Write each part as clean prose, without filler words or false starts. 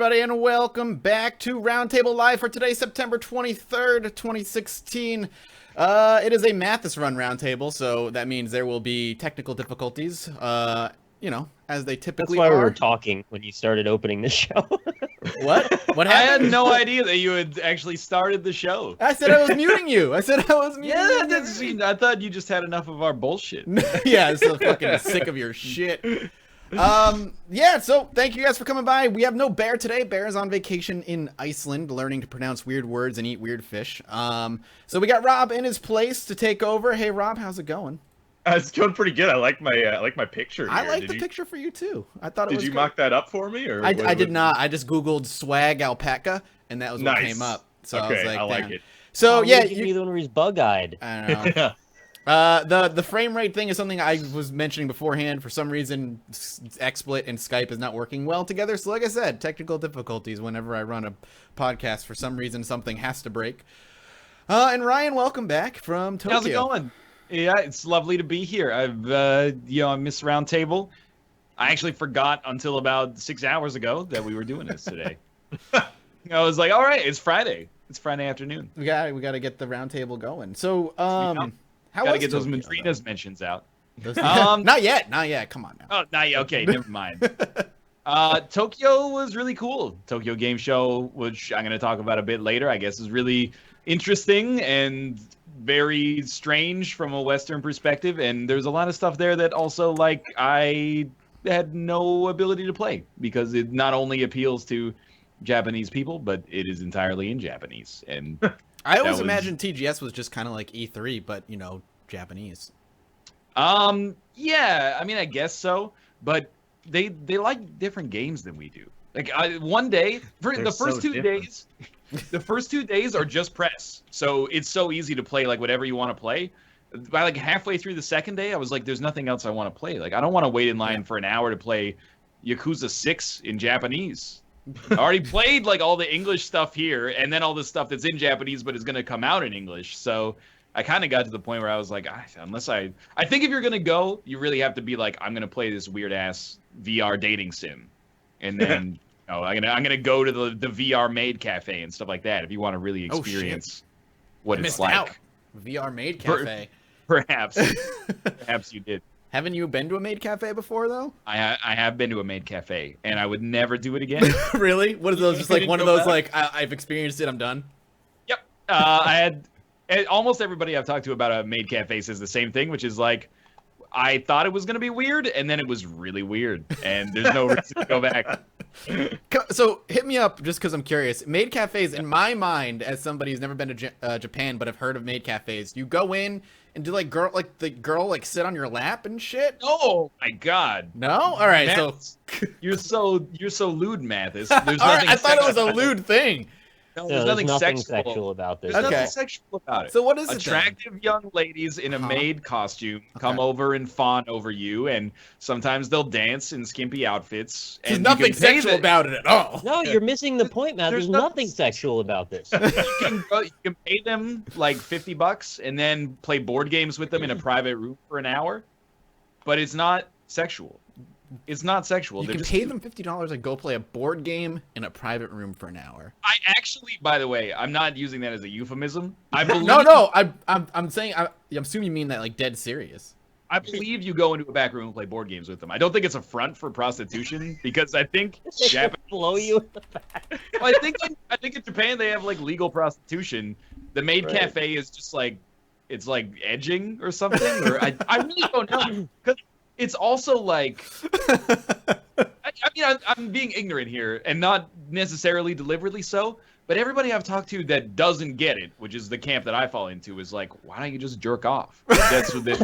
everybody, and welcome back to Roundtable Live for today, September 23rd, 2016. It is a Mathis run roundtable, so that means there will be technical difficulties, you know, as they typically are. That's why we were talking when you started opening the show. What? What happened? I had no idea that you had actually started the show. I said I was muting you. I thought you just had enough of our bullshit. Yeah, I'm so fucking sick of your shit. Yeah, so thank you guys for coming by. We have no Bear today. Bear is on vacation in Iceland, learning to pronounce weird words and eat weird fish. So we got Rob in his place to take over. Hey, Rob, how's it going? It's going pretty good. I like my picture here. I like the picture for you too. I thought it was. Did you good. mock that up for me, or I did not. I just Googled swag alpaca, and that was what came up. So okay, I was like, like it. So yeah, you're the one who's bug-eyed. I don't know. Yeah. The frame rate thing is something I was mentioning beforehand. For some reason, XSplit and Skype is not working well together. So like I said, technical difficulties whenever I run a podcast. For some reason, something has to break. And Ryan, welcome back from Tokyo. How's it going? Yeah, it's lovely to be here. I miss Roundtable. I actually forgot until about 6 hours ago that we were doing this today. I was like, all right, it's Friday. It's Friday afternoon. We got to get the Roundtable going. So, how Gotta was get those Tokyo, Madrinas mentions out. Not yet. Come on now. Oh, not yet. Okay, never mind. Tokyo was really cool. Tokyo Game Show, which I'm going to talk about a bit later, I guess is really interesting and very strange from a Western perspective. And there's a lot of stuff there that also, like, I had no ability to play because it not only appeals to Japanese people, but it is entirely in Japanese. And I always imagined TGS was just kind of like E3, but, you know, Japanese. Yeah, I mean, I guess so, but they like different games than we do. Like, one day, the first 2 days are just press, so it's so easy to play, like, whatever you want to play. By, like, halfway through the second day, I was like, there's nothing else I want to play. Like, I don't want to wait in line for an hour to play Yakuza 6 in Japanese. I already played, like, all the English stuff here, and then all the stuff that's in Japanese but is going to come out in English. So I kind of got to the point where I was like, I think if you're going to go, you really have to be like, I'm going to play this weird-ass VR dating sim. And then, I'm gonna go to the VR Maid Cafe and stuff like that if you want to really experience what it's like. Out. VR Maid Cafe. Perhaps. Perhaps you did. Haven't you been to a maid cafe before, though? I have been to a maid cafe, and I would never do it again. Really? What are those? Just like one of those, like, I've experienced it, I'm done? Yep. Almost everybody I've talked to about a maid cafe says the same thing, which is like, I thought it was going to be weird, and then it was really weird, and there's no reason to go back. So hit me up just because I'm curious. Maid cafes, in my mind, as somebody who's never been to Japan but have heard of maid cafes, you go in and do the girl sit on your lap and shit. Oh my god! No, all right. Mathis, you're so lewd, Mathis. There's nothing. I thought it was a lewd thing. No, there's nothing sexual about this. There's nothing sexual about it. So what is it? Attractive young ladies in a maid costume come over and fawn over you, and sometimes they'll dance in skimpy outfits. There's nothing sexual about it at all. No, you're missing the point, Matt. There's nothing sexual about this. You can pay them like $50 and then play board games with them in a private room for an hour, but it's not sexual. It's not sexual. You can pay them $50 and go play a board game in a private room for an hour. I actually, by the way, I'm not using that as a euphemism. I believe. No. I'm saying. I'm assuming you mean that like dead serious. I believe you go into a back room and play board games with them. I don't think it's a front for prostitution because I think Japan blow you in the back. Well, I think in Japan they have like legal prostitution. The maid cafe is just like it's like edging or something. Or I really don't know because. It's also like, I'm being ignorant here and not necessarily deliberately so, but everybody I've talked to that doesn't get it, which is the camp that I fall into, is like, why don't you just jerk off? That's what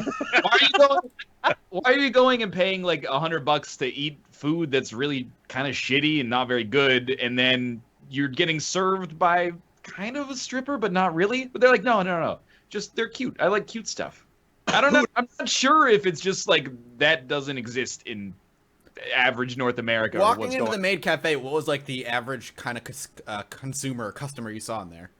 why are you going and paying like $100 to eat food that's really kind of shitty and not very good, and then you're getting served by kind of a stripper, but not really? But they're like, no, just they're cute. I like cute stuff. I don't know. I'm not sure if it's just like that doesn't exist in average North America. Walking into the maid cafe, what was like the average kind of customer you saw in there?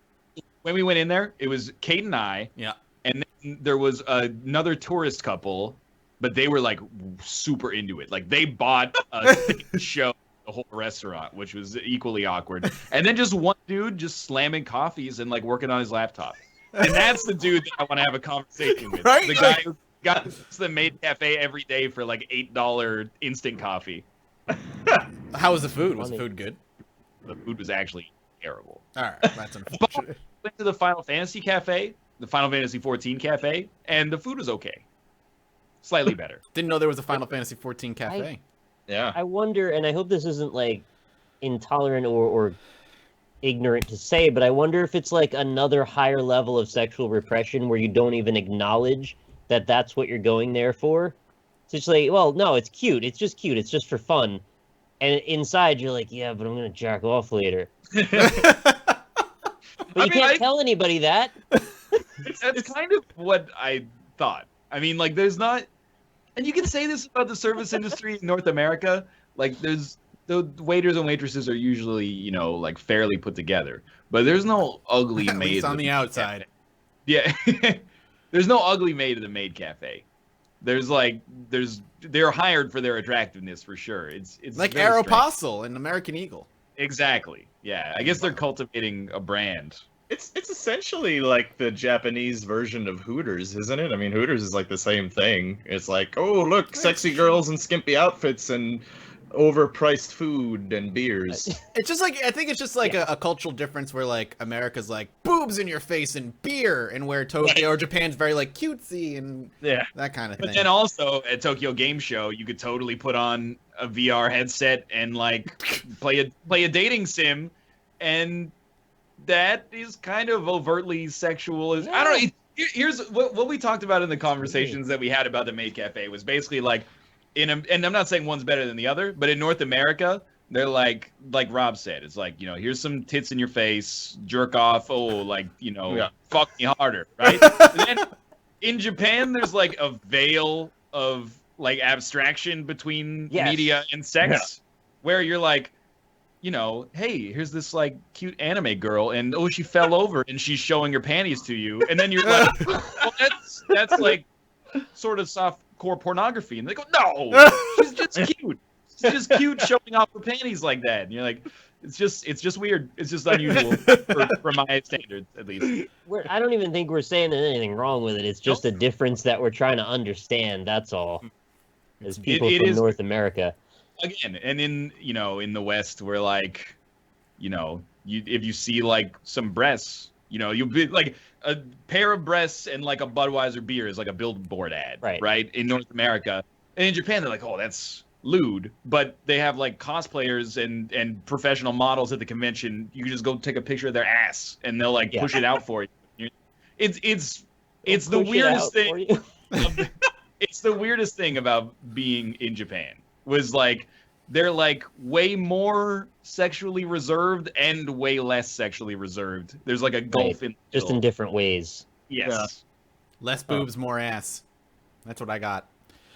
When we went in there, it was Kate and I. Yeah. And then there was another tourist couple, but they were like super into it. Like they bought a show the whole restaurant, which was equally awkward. And then just one dude just slamming coffees and like working on his laptop. And that's the dude that I want to have a conversation with. Right? The guy who got the maid cafe every day for like $8 instant coffee. How was the food? Was the food good? The food was actually terrible. All right, that's unfortunate. Went to the Final Fantasy cafe, the Final Fantasy 14 cafe, and the food was okay. Slightly better. Didn't know there was a Final Fantasy 14 cafe. Yeah. I wonder, and I hope this isn't like intolerant or ignorant to say, but I wonder if it's like another higher level of sexual repression where you don't even acknowledge that that's what you're going there for. It's just like, well, no, it's cute. It's just cute. It's just for fun. And inside, you're like, yeah, but I'm going to jack off later. But you can't tell anybody that. That's kind of what I thought. I mean, like, there's not, and you can say this about the service industry in North America. Like, there's the waiters and waitresses are usually, you know, like fairly put together, but there's no ugly At maid least on the outside. Yeah, there's no ugly maid at the maid cafe. They're hired for their attractiveness for sure. It's Like very strange. Aeropostale and American Eagle. Exactly. Yeah, I guess they're cultivating a brand. It's essentially like the Japanese version of Hooters, isn't it? I mean, Hooters is like the same thing. It's like, oh, look, sexy girls in skimpy outfits and overpriced food and beers. It's just like, I think it's just like a cultural difference where like America's like boobs in your face and beer, and where Tokyo or Japan's very like cutesy and that kind of thing. But then also at Tokyo Game Show, you could totally put on a VR headset and like play a dating sim, and that is kind of overtly sexual. I don't know. Here's what we talked about in the conversations that we had about the maid cafe was basically like, and I'm not saying one's better than the other, but in North America, they're like Rob said, it's like, you know, here's some tits in your face, jerk off, fuck me harder, right? And then in Japan, there's like a veil of like abstraction between media and sex, where you're like, you know, hey, here's this like cute anime girl, and oh, she fell over and she's showing her panties to you, and then you're like, well, that's like sort of softcore pornography, and they go, no, she's just cute. She's just cute showing off her panties like that, and you're like, it's just weird. It's just unusual for my standards, at least. I don't even think we're saying there's anything wrong with it. It's just a difference that we're trying to understand. That's all. As people from North America. Again, and in the West, we're like, you know, if you see like some breasts, you know, you'll be like a pair of breasts and like a Budweiser beer is like a billboard ad, right? In North America, and in Japan, they're like, oh, that's lewd, but they have like cosplayers and professional models at the convention. You can just go take a picture of their ass, and they'll like push it out for you. It's the weirdest thing. It's the weirdest thing about being in Japan. Was like they're like way more sexually reserved and way less sexually reserved. There's like a gulf in just in different ways. Yes. Yeah. Less boobs, more ass. That's what I got.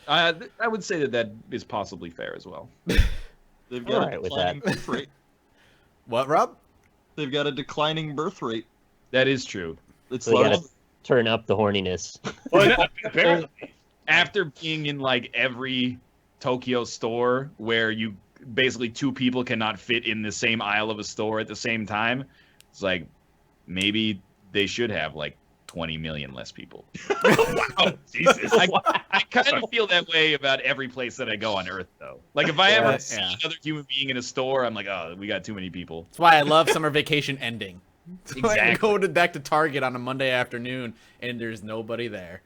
I would say that is possibly fair as well. They've got a declining birth rate. What, Rob? They've got a declining birth rate. That is true. It's so you gotta turn up the horniness. Well, apparently, after being in like every Tokyo store where you basically two people cannot fit in the same aisle of a store at the same time, it's like maybe they should have like 20 million less people. Wow, Jesus. I kind of feel that way about every place that I go on Earth, though. Like if I ever see another human being in a store, I'm like, oh, we got too many people. That's why I love summer vacation ending. So Exactly. I go back to Target on a Monday afternoon and there's nobody there.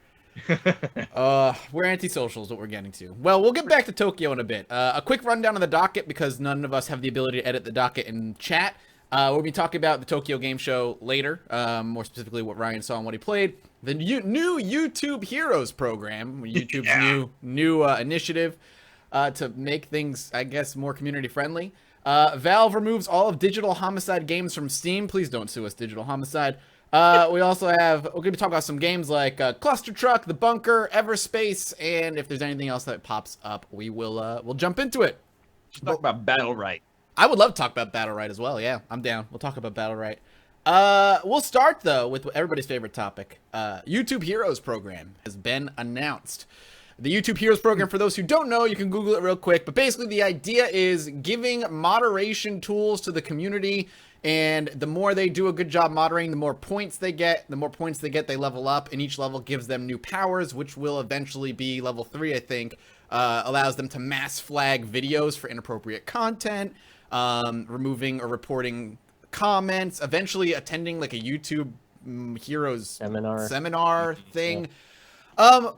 We're antisocial is what we're getting to. Well, we'll get back to Tokyo in a bit. A quick rundown of the docket because none of us have the ability to edit the docket in chat. We'll be talking about the Tokyo Game Show later, more specifically what Ryan saw and what he played. The new YouTube Heroes program, YouTube's new initiative to make things, I guess, more community friendly. Valve removes all of Digital Homicide games from Steam. Please don't sue us, Digital Homicide. We also we're going to be talking about some games like Clustertruck, The Bunker, Everspace, and if there's anything else that pops up, we'll jump into it. Let's talk about Battlerite. I would love to talk about Battlerite as well. Yeah, I'm down. We'll talk about Battlerite. We'll start, though, with everybody's favorite topic. YouTube Heroes program has been announced. The YouTube Heroes program, for those who don't know, you can Google it real quick. But basically, the idea is giving moderation tools to the community. And the more they do a good job moderating, the more points they get. The more points they get, they level up. And each level gives them new powers, which will eventually be level 3, I think. Allows them to mass flag videos for inappropriate content. Removing or reporting comments. Eventually attending like a YouTube Heroes seminar thing.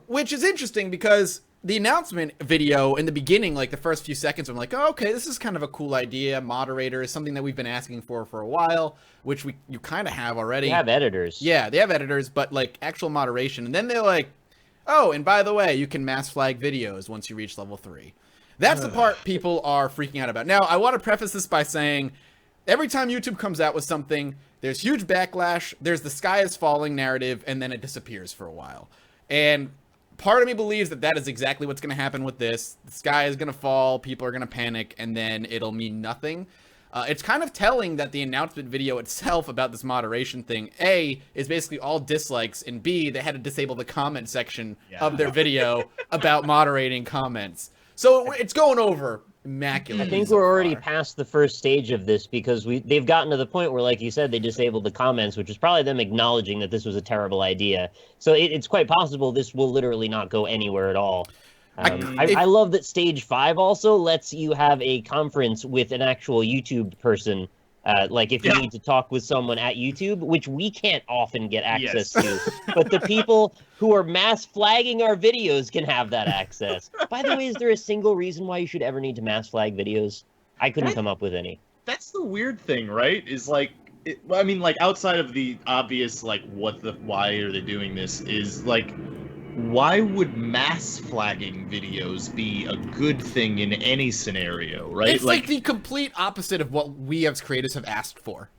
Which is interesting because the announcement video in the beginning, like the first few seconds, I'm like, oh, okay, this is kind of a cool idea. Moderator is something that we've been asking for a while, which you kind of have already. They have editors. Yeah, they have editors, but like actual moderation. And then they're like, oh, and by the way, you can mass flag videos once you reach level 3. That's the part people are freaking out about. Now, I want to preface this by saying every time YouTube comes out with something, there's huge backlash, there's the sky is falling narrative, and then it disappears for a while. And part of me believes that that is exactly what's going to happen with this. The sky is going to fall, people are going to panic, and then it'll mean nothing. It's kind of telling that the announcement video itself about this moderation thing, A, is basically all dislikes, and B, they had to disable the comment section of their video about moderating comments. So it's going over immaculately. I think we're already past the first stage of this because they've gotten to the point where, like you said, they disabled the comments, which is probably them acknowledging that this was a terrible idea. So it's quite possible this will literally not go anywhere at all. I love that Stage 5 also lets you have a conference with an actual YouTube person. Like if you need to talk with someone at YouTube, which we can't often get access to, but the people who are mass flagging our videos can have that access. By the way, is there a single reason why you should ever need to mass flag videos? I couldn't come up with any. That's the weird thing, right? Is like, I mean, like outside of the obvious, like why are they doing this? Is like, why would mass flagging videos be a good thing in any scenario, right? It's like the complete opposite of what we as creators have asked for.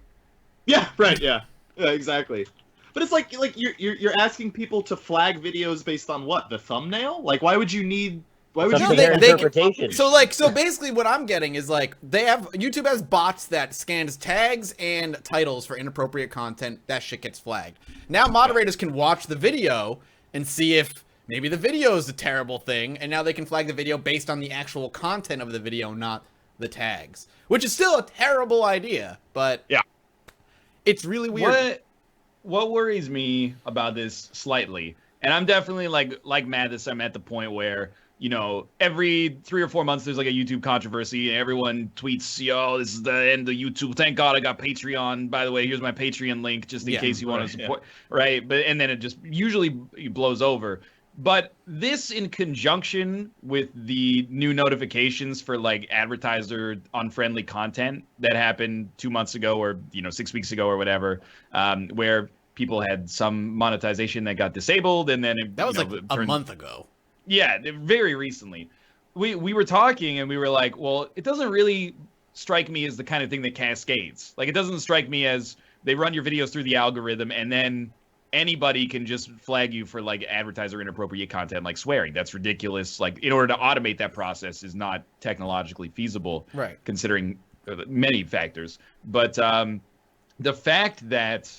Yeah, right, yeah, exactly. But it's like you're asking people to flag videos based on what? The thumbnail? Like, why would you need? Why would you? Interpretation. So basically, what I'm getting is like YouTube has bots that scans tags and titles for inappropriate content. That shit gets flagged. Now moderators can watch the video and see if maybe the video is a terrible thing, and now they can flag the video based on the actual content of the video, not the tags. Which is still a terrible idea, but it's really weird. What worries me about this slightly, and I'm definitely like Mathis, I'm at the point where, you know, every 3 or 4 months there's like a YouTube controversy and everyone tweets, yo, this is the end of YouTube. Thank God I got Patreon. By the way, here's my Patreon link just in case you want to support. Right. But and then it just usually blows over. But this in conjunction with the new notifications for like advertiser unfriendly content that happened 2 months ago or, 6 weeks ago or whatever, where people had some monetization that got disabled and then that was like a month ago. Yeah, very recently. We were talking and we were like, well, it doesn't really strike me as the kind of thing that cascades. Like, it doesn't strike me as they run your videos through the algorithm and then anybody can just flag you for like advertiser inappropriate content like swearing. That's ridiculous. Like, in order to automate that process is not technologically feasible, right? Considering many factors. But the fact that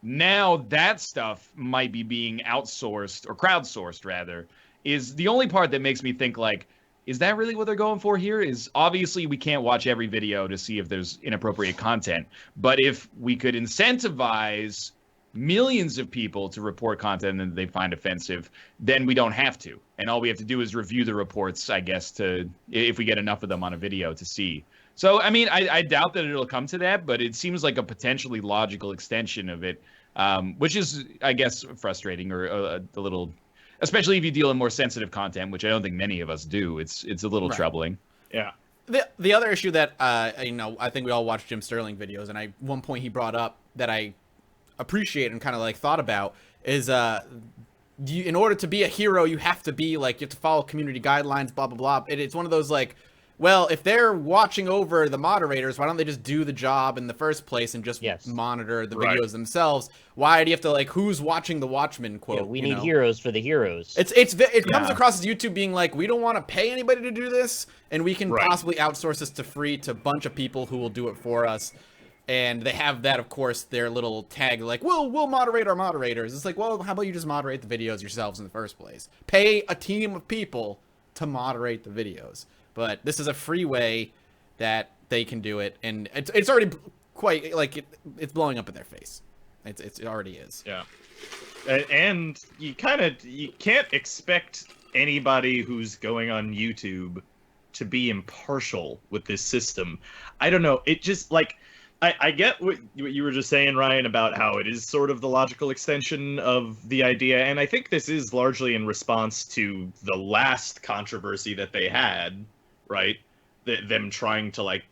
now that stuff might be being outsourced or crowdsourced rather is the only part that makes me think like, is that really what they're going for here? Is obviously we can't watch every video to see if there's inappropriate content, but if we could incentivize millions of people to report content that they find offensive, then we don't have to. And all we have to do is review the reports, I guess, if we get enough of them on a video to see. So, I mean, I doubt that it'll come to that, but it seems like a potentially logical extension of it, which is, I guess, frustrating or a little... Especially if you deal in more sensitive content, which I don't think many of us do. It's a little troubling. Yeah. The other issue that I think we all watch Jim Sterling videos, and one point he brought up that I appreciate and kind of like thought about is in order to be a hero, you have to follow community guidelines, blah blah blah. It's one of those like, well, if they're watching over the moderators, why don't they just do the job in the first place and just monitor the videos themselves? Why do you have to who's watching the Watchmen quote? Yeah, we need heroes for the heroes. It comes across as YouTube being like, we don't want to pay anybody to do this, and we can possibly outsource this to free to a bunch of people who will do it for us. And they have that, of course, their little tag like, we'll moderate our moderators. It's like, well, how about you just moderate the videos yourselves in the first place? Pay a team of people to moderate the videos. But this is a free way that they can do it, and it's already quite like it's blowing up in their face. It already is. Yeah. And you can't expect anybody who's going on YouTube to be impartial with this system. I don't know. It just like I get what you were just saying, Ryan, about how it is sort of the logical extension of the idea, and I think this is largely in response to the last controversy that they had, right? Them trying to like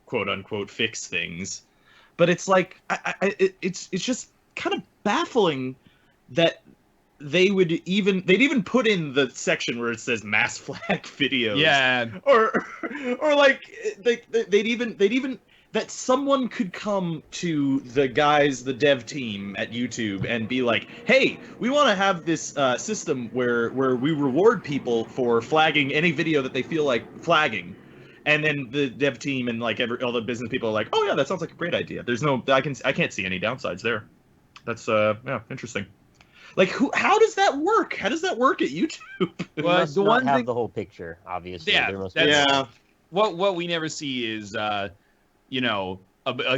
quote unquote fix things. But it's like it's just kind of baffling that they'd even put in the section where it says mass flag videos. Yeah. Or like they'd even that someone could come to the dev team at YouTube and be like, hey, we want to have this system where we reward people for flagging any video that they feel like flagging. And then the dev team and like all the business people are like, oh yeah, that sounds like a great idea. I can't see any downsides there. That's interesting. Like, how does that work? How does that work at YouTube? Well, the one have the whole picture, obviously. Yeah, What we never see is, a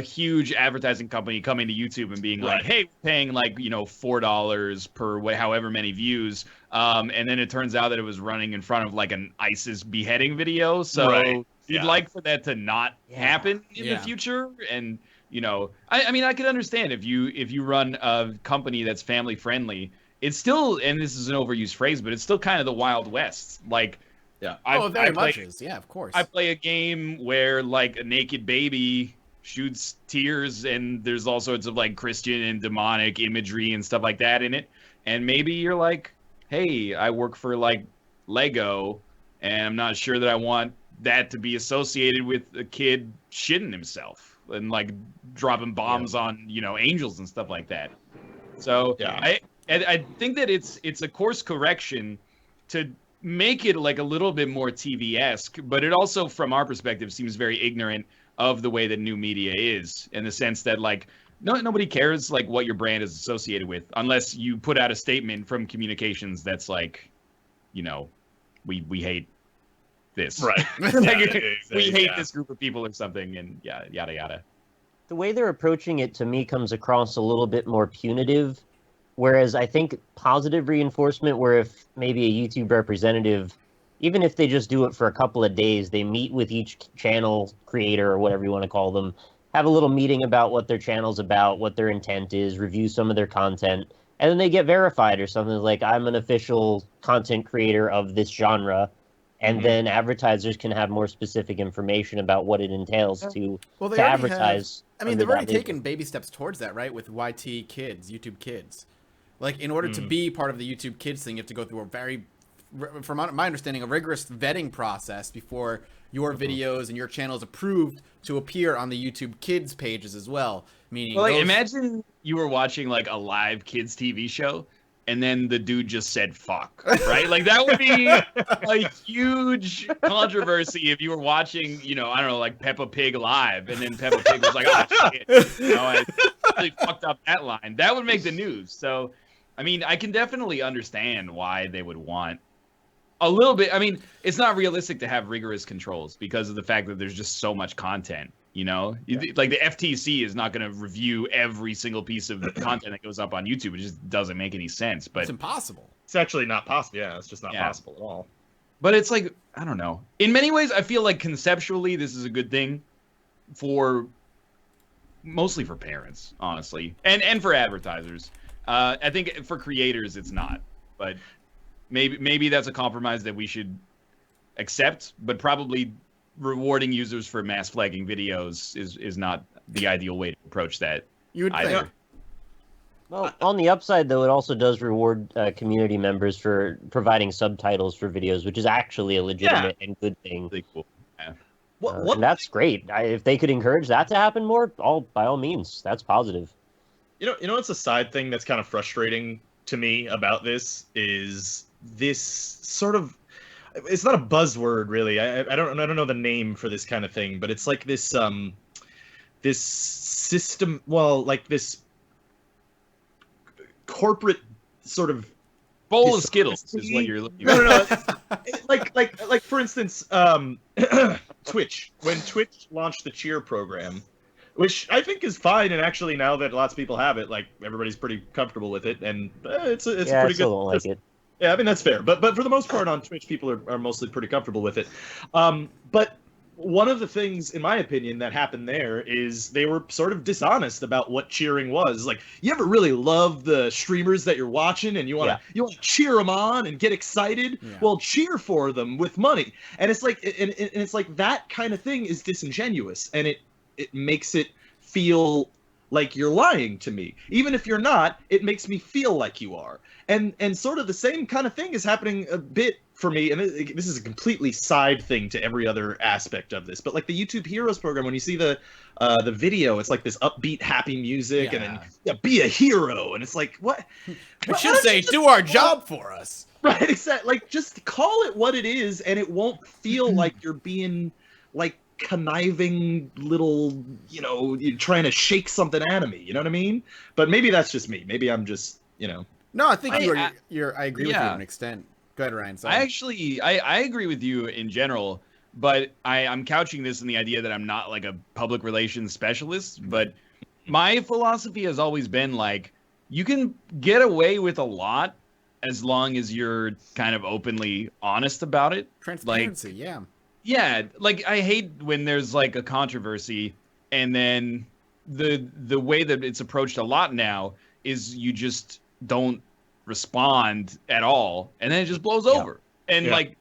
huge advertising company coming to YouTube and being like, hey, we're paying like, $4 per however many views. And then it turns out that it was running in front of like an ISIS beheading video. So you'd like for that to not happen in the future. And, I mean, I could understand if you run a company that's family friendly, it's still, and this is an overused phrase, but it's still kind of the Wild West. Like, very much is. Yeah, of course. I play a game where like a naked baby shoots tears and there's all sorts of like Christian and demonic imagery and stuff like that in it. And maybe you're like, hey, I work for like Lego and I'm not sure that I want that to be associated with a kid shitting himself and like dropping bombs on, angels and stuff like that. So I think that it's a course correction to make it like a little bit more TV-esque, but it also, from our perspective, seems very ignorant of the way that new media is, in the sense that like nobody cares like what your brand is associated with unless you put out a statement from communications that's like, we hate this, right? We hate this group of people or something, and yada yada. The way they're approaching it to me comes across a little bit more punitive. Whereas I think positive reinforcement, where if maybe a YouTube representative, even if they just do it for a couple of days, they meet with each channel creator or whatever you want to call them, have a little meeting about what their channel's about, what their intent is, review some of their content, and then they get verified or something like, I'm an official content creator of this genre, and then advertisers can have more specific information about what it entails to advertise. They've already taken baby steps towards that, right? With YT Kids, YouTube Kids. Like, in order to be part of the YouTube Kids thing, you have to go through a very, from my understanding, a rigorous vetting process before your videos and your channel is approved to appear on the YouTube Kids pages as well. Meaning, imagine you were watching like a live kids TV show, and then the dude just said "fuck," right? Like that would be a huge controversy if you were watching, I don't know, like Peppa Pig live, and then Peppa Pig was like, "Oh shit," I really fucked up that line. That would make the news. So. I mean, I can definitely understand why they would want a little bit. I mean, it's not realistic to have rigorous controls because of the fact that there's just so much content, Like the FTC is not going to review every single piece of content that goes up on YouTube. It just doesn't make any sense. But it's impossible. It's actually not possible. Yeah, it's just not possible at all. But it's like, I don't know. In many ways, I feel like conceptually this is a good thing mostly for parents, honestly, and for advertisers. I think for creators it's not, but maybe that's a compromise that we should accept. But probably rewarding users for mass flagging videos is not the ideal way to approach that. You would think. Well, on the upside, though, it also does reward community members for providing subtitles for videos, which is actually a legitimate and good thing. Really cool. Yeah. And that's great. If they could encourage that to happen more, by all means, that's positive. You know what's a side thing that's kind of frustrating to me about this is this sort of, it's not a buzzword really. I don't know the name for this kind of thing, but it's like this system, well, like this corporate sort of Bowl of Skittles is what you're looking no, at. no, no. like for instance, Twitch. When Twitch launched the cheer program, which I think is fine, and actually now that lots of people have it, like everybody's pretty comfortable with it, and it's a Yeah, I pretty still good. don't like it. Yeah, I mean that's fair, but for the most part on Twitch, people are mostly pretty comfortable with it. But one of the things, in my opinion, that happened there is they were sort of dishonest about what cheering was. Like, you ever really love the streamers that you're watching, and you want to cheer them on and get excited? Yeah. Well, cheer for them with money, and it's like, and it's like that kind of thing is disingenuous, and it makes it feel like you're lying to me. Even if you're not, it makes me feel like you are. And sort of the same kind of thing is happening a bit for me, and this is a completely side thing to every other aspect of this, but like the YouTube Heroes program, when you see the video, it's like this upbeat, happy music, and then be a hero, and it's like, what? I should say, do our job for us. Right, exactly. Like, just call it what it is, and it won't feel like you're being like conniving little, you're trying to shake something out of me. You know what I mean? But maybe that's just me. Maybe I'm just, No, I think I agree with you to an extent. Go ahead, Ryan. Sorry. I agree with you in general, but I'm couching this in the idea that I'm not like a public relations specialist, but my philosophy has always been like, you can get away with a lot as long as you're kind of openly honest about it. Transparency, Yeah, like I hate when there's like a controversy and then the way that it's approached a lot now is you just don't respond at all, and then it just blows over. And like,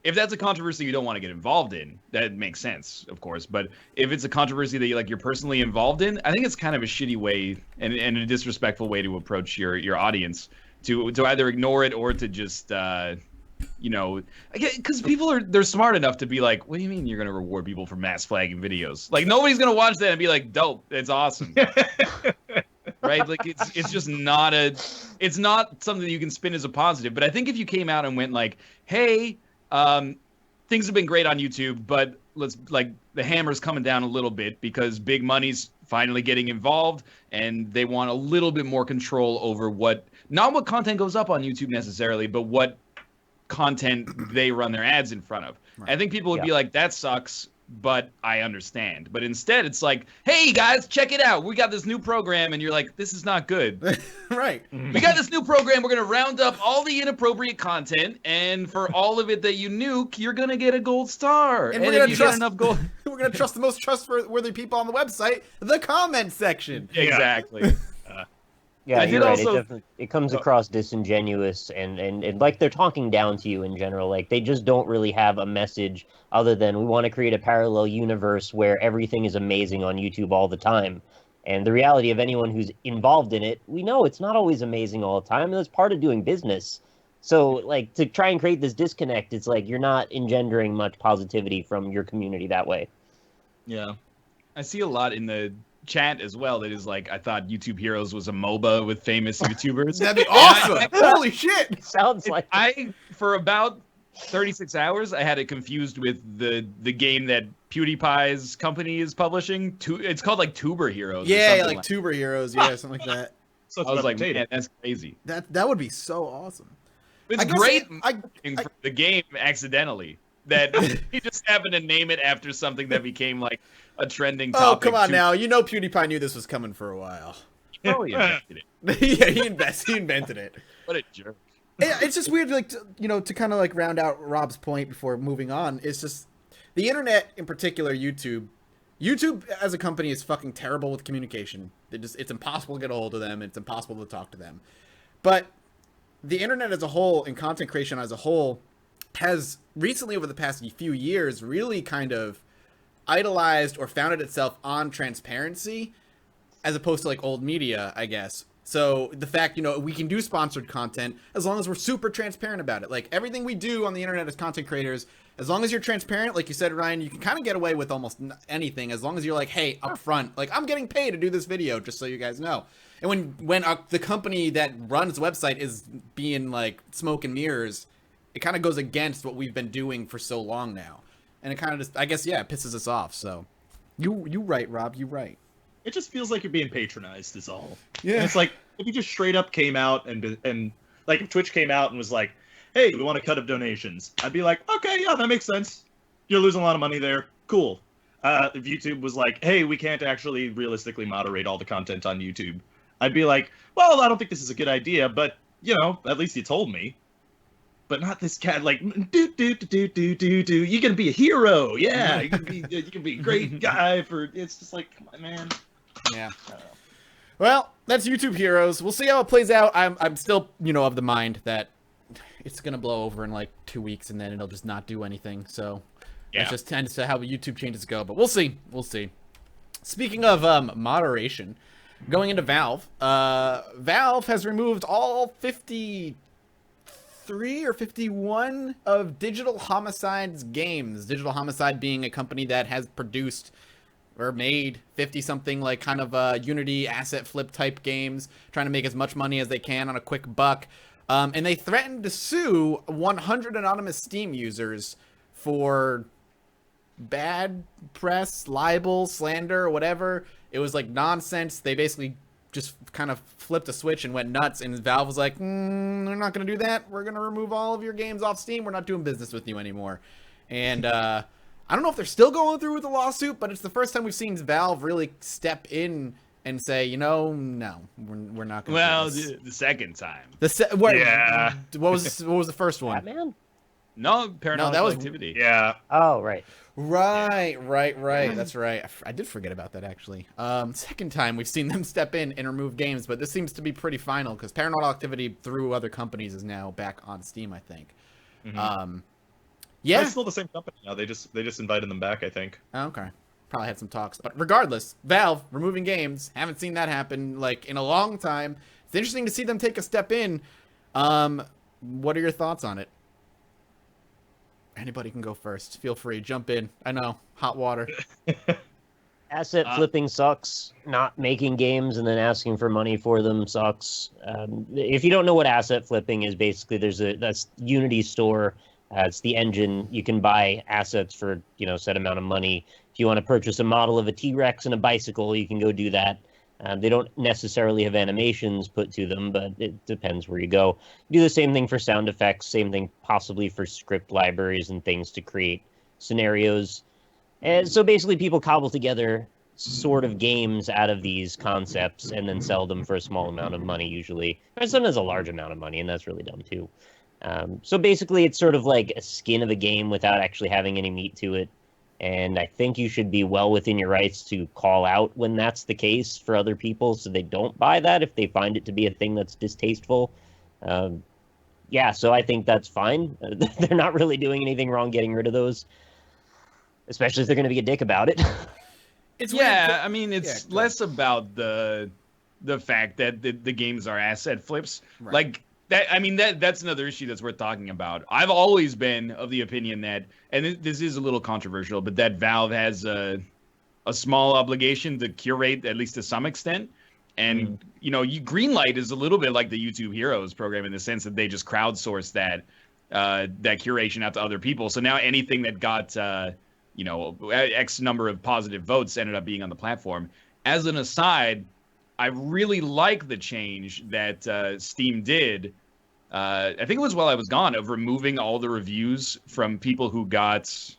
if that's a controversy you don't want to get involved in, that makes sense, of course. But if it's a controversy that you're personally involved in, I think it's kind of a shitty way and a disrespectful way to approach your audience, to either ignore it or to just because they're smart enough to be like, what do you mean you're gonna reward people for mass flagging videos? Like, nobody's gonna watch that and be like, dope, it's awesome. Right? Like, it's just not it's not something that you can spin as a positive. But I think if you came out and went like, hey, things have been great on YouTube, but the hammer's coming down a little bit because big money's finally getting involved, and they want a little bit more control over not what content goes up on YouTube necessarily, but what content they run their ads in front of. Right. I think people would be like, that sucks, but I understand. But instead, it's like, hey guys, check it out. We got this new program, and you're like, this is not good. Right. We got this new program. We're going to round up all the inappropriate content, and for all of it that you nuke, you're going to get a gold star. And we're going to trust enough gold. We're going to trust the most trustworthy people on the website, the comment section. Exactly. Yeah, you're right. It comes across disingenuous and like they're talking down to you in general. Like, they just don't really have a message other than, we want to create a parallel universe where everything is amazing on YouTube all the time. And the reality of anyone who's involved in it, we know it's not always amazing all the time, and that's part of doing business. So, like, to try and create this disconnect, it's like you're not engendering much positivity from your community that way. Yeah. I see a lot in the chat as well that is like, I thought YouTube Heroes was a MOBA with famous YouTubers. That'd be awesome. Holy shit. Sounds like for about 36 hours I had it confused with the game that PewDiePie's company is publishing. It's called like Tuber Heroes. Yeah, like Tuber Heroes, something like that. So I was like, man, that's crazy. That would be so awesome. It's great for the game accidentally that he just happened to name it after something that became like a trending topic. Oh, come on now. You know PewDiePie knew this was coming for a while. He probably invented it. Yeah, he invented it. What a jerk. It's just weird, like, to kind of like round out Rob's point before moving on. It's just the internet, in particular, YouTube as a company is fucking terrible with communication. It's impossible to get a hold of them. It's impossible to talk to them. But the internet as a whole and content creation as a whole has recently, over the past few years, really kind of idolized or founded itself on transparency as opposed to like old media, I guess. So the fact, we can do sponsored content as long as we're super transparent about it. Like, everything we do on the internet as content creators, as long as you're transparent, like you said, Ryan, you can kind of get away with almost anything as long as you're like, hey, up front, like, I'm getting paid to do this video, just so you guys know. And when the company that runs the website is being like smoke and mirrors, it kind of goes against what we've been doing for so long now. And it kind of just, I guess, it pisses us off. So you right, Rob, you right. It just feels like you're being patronized is all. Yeah. And it's like, if you just straight up came out and like if Twitch came out and was like, hey, we want a cut of donations, I'd be like, okay, yeah, that makes sense. You're losing a lot of money there. Cool. If YouTube was like, hey, we can't actually realistically moderate all the content on YouTube, I'd be like, well, I don't think this is a good idea, but, you know, at least you told me. But not this cat, like, you're gonna be a hero, yeah, you can be a great guy for, it's just like, come on, man. Yeah. Well, that's YouTube Heroes. We'll see how it plays out. I'm still, you know, of the mind that it's gonna blow over in like 2 weeks and then it'll just not do anything. So Yeah. that just tends to how YouTube changes go. But we'll see. We'll see. Speaking of moderation, going into Valve, Valve has removed all 53 or 51 of Digital Homicide's games. Digital Homicide being a company that has produced or made 50-something like kind of Unity asset flip type games, trying to make as much money as they can on a quick buck. And they threatened to sue 100 anonymous Steam users for bad press, libel, slander, whatever. It was like nonsense. They basically just kind of flipped a switch and went nuts, and Valve was like, they're not going to do that. We're going to remove all of your games off Steam. We're not doing business with you anymore. And I don't know if they're still going through with the lawsuit, but it's the first time we've seen Valve really step in and say, you know, no, we're not going to Well, do this. the second time. Yeah. What was the first one? Batman? No, paranormal that was- activity. Yeah. Oh, right. Right. That's right. I did forget about that, actually. Second time we've seen them step in and remove games, but this seems to be pretty final because Paranormal Activity through other companies is now back on Steam, I think. Mm-hmm. Yeah. It's still the same company now. They just invited them back, I think. Oh, okay. Probably had some talks, but regardless, Valve removing games. Haven't seen that happen like in a long time. It's interesting to see them take a step in. What are your thoughts on it? Anybody can go first. Feel free, jump in. I know, hot water. Asset flipping sucks. Not making games and then asking for money for them sucks. If you don't know what asset flipping is, basically that's Unity store. It's the engine. You can buy assets for, you know, set amount of money. If you want to purchase a model of a T-Rex and a bicycle, you can go do that. They don't necessarily have animations put to them, but it depends where you go. Do the same thing for sound effects, same thing possibly for script libraries and things to create scenarios. And so basically people cobble together sort of games out of these concepts and then sell them for a small amount of money usually. Or sometimes a large amount of money, and that's really dumb too. So basically it's sort of like a skin of a game without actually having any meat to it. And I think you should be well within your rights to call out when that's the case for other people so they don't buy that if they find it to be a thing that's distasteful. Yeah, so I think that's fine. They're not really doing anything wrong getting rid of those, especially if they're going to be a dick about it. It's Yeah, weird. I mean, it's Yeah, less about the fact that the games are asset flips. Right. Like that, I mean, that's another issue that's worth talking about. I've always been of the opinion that, and this is a little controversial, but that Valve has a small obligation to curate, at least to some extent. And you know, Greenlight is a little bit like the YouTube Heroes program in the sense that they just crowdsource that curation out to other people. So now anything that got you know, X number of positive votes ended up being on the platform. As an aside, I really like the change that Steam did. I think it was while I was gone, of removing all the reviews from people who got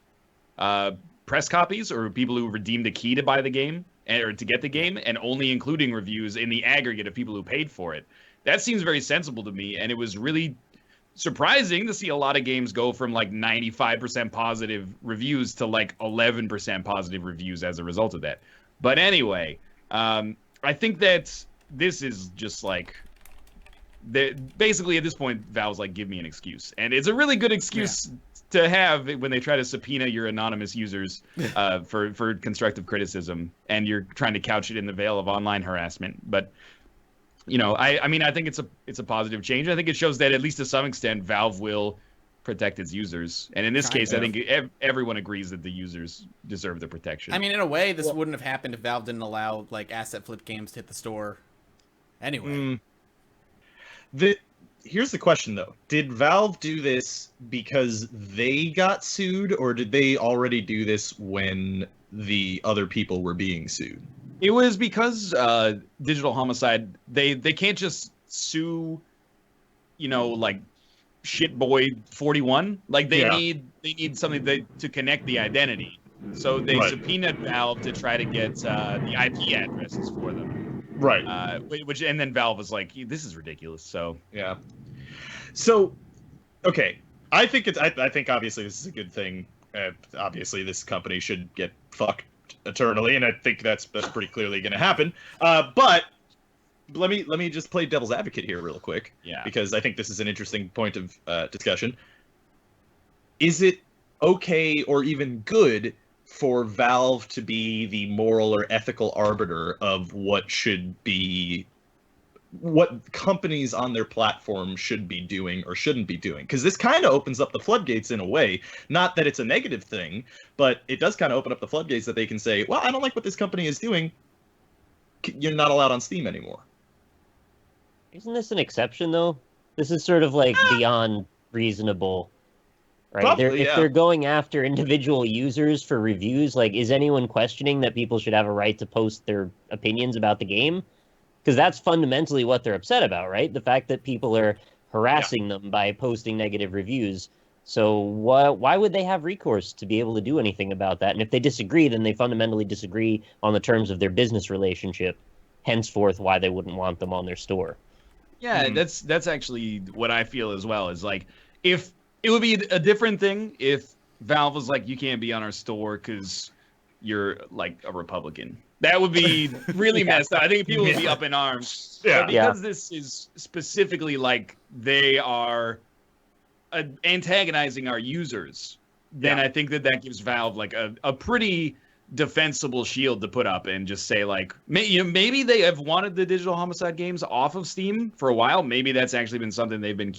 press copies or people who redeemed a key to buy the game or to get the game, and only including reviews in the aggregate of people who paid for it. That seems very sensible to me, and it was really surprising to see a lot of games go from like 95% positive reviews to like 11% positive reviews as a result of that. But anyway, I think that this is just like, basically at this point, Valve's like, give me an excuse. And it's a really good excuse to have when they try to subpoena your anonymous users for constructive criticism, and you're trying to couch it in the veil of online harassment. But you know, I mean, I think it's a positive change. I think it shows that at least to some extent, Valve will protect its users. And in this case, I think everyone agrees that the users deserve the protection. I mean, in a way, this wouldn't have happened if Valve didn't allow like asset flip games to hit the store. Anyway, Here's the question though: did Valve do this because they got sued, or did they already do this when the other people were being sued? It was because Digital Homicide, they can't just sue, like Shitboy 41. Like they need something to connect the identity. So they subpoenaed Valve to try to get the IP addresses for them. Right. And then Valve was like, this is ridiculous. So yeah. So, okay, I think obviously this is a good thing. Obviously, this company should get fucked eternally, and I think that's pretty clearly going to happen. But let me just play devil's advocate here real quick. Yeah. Because I think this is an interesting point of discussion. Is it okay or even good for Valve to be the moral or ethical arbiter of what companies on their platform should be doing or shouldn't be doing? Because this kind of opens up the floodgates in a way. Not that it's a negative thing, but it does kind of open up the floodgates that they can say, well, I don't like what this company is doing. You're not allowed on Steam anymore. Isn't this an exception, though? This is sort of like beyond reasonable, right? Probably, if they're going after individual users for reviews, like, is anyone questioning that people should have a right to post their opinions about the game? Because that's fundamentally what they're upset about, right? The fact that people are harassing them by posting negative reviews. So why would they have recourse to be able to do anything about that? And if they disagree, then they fundamentally disagree on the terms of their business relationship. Henceforth, why they wouldn't want them on their store. Yeah, that's actually what I feel as well. Is like, if it would be a different thing if Valve was like, you can't be on our store because you're like a Republican. That would be really messed up. I think people would be up in arms. Yeah. But because this is specifically like they are antagonizing our users, then I think that gives Valve like a pretty defensible shield to put up and just say like, maybe they have wanted the Digital Homicide games off of Steam for a while. Maybe that's actually been something they've been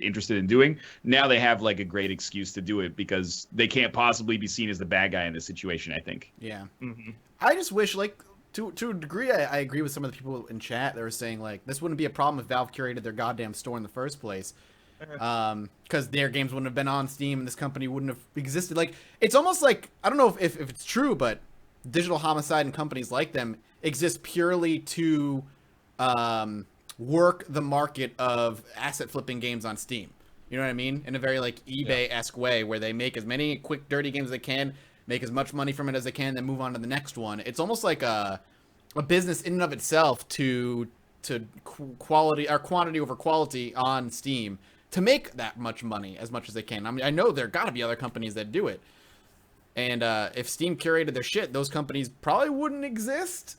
interested in doing. Now they have like a great excuse to do it because they can't possibly be seen as the bad guy in this situation, I think. Yeah. Mm-hmm. I just wish, like, to a degree, I agree with some of the people in chat that were saying like, this wouldn't be a problem if Valve curated their goddamn store in the first place. Because their games wouldn't have been on Steam and this company wouldn't have existed. Like, it's almost like, I don't know if it's true, but Digital Homicide and companies like them exist purely to work the market of asset flipping games on Steam. You know what I mean? In a very like eBay-esque way, where they make as many quick, dirty games as they can, make as much money from it as they can, then move on to the next one. It's almost like a business in and of itself to quality or quantity over quality on Steam, to make that much money as much as they can. I mean, I know there got to be other companies that do it. And if Steam curated their shit, those companies probably wouldn't exist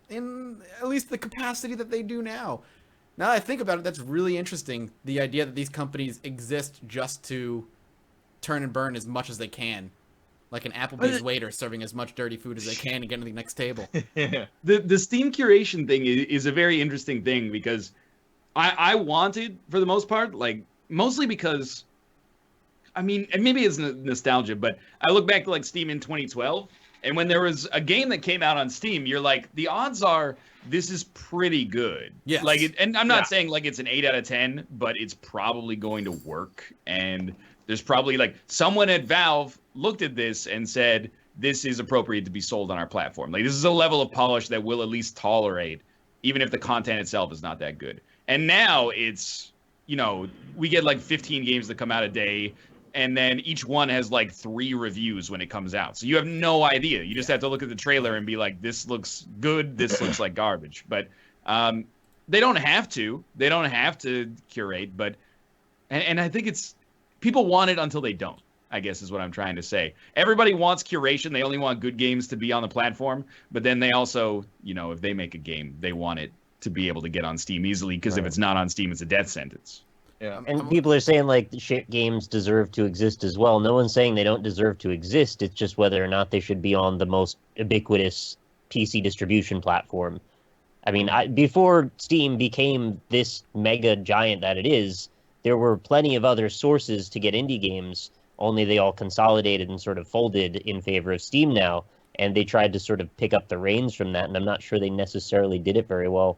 in at least the capacity that they do now. Now that I think about it, that's really interesting. The idea that these companies exist just to turn and burn as much as they can. Like an Applebee's waiter serving as much dirty food as they can and getting to the next table. The Steam curation thing is a very interesting thing because I wanted, for the most part, like, mostly because, I mean, and maybe it's nostalgia, but I look back to, like, Steam in 2012, and when there was a game that came out on Steam, you're like, the odds are this is pretty good. Yes. Like, and I'm not saying, like, it's an 8 out of 10, but it's probably going to work, and there's probably, like, someone at Valve looked at this and said, this is appropriate to be sold on our platform. Like, this is a level of polish that we'll at least tolerate, even if the content itself is not that good. And now it's, we get like 15 games that come out a day, and then each one has like 3 reviews when it comes out. So you have no idea. You just have to look at the trailer and be like, this looks good, this looks like garbage. But they don't have to. They don't have to curate. But and I think it's, people want it until they don't, I guess is what I'm trying to say. Everybody wants curation. They only want good games to be on the platform. But then they also, if they make a game, they want it to be able to get on Steam easily, because if it's not on Steam, it's a death sentence. Yeah. And people are saying like shit games deserve to exist as well. No one's saying they don't deserve to exist. It's just whether or not they should be on the most ubiquitous PC distribution platform. I mean, before Steam became this mega giant that it is, there were plenty of other sources to get indie games, only they all consolidated and sort of folded in favor of Steam now. And they tried to sort of pick up the reins from that, and I'm not sure they necessarily did it very well.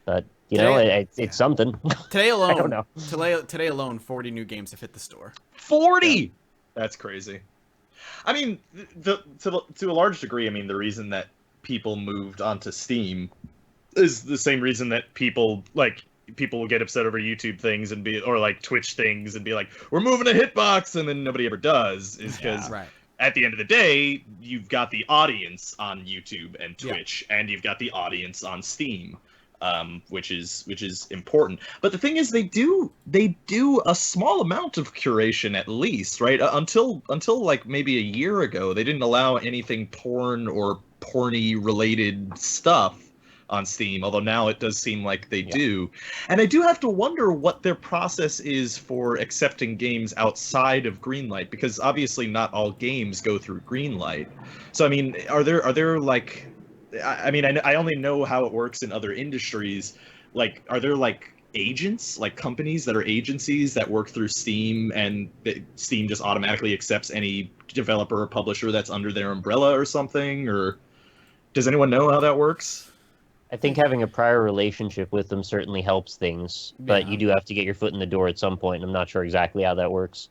But, it's something. Today alone, I don't know. Today alone, 40 new games have hit the store. 40! Yeah. That's crazy. I mean, to a large degree, I mean, the reason that people moved onto Steam is the same reason that people will get upset over YouTube things or like Twitch things and be like, we're moving a hitbox, and then nobody ever does, is because Right. at the end of the day, you've got the audience on YouTube and Twitch, and you've got the audience on Steam, which is important. But the thing is, they do a small amount of curation at least, right? Until like maybe a year ago, they didn't allow anything porn or porny related stuff on Steam, although now it does seem like they do. And I do have to wonder what their process is for accepting games outside of Greenlight, because obviously not all games go through Greenlight. So I mean, are there like, I mean, I only know how it works in other industries. Like, are there like agents, like companies that are agencies that work through Steam, and Steam just automatically accepts any developer or publisher that's under their umbrella or something? Or does anyone know how that works? I think having a prior relationship with them certainly helps things, but Yeah. you do have to get your foot in the door at some point, and I'm not sure exactly how that works.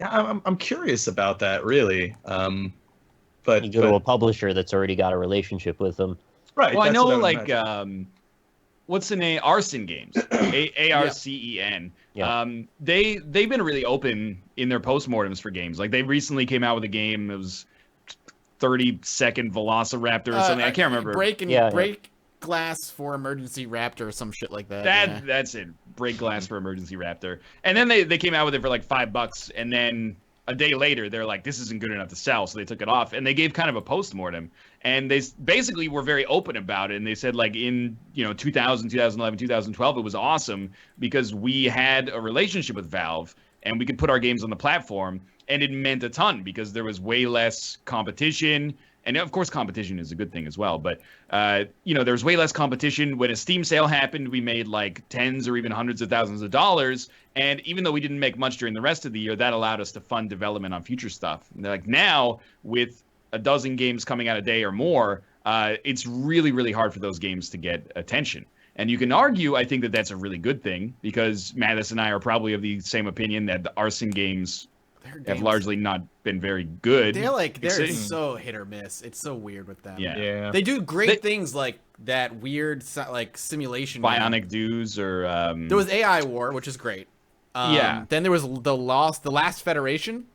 Yeah, I'm curious about that, really. But You go to a publisher that's already got a relationship with them. right. Well, I that's know, what would like, imagine. what's the name? Arson Games, ARCEN. Yeah. They've been really open in their postmortems for games. Like, they recently came out with a game. It was 30-second Velociraptor or something. I can't remember. Break glass for emergency raptor or some shit like that. That's it. Break glass for emergency raptor. And then they came out with it for like $5, and then a day later they're like, this isn't good enough to sell, so they took it off, and they gave kind of a postmortem, and they basically were very open about it, and they said, like, in 2000, 2011, 2012, it was awesome because we had a relationship with Valve and we could put our games on the platform, and it meant a ton because there was way less competition. And of course, competition is a good thing as well. But, there's way less competition. When a Steam sale happened, we made like tens or even hundreds of thousands of dollars. And even though we didn't make much during the rest of the year, that allowed us to fund development on future stuff. And they're like, now, with a dozen games coming out a day or more, it's really, really hard for those games to get attention. And you can argue, I think, that that's a really good thing, because Mattis and I are probably of the same opinion that the Arson games have largely not been very good. They're so hit or miss. It's so weird with them. Yeah. They do great things like that weird like simulation Bionic Dudes, or there was AI War, which is great. Then there was the Last Federation.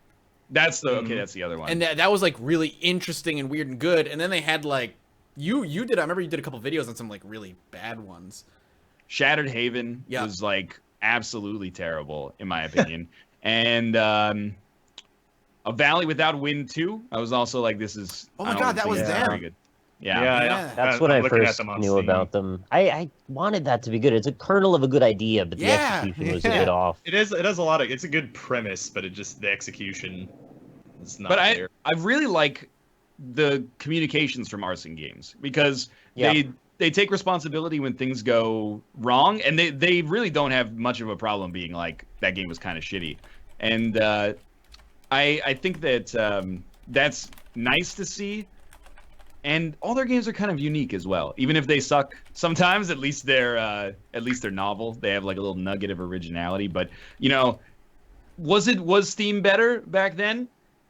That's the other one. And that was like really interesting and weird and good. And then they had like you did. I remember you did a couple videos on some like really bad ones. Shattered Haven was like absolutely terrible in my opinion. And A Valley Without Wind 2, I was also like, this is... Oh my god, that was them. Very good. Yeah. That's when I first knew about them. I wanted that to be good. It's a kernel of a good idea, but the execution was a bit off. It has a lot of... It's a good premise, but the execution is not there. I really like the communications from Arson Games, because they take responsibility when things go wrong, and they really don't have much of a problem being like, that game was kind of shitty. And I think that that's nice to see. And all their games are kind of unique as well. Even if they suck sometimes, at least they're novel. They have like a little nugget of originality. But was Steam better back then?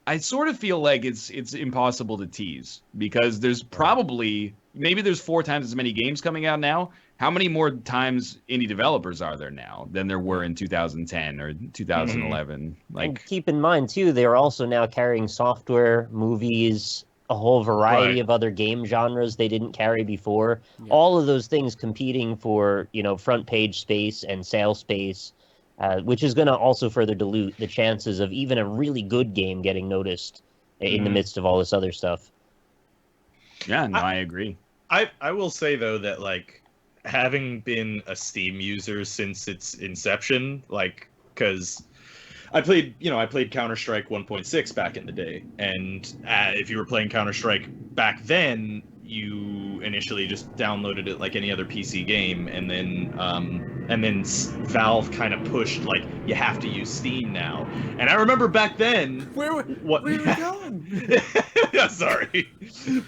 I sort of feel like it's impossible to tease, because there's maybe there's 4 times as many games coming out now. How many more times indie developers are there now than there were in 2010 or 2011? Like, and keep in mind too, they are also now carrying software, movies, a whole variety of other game genres they didn't carry before. Yeah. All of those things competing for front page space and sales space, which is going to also further dilute the chances of even a really good game getting noticed in the midst of all this other stuff. Yeah, no, I agree. I will say though that, like, having been a Steam user since its inception, like, because I played Counter-Strike 1.6 back in the day, and if you were playing Counter-Strike back then, you initially just downloaded it like any other PC game, and then Valve kind of pushed, like, you have to use Steam now. And I remember back then, where are we going? Yeah, sorry,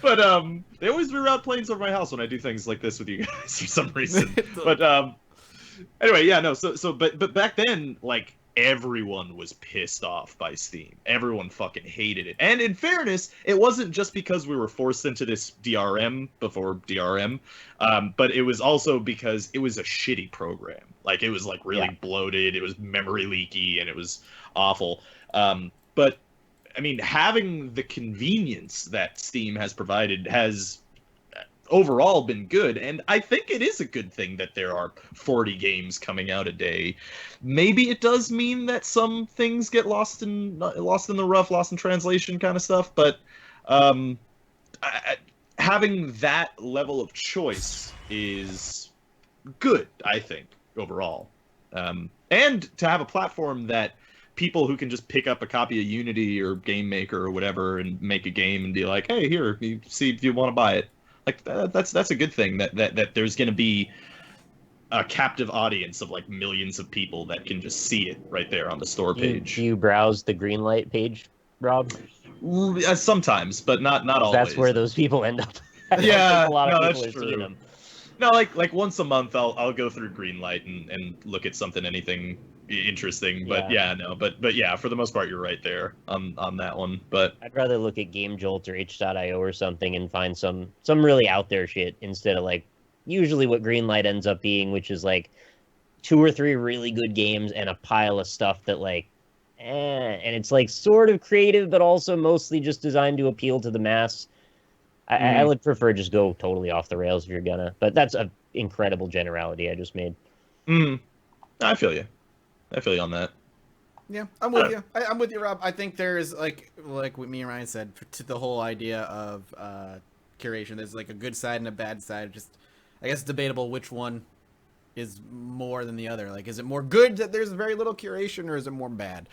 but they always reroute planes over my house when I do things like this with you guys for some reason. But anyway, yeah, no. So but back then, like, everyone was pissed off by Steam. Everyone fucking hated it. And in fairness, it wasn't just because we were forced into this DRM before DRM, but it was also because it was a shitty program. Like, it was like really bloated, it was memory leaky, and it was awful. But I mean, having the convenience that Steam has provided has overall been good, and I think it is a good thing that there are 40 games coming out a day. Maybe it does mean that some things get lost in the rough, lost in translation kind of stuff, but having that level of choice is good, I think, overall. And to have a platform that people who can just pick up a copy of Unity or Game Maker or whatever and make a game and be like, hey, here, you see if you want to buy it. Like, that's a good thing, that there's going to be a captive audience of like millions of people that can just see it right there on the store page. Do you browse the Greenlight page, Rob? Sometimes, but not always. That's where those people end up. Yeah, a lot of no, people that's are seeing true. them. No, like once a month, I'll go through Greenlight and look at anything interesting. But but yeah, for the most part, you're right there on that one. But I'd rather look at GameJolt or itch.io or something and find some really out there shit instead of like usually what Greenlight ends up being, which is like 2 or 3 really good games and a pile of stuff that like and it's like sort of creative but also mostly just designed to appeal to the mass. I would prefer just go totally off the rails if you're gonna, but that's an incredible generality I just made. I feel you on that. Yeah, I'm with you. I'm with you, Rob. I think there's like what me and Ryan said, to the whole idea of curation. There's like a good side and a bad side. Just, I guess, it's debatable which one is more than the other. Like, is it more good that there's very little curation, or is it more bad?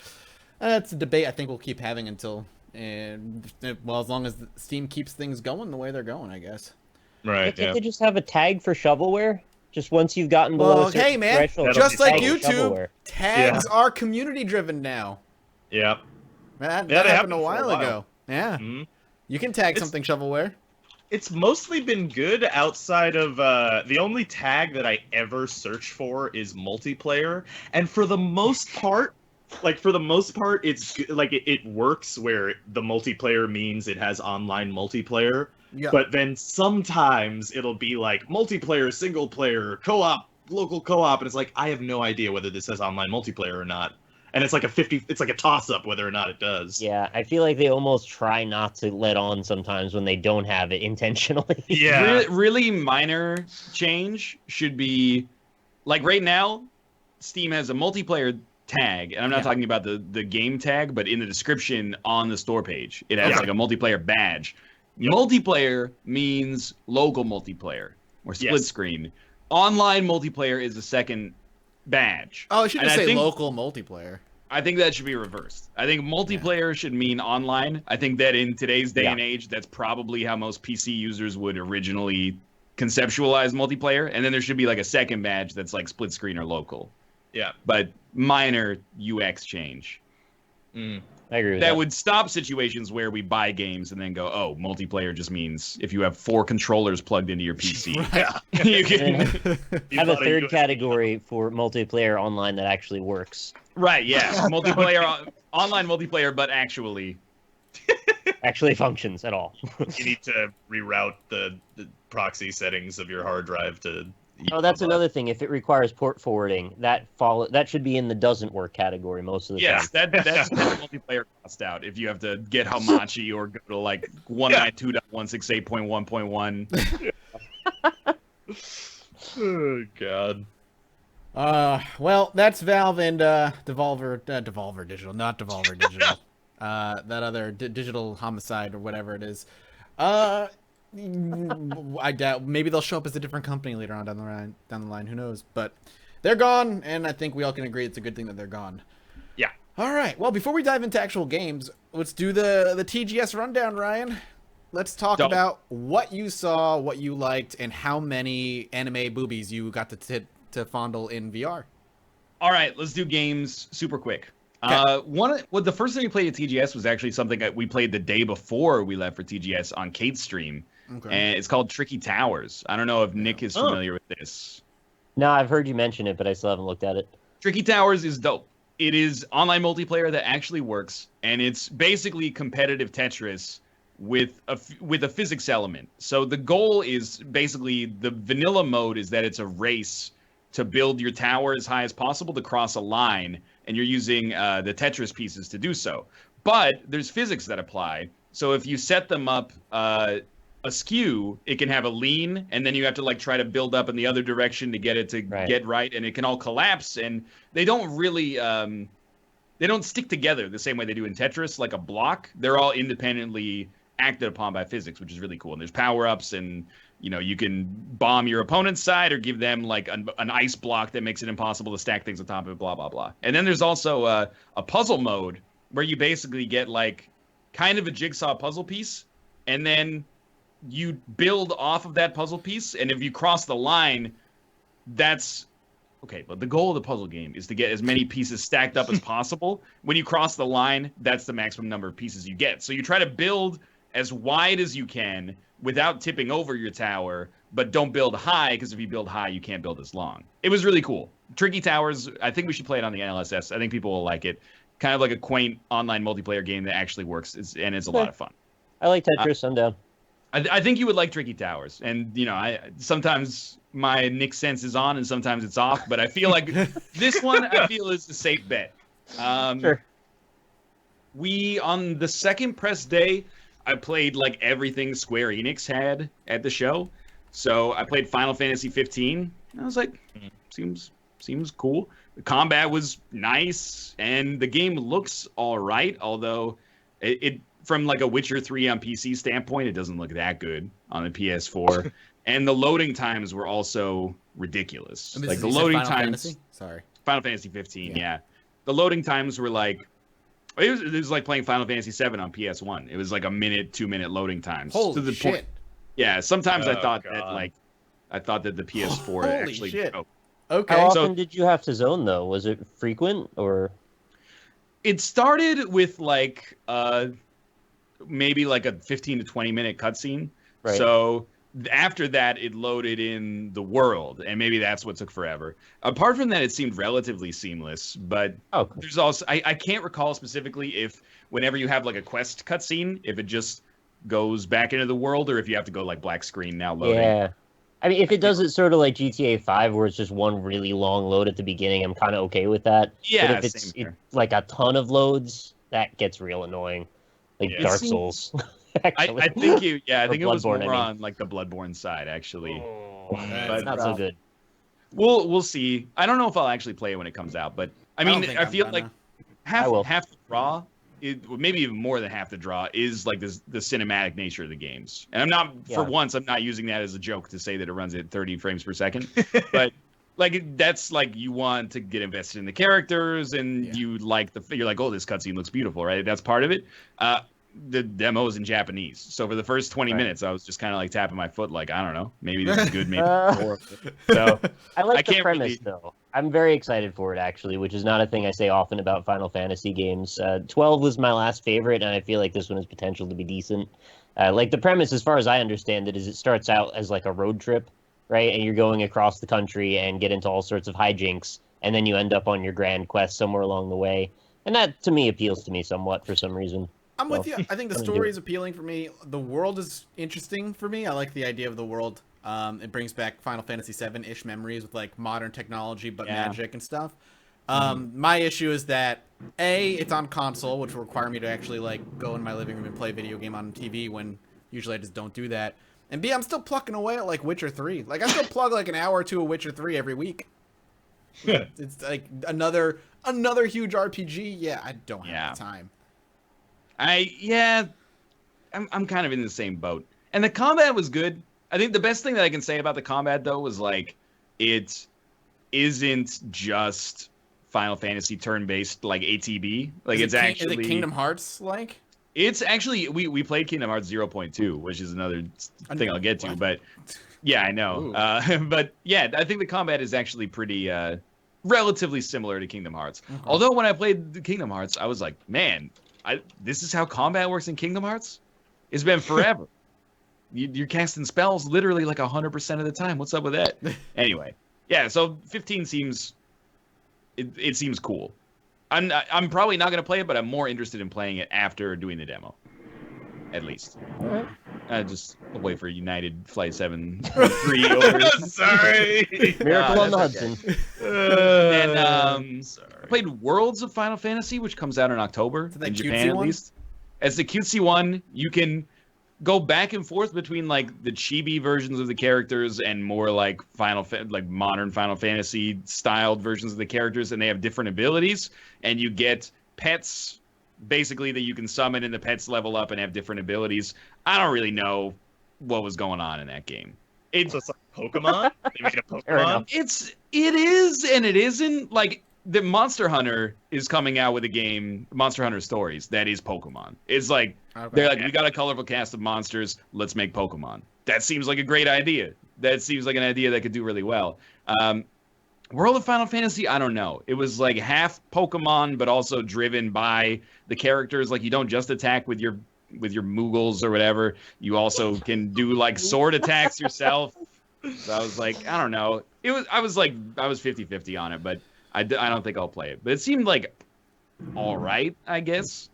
That's a debate I think we'll keep having until, well, as long as Steam keeps things going the way they're going, I guess. Right. Can't they just have a tag for shovelware? Just once you've gotten below a certain man, threshold, just like tag for YouTube, shovelware. tags are community driven now. Yeah. Man, Yeah, that they happened a happened for a while while. ago. Yeah. Mhm. You can tag something shovelware. It's mostly been good outside of the only tag that I ever search for is multiplayer, and for the most part, it's like it works where the multiplayer means it has online multiplayer. Yeah. But then sometimes it'll be like multiplayer, single player, co-op, local co-op, and it's like I have no idea whether this has online multiplayer or not. And it's like a toss-up whether or not it does. Yeah, I feel like they almost try not to let on sometimes when they don't have it intentionally. Yeah. Really minor change should be, like right now, Steam has a multiplayer tag, and I'm not talking about the game tag, but in the description on the store page, it has like a multiplayer badge. Yep. Multiplayer means local multiplayer or split screen. Online multiplayer is the second badge. Oh, it should just say local multiplayer. I think that should be reversed. I think multiplayer should mean online. I think that in today's day and age, that's probably how most PC users would originally conceptualize multiplayer. And then there should be like a second badge that's like split screen or local. Yeah. But minor UX change. I agree with that. That would stop situations where we buy games and then go, oh, multiplayer just means if you have 4 controllers plugged into your PC. You can have a third category for multiplayer online that actually works. Right, yeah. Multiplayer, online multiplayer, but actually functions at all. You need to reroute the proxy settings of your hard drive to... Oh, that's another thing. If it requires port forwarding, that should be in the doesn't work category most of the time. Yes, that's multiplayer crossed out. If you have to get Hamachi or go to like 192.168.1.1. Oh God. Well, that's Valve and Devolver Digital, not Devolver Digital. That other digital homicide or whatever it is. I doubt. Maybe they'll show up as a different company later on down the line. Who knows? But they're gone, and I think we all can agree it's a good thing that they're gone. Yeah. All right. Well, before we dive into actual games, let's do the TGS rundown, Ryan. Let's talk about what you saw, what you liked, and how many anime boobies you got to fondle in VR. All right, let's do games super quick. Okay. The first thing we played at TGS was actually something that we played the day before we left for TGS on Kate's stream. Okay. And it's called Tricky Towers. I don't know if Nick is familiar with this. No, I've heard you mention it, but I still haven't looked at it. Tricky Towers is dope. it is online multiplayer that actually works, and it's basically competitive Tetris with a physics element. So the goal is basically, the vanilla mode is that it's a race to build your tower as high as possible to cross a line, and you're using the Tetris pieces to do so. But there's physics that apply. So if you set them up askew, it can have a lean, and then you have to like try to build up in the other direction to get it to get right, and it can all collapse. And they don't really they don't stick together the same way they do in Tetris, like a block. They're all independently acted upon by physics, which is really cool. And there's power-ups, and you can bomb your opponent's side or give them like an ice block that makes it impossible to stack things on top of it, blah blah blah. And then there's also a puzzle mode where you basically get like kind of a jigsaw puzzle piece, and then you build off of that puzzle piece, and if you cross the line, that's okay. But the goal of the puzzle game is to get as many pieces stacked up as possible. When you cross the line, that's the maximum number of pieces you get. So you try to build as wide as you can without tipping over your tower, but don't build high, because if you build high, you can't build as long. It was really cool. Tricky Towers, I think we should play it on the NLSS. I think people will like it. Kind of like a quaint online multiplayer game that actually works, and it's a lot of fun. I like Tetris. I'm down. I think you would like Tricky Towers, and I sometimes my Nick sense is on, and sometimes it's off. But I feel like this one, I feel, is a safe bet. Sure. We on the second press day, I played like everything Square Enix had at the show. So I played Final Fantasy 15. I was like, seems cool. The combat was nice, and the game looks all right. Although it from like a Witcher 3 on PC standpoint, it doesn't look that good on the PS4. And the loading times were also ridiculous. Like the loading times. Final Fantasy 15. Yeah. The loading times were like. It was like playing Final Fantasy 7 on PS1. It was like a minute, 2-minute loading times. Holy to the shit. Point. Yeah, sometimes I thought God. that the PS4 Holy actually. shit. Oh. Okay. How so- often did you have to zone though? Was it frequent or? It started with like maybe like a 15 to 20 minute cutscene. Right. So after that, it loaded in the world, and maybe that's what took forever. Apart from that, it seemed relatively seamless. But Oh, cool. there's also I can't recall specifically if whenever you have like a quest cutscene, if it just goes back into the world, or if you have to go like black screen now loading. Yeah. I mean, if it does it sort of like GTA 5, where it's just one really long load at the beginning, I'm kind of okay with that. Yeah, But if same it's here. like a ton of loads, that gets real annoying. Like Yeah. Dark It seems- Souls. I actually. think I Or think it was more Bloodborne, I mean. on like the Bloodborne side actually. But not so rough. good. We'll see. I don't know if I'll actually play it when it comes out, but I don't mean, think I I'm feel gonna. like I will. half the draw, maybe even more than half the draw, is like the cinematic nature of the games. And I'm not, for Yeah. once, I'm not using that as a joke to say that it runs at 30 frames per second, but like that's like you want to get invested in the characters, and Yeah. you're like, oh, this cutscene looks beautiful, right? That's part of it. The demo is in Japanese, so for the first 20 Right. minutes, I was just kind of like tapping my foot, like, I don't know, maybe this is good, maybe Uh, it's horrible. So I like I the can't premise really- though. I'm very excited for it actually, which is not a thing I say often about Final Fantasy games. 12 was my last favorite, and I feel like this one has potential to be decent. Like the premise, as far as I understand it, is it starts out as like a road trip, right? And you're going across the country and get into all sorts of hijinks, and then you end up on your grand quest somewhere along the way. And that to me appeals to me somewhat for some reason. I'm with you. I think the I'm gonna do story it. is appealing for me. The world is interesting for me. I like the idea of the world. It brings back Final Fantasy 7-ish memories with like modern technology but Yeah. magic and stuff. My issue is that it's on console, which will require me to actually like go in my living room and play a video game on TV when usually I just don't do that. And B, I'm still plucking away at like Witcher 3. Like I still plug like an hour or two of Witcher 3 every week. It's like another huge RPG. Yeah, I don't have Yeah. the time. I'm kind of in the same boat. And the combat was good. I think the best thing that I can say about the combat though was like it isn't just Final Fantasy turn-based like ATB. Like Is it's it Kingdom Hearts like? It's actually we played Kingdom Hearts 0.2, which is another thing I'll get to, What? but yeah, I know. Ooh. But yeah, I think the combat is actually pretty relatively similar to Kingdom Hearts. Mm-hmm. Although when I played the Kingdom Hearts, I was like, man, this is how combat works in Kingdom Hearts? It's been forever. You're casting spells literally like 100% of the time. What's up with that? Anyway, yeah, so 15 seems... It seems cool. I'm probably not gonna play it, but I'm more interested in playing it after doing the demo, at least. All right. Just wait for United Flight 7-3 over. Sorry. Miracle on the that's Hudson. Then Sorry. I played Worlds of Final Fantasy, which comes out in October that in cutesy Japan at one? least. As the cutesy one, you can go back and forth between like the chibi versions of the characters and more like modern Final Fantasy styled versions of the characters, and they have different abilities, and you get pets basically that you can summon, and the pets level up and have different abilities. I don't really know what was going on in that game. So it's like Pokemon? They made a Fair enough. Pokemon? It is and it isn't. Like the Monster Hunter is coming out with a game, Monster Hunter Stories, that is Pokemon. It's like they're like, we got a colorful cast of monsters, let's make Pokemon. That seems like a great idea. That seems like an idea that could do really well. World of Final Fantasy, I don't know. It was like half Pokemon, but also driven by the characters. Like you don't just attack with your Moogles or whatever. You also can do like sword attacks yourself. So I was like, I don't know. I was 50-50 on it, but I don't think I'll play it. But it seemed like all right, I guess.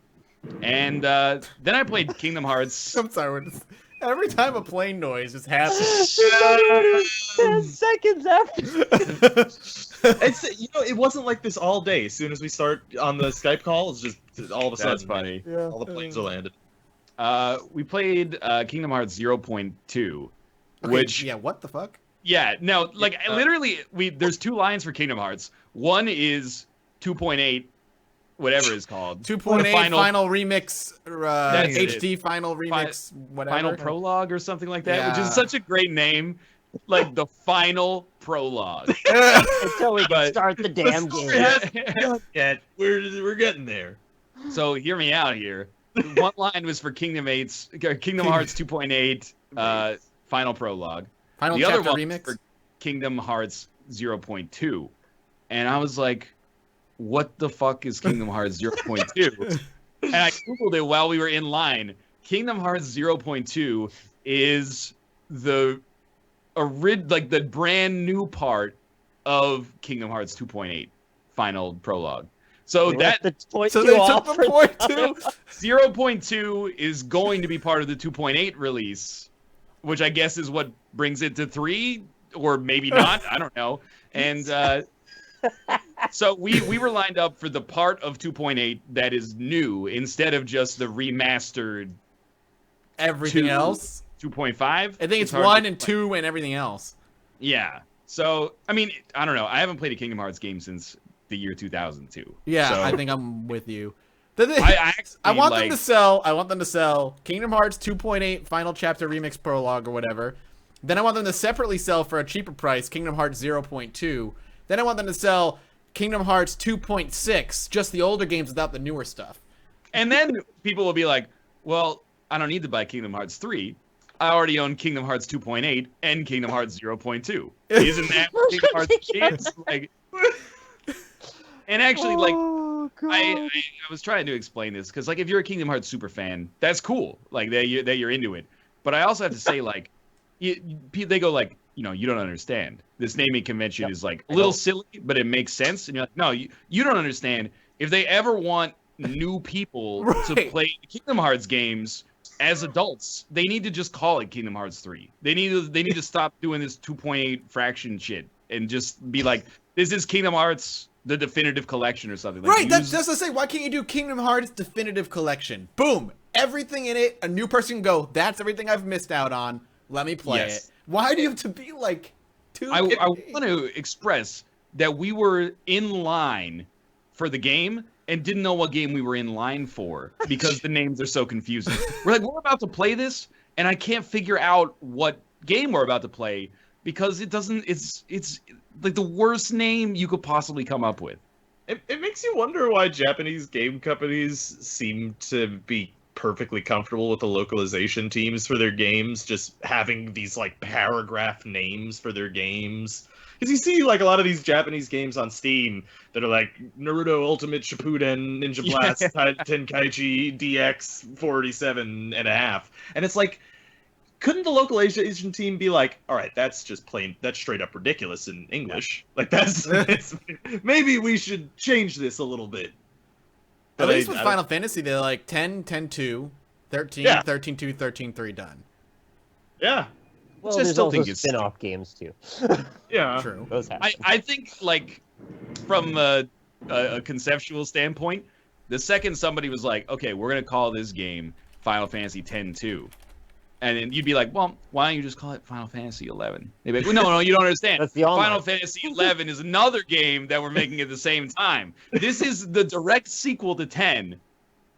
And then I played Kingdom Hearts. I'm sorry. Every time a plane noise just happens. 10 seconds after. It's it wasn't like this all day. As soon as we start on the Skype call, it's just all of a sudden. That's funny. Yeah. All the planes are landed. We played Kingdom Hearts 0.2, Okay, which yeah, what the fuck? yeah, no, like literally there's two lines for Kingdom Hearts. One is 2.8, whatever it's called. 2.8 final remix, That's it. HD final remix, whatever. Final prologue or something like that, which Yeah. is such a great name. Like the final prologue. Until we can start the damn game. Yeah, we're getting there. So hear me out here. One line was for Kingdom Hearts 2.8 final prologue. Final The other chapter one remix. for Kingdom Hearts 0.2. And I was like, what the fuck is Kingdom Hearts 0.2? And I Googled it while we were in line. Kingdom Hearts 0.2 is the brand new part of Kingdom Hearts 2.8 final prologue. So We left the point So two they off took for the point time. 2. 0.2 is going to be part of the 2.8 release, which I guess is what brings it to 3, or maybe not. I don't know. And so we were lined up for the part of 2.8 that is new instead of just the remastered Everything 2 else. 2.5. I think it's hard 1 to and explain. 2 and everything else. Yeah. So, I mean, I don't know. I haven't played a Kingdom Hearts game since the year 2002. Yeah, So, I think I'm with you. The thing, I actually, I want them like, to sell. I want them to sell Kingdom Hearts 2.8 Final Chapter Remix Prologue or whatever. Then I want them to separately sell for a cheaper price Kingdom Hearts 0.2. Then I want them to sell Kingdom Hearts 2.6, just the older games without the newer stuff. And then people will be like, well, I don't need to buy Kingdom Hearts 3. I already own Kingdom Hearts 2.8 and Kingdom Hearts 0.2. Isn't that what Kingdom Hearts is? Like, and actually, like, Oh, God. I was trying to explain this because, like, if you're a Kingdom Hearts super fan, that's cool. Like, that you're into it. But I also have to say, like, they go like, you don't understand. This naming convention is like a little silly, but it makes sense. And you're like, no, you don't understand. If they ever want new people to Right. play Kingdom Hearts games as adults, they need to just call it Kingdom Hearts 3. They need to stop doing this 2.8 fraction shit and just be like, this is Kingdom Hearts, the definitive collection or something. Like, Right, that's just to say, why can't you do Kingdom Hearts Definitive Collection? Boom! Everything in it, a new person can go, that's everything I've missed out on. Let me play Yes. it. Why do you have to be like I want to express that we were in line for the game and didn't know what game we were in line for because the names are so confusing. We're like, we're about to play this, and I can't figure out what game we're about to play because it's like the worst name you could possibly come up with. It makes you wonder why Japanese game companies seem to be perfectly comfortable with the localization teams for their games, just having these like paragraph names for their games. Because you see like a lot of these Japanese games on Steam that are like Naruto Ultimate Shippuden Ninja Blast Tenkaichi DX 47 and a half. And it's like, couldn't the localization team be like, all right, that's straight up ridiculous in English. Like that's maybe we should change this a little bit. At least with Final Fantasy, they're like 10, 10-2, 13, 13-2, 13-3 done. Yeah. Well, there's also spin-off games too. Yeah. True. Those happen. I think, like, from a conceptual standpoint, the second somebody was like, okay, we're going to call this game Final Fantasy X-2, and then you'd be like, well, why don't you just call it Final Fantasy 11? They'd be like, well, no, you don't understand. That's the online. Final Fantasy 11 is another game that we're making at the same time. This is the direct sequel to 10,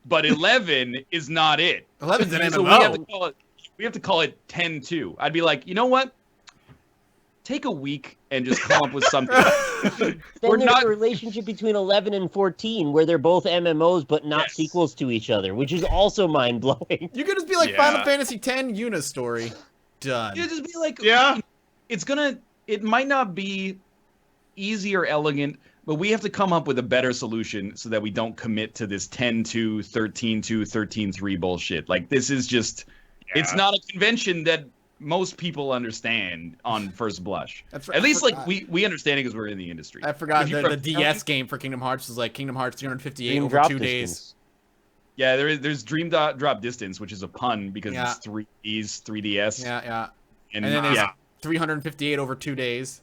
but 11 is not it. 11's an MMO. So we have to call it 10-2. I'd be like, you know what? Take a week and just come up with something. Then there's a relationship between 11 and 14 where they're both MMOs but not sequels to each other, which is also mind-blowing. You could just be like Final Fantasy X Yuna story. Done. You just be like, Yeah. It might not be easy or elegant, but we have to come up with a better solution so that we don't commit to this 10-2, 13-2, 13-3 bullshit. Like, this is just, it's not a convention that most people understand on first blush. At least, like, we understand it because we're in the industry. I forgot the DS game for Kingdom Hearts was like Kingdom Hearts 358 over 2 days. Yeah, there's Dream Drop Distance, which is a pun because it's 3DS. Yeah. And then there's 358 over 2 days.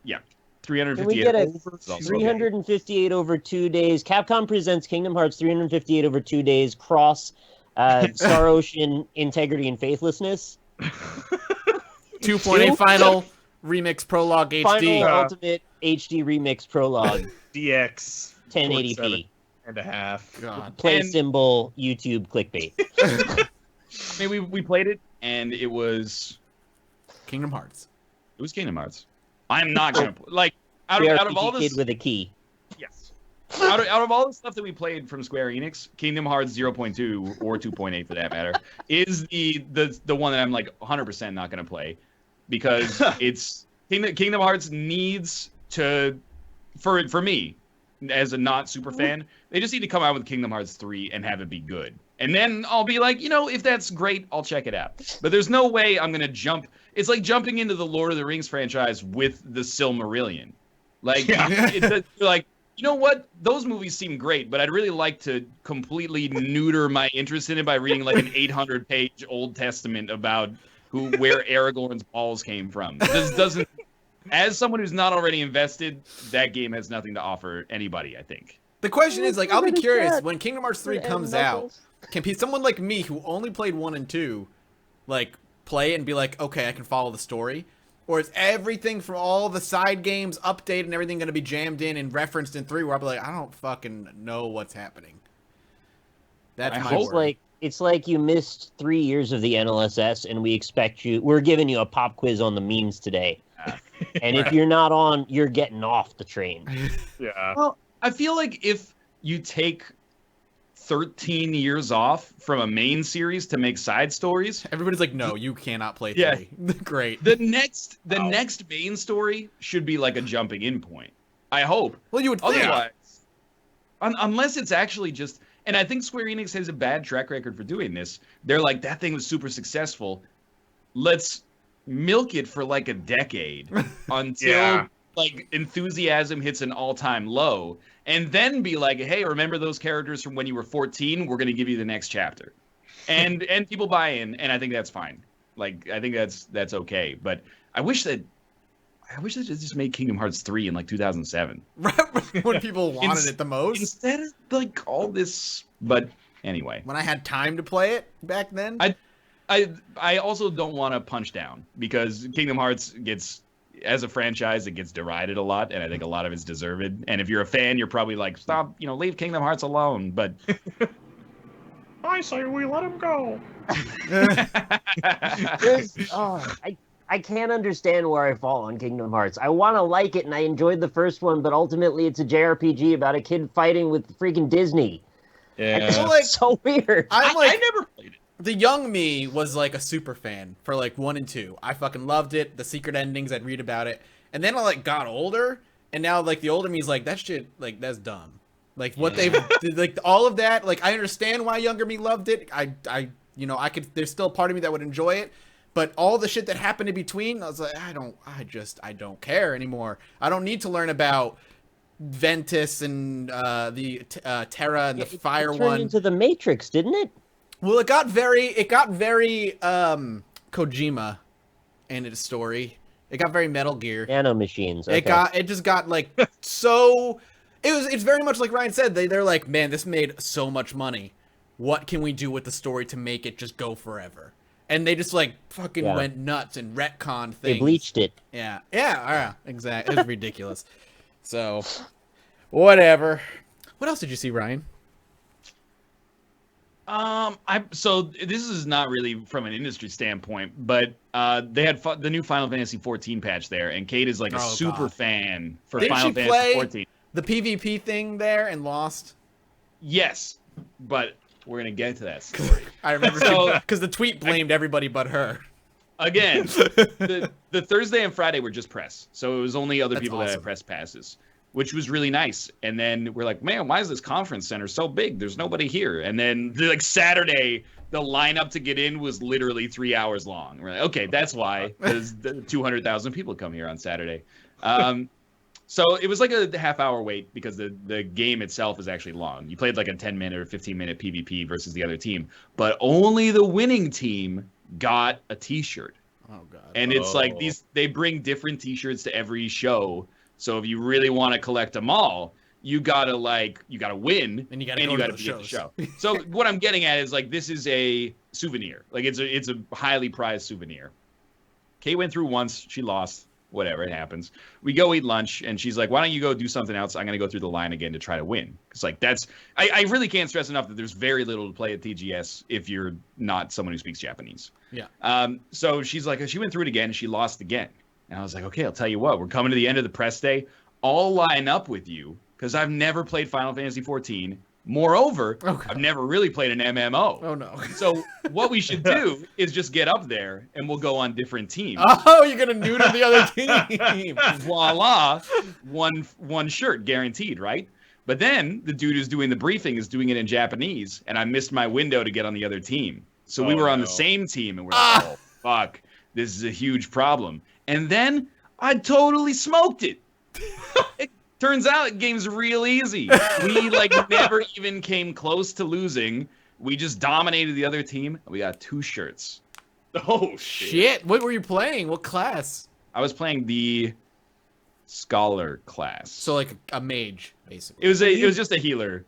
Yeah. Can we 358 get a over 358 over 2 days? Capcom presents Kingdom Hearts 358 over 2 days, cross Star Ocean Integrity and Faithlessness. 2.8 final remix prologue HD. Final ultimate HD remix prologue. DX 1080p. And a half. God. Play symbol YouTube clickbait. I mean, we played it, and it was Kingdom Hearts. It was Kingdom Hearts. I'm not gonna like out of all this kid with a key. Yes. Out of all the stuff that we played from Square Enix, Kingdom Hearts 0.2 or 2.8 for that matter is the one that I'm like 100% not gonna play because it's Kingdom Hearts needs to for me as a not super fan, they just need to come out with Kingdom Hearts 3 and have it be good. And then I'll be like, if that's great, I'll check it out. But there's no way I'm going to jump. It's like jumping into the Lord of the Rings franchise with the Silmarillion. Like, it's like, you know what? Those movies seem great, but I'd really like to completely neuter my interest in it by reading like an 800-page Old Testament about where Aragorn's balls came from. This doesn't. As someone who's not already invested, that game has nothing to offer anybody, I think. The question is, like, I'll be curious, when Kingdom Hearts 3 comes out, can someone like me who only played 1 and 2, like, play it and be like, okay, I can follow the story? Or is everything from all the side games, updated and everything going to be jammed in and referenced in 3 where I'll be like, I don't fucking know what's happening? That's my worry. It's like you missed 3 years of the NLSS and we're giving you a pop quiz on the memes today. And if you're not on, you're getting off the train. Yeah. Well, I feel like if you take 13 years off from a main series to make side stories, everybody's like, no, you cannot play 3. Great. The next main story should be like a jumping in point. I hope. Well, you would think. Otherwise, unless it's actually just, and I think Square Enix has a bad track record for doing this. They're like, that thing was super successful. Let's milk it for like a decade until like enthusiasm hits an all-time low, and then be like, hey, remember those characters from when you were 14? We're gonna give you the next chapter, and people buy in, and I think that's fine. Like, I think that's okay. But I wish that they just made Kingdom Hearts 3 in like 2007 when people wanted it the most, instead of like all this. But anyway, when I had time to play it back then, I also don't want to punch down because Kingdom Hearts gets, as a franchise, it gets derided a lot, and I think a lot of it's deserved. And if you're a fan, you're probably like, stop, leave Kingdom Hearts alone. But I say we let him go. I can't understand where I fall on Kingdom Hearts. I want to like it, and I enjoyed the first one, but ultimately it's a JRPG about a kid fighting with freaking Disney. Yeah. It's so weird. I never played it. The young me was like a super fan for like 1 and 2. I fucking loved it. The secret endings, I'd read about it. And then I like got older, and now like the older me's like, that shit, like, that's dumb. Like what they've like all of that, like I understand why younger me loved it. I there's still a part of me that would enjoy it. But all the shit that happened in between, I was like, I don't care anymore. I don't need to learn about Ventus and the Terra and the Fire it turned one. into the Matrix, didn't it? Well, it got very Kojima in its story. It got very Metal Gear. Nano machines. Okay. It just got like so. It's very much like Ryan said. They're like, man, this made so much money. What can we do with the story to make it just go forever? And they just like fucking went nuts and retconned things. They bleached it. Yeah, exactly. It's ridiculous. So, whatever. What else did you see, Ryan? So this is not really from an industry standpoint, but they had the new Final Fantasy 14 patch there, and Kate is like a super fan for Didn't Final she Fantasy play 14. The PvP thing there and lost? Yes, but we're gonna get to that story. I remember because the tweet blamed everybody but her. Again, the Thursday and Friday were just press, so it was only other people that had press passes, which was really nice. And then we're like, man, why is this conference center so big? There's nobody here. And then like Saturday, the lineup to get in was literally 3 hours long. We're like, okay, that's why. Because 200,000 people come here on Saturday. So it was like a half-hour wait because the game itself is actually long. You played like a 10-minute or 15-minute PvP versus the other team, but only the winning team got a T-shirt. Oh god! And it's like they bring different T-shirts to every show. So if you really want to collect them all, you gotta win, and you gotta be at the show. So what I'm getting at is like this is a souvenir. Like it's a highly prized souvenir. Kate went through once, she lost. Whatever, it happens. We go eat lunch, and she's like, why don't you go do something else? I'm going to go through the line again to try to win. It's like, I really can't stress enough that there's very little to play at TGS if you're not someone who speaks Japanese. Yeah. So she's like, she went through it again, and she lost again. And I was like, okay, I'll tell you what, we're coming to the end of the press day. I'll line up with you, because I've never played Final Fantasy 14. Moreover, I've never really played an MMO. Oh, no. So what we should do is just get up there, and we'll go on different teams. Oh, you're going to neuter the other team. Voila, one shirt guaranteed, right? But then the dude who's doing the briefing is doing it in Japanese, and I missed my window to get on the other team. So we were on the same team, and we're like, oh, fuck, this is a huge problem. And then I totally smoked it. Turns out the game's real easy. We never even came close to losing. We just dominated the other team. We got 2 shirts. Oh shit! What were you playing? What class? I was playing the Scholar class. So like a mage, basically. It was just a healer.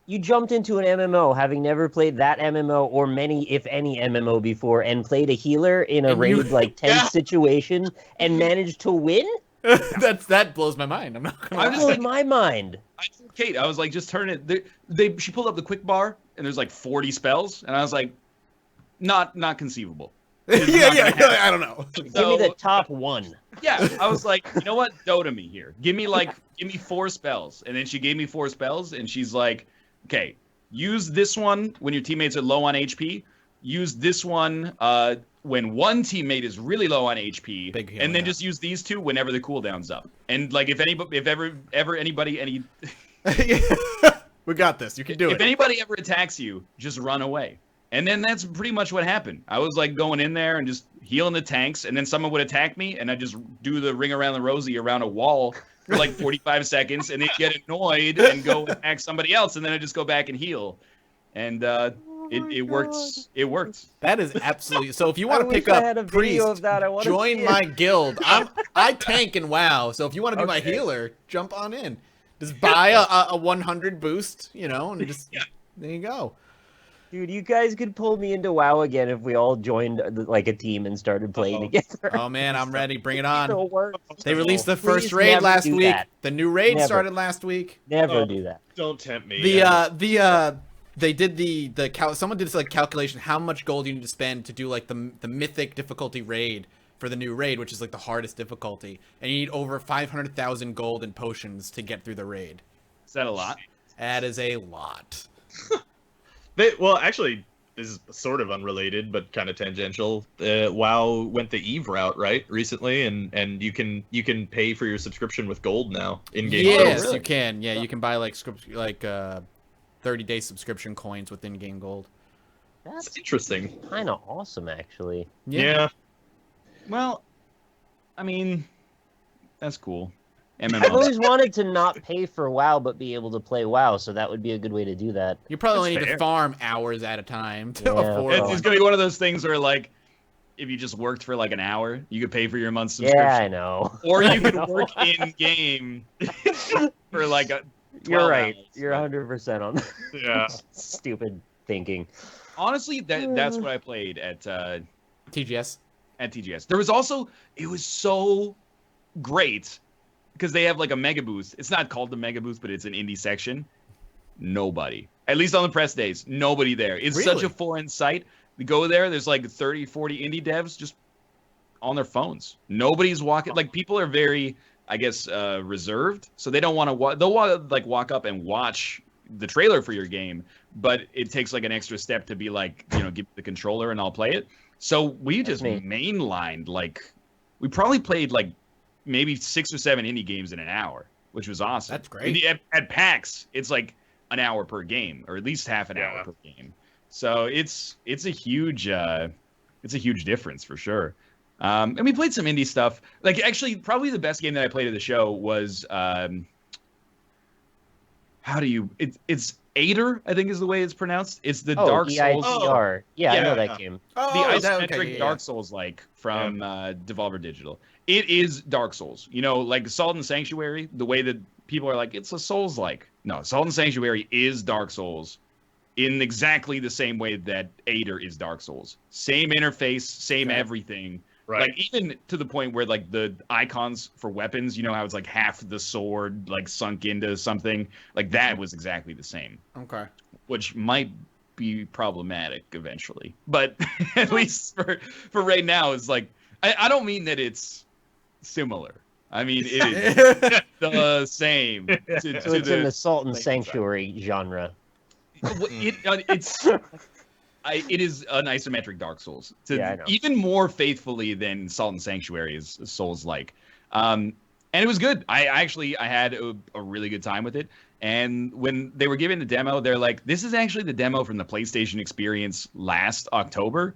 You jumped into an MMO, having never played that MMO or many, if any, MMO before, and played a healer in a raid tense situation, and managed to win. That blows my mind. I'm not gonna. That blows my mind. I told Kate, I was like, just turn it. She pulled up the quick bar, and there's like 40 spells, and I was like, not conceivable. Yeah. I don't know. Give me the top one. Yeah, I was like, you know what? Dota me here. Give me 4 spells, and then she gave me 4 spells, and she's like, okay, use this one when your teammates are low on HP. Use this one when one teammate is really low on HP, and then just use these 2 whenever the cooldown's up. And like, if ever anybody we got this. You can do it. If anybody ever attacks you, just run away. And then that's pretty much what happened. I was like going in there and just healing the tanks, and then someone would attack me, and I just do the ring around the rosy around a wall for like 45 seconds, and then get annoyed and go attack somebody else, and then I just go back and heal. And it works. It worked. That is absolutely. So if you want to pick up Priest, join my guild. I tank in WoW, so if you want to be my healer, jump on in. Just buy a 100 boost, and just there you go. Dude, you guys could pull me into WoW again if we all joined a team and started playing together. Oh man, I'm ready. Bring it on. Work. They released the first raid last week. That. The new raid started last week. Never do that. Don't tempt me. They did someone did this calculation how much gold you need to spend to do the mythic difficulty raid for the new raid, which is the hardest difficulty, and you need over 500,000 gold and potions to get through the raid. Is that a lot? That is a lot. Well, actually, this is sort of unrelated, but kind of tangential. WoW went the Eve route, right, recently, and you can pay for your subscription with gold now in game. Yes, you can. Yeah, you can buy 30-day subscription coins with in-game gold. That's interesting. Kind of awesome, actually. Yeah. Well, I mean, that's cool. I've MMOs. always wanted to not pay for WoW, but be able to play WoW, so that would be a good way to do that. You probably only That's need to fair. farm hours at a time to Yeah, afford It's, well. it's gonna be one of those things where like, if you just worked for like an hour, you could pay for your month's Yeah, subscription. I know. Or I you could know. work in game for like a. You're 12 right. hours, You're but- 100% on that. Yeah. Stupid thinking. Honestly, that's what I played at TGS. TGS. There was also it was so great because they have like a mega booth. It's not called the mega booth, but it's an indie section. Nobody, at least on the press days, nobody there. It's such Really? a foreign sight. We go there, there's like 30, 40 indie devs just on their phones. Nobody's walking. Like people are very, I guess, reserved, so they don't want to. They'll walk up and watch the trailer for your game, but it takes like an extra step to be like, give me the controller and I'll play it. So we just me. mainlined we probably played like maybe 6 or 7 indie games in an hour, which was awesome. That's great. At PAX, it's like an hour per game, or at least half an hour per game. So it's a huge difference for sure. And we played some indie stuff. Like actually, probably the best game that I played at the show was it's Aider, I think is the way it's pronounced. It's the Dark Souls. EIDR. Yeah, I Yeah. know that game. The isometric Dark Souls from Devolver Digital. It is Dark Souls. Like Salt and Sanctuary, the way that people are like, it's a Souls-like. No, Salt and Sanctuary is Dark Souls in exactly the same way that Aider is Dark Souls. Same interface, same everything. Right. Like even to the point where like the icons for weapons, how it's like half the sword like sunk into something, like that was exactly the same. Okay. Which might be problematic eventually, but at least for right now, it's like I don't mean that it's similar. I mean it is the same. So it's in the Salt and Sanctuary genre. It is an isometric Dark Souls. I know. Even more faithfully than Salt and Sanctuary is Souls-like. And it was good. I had a really good time with it. And when they were giving the demo, they're like, this is actually the demo from the PlayStation experience last October.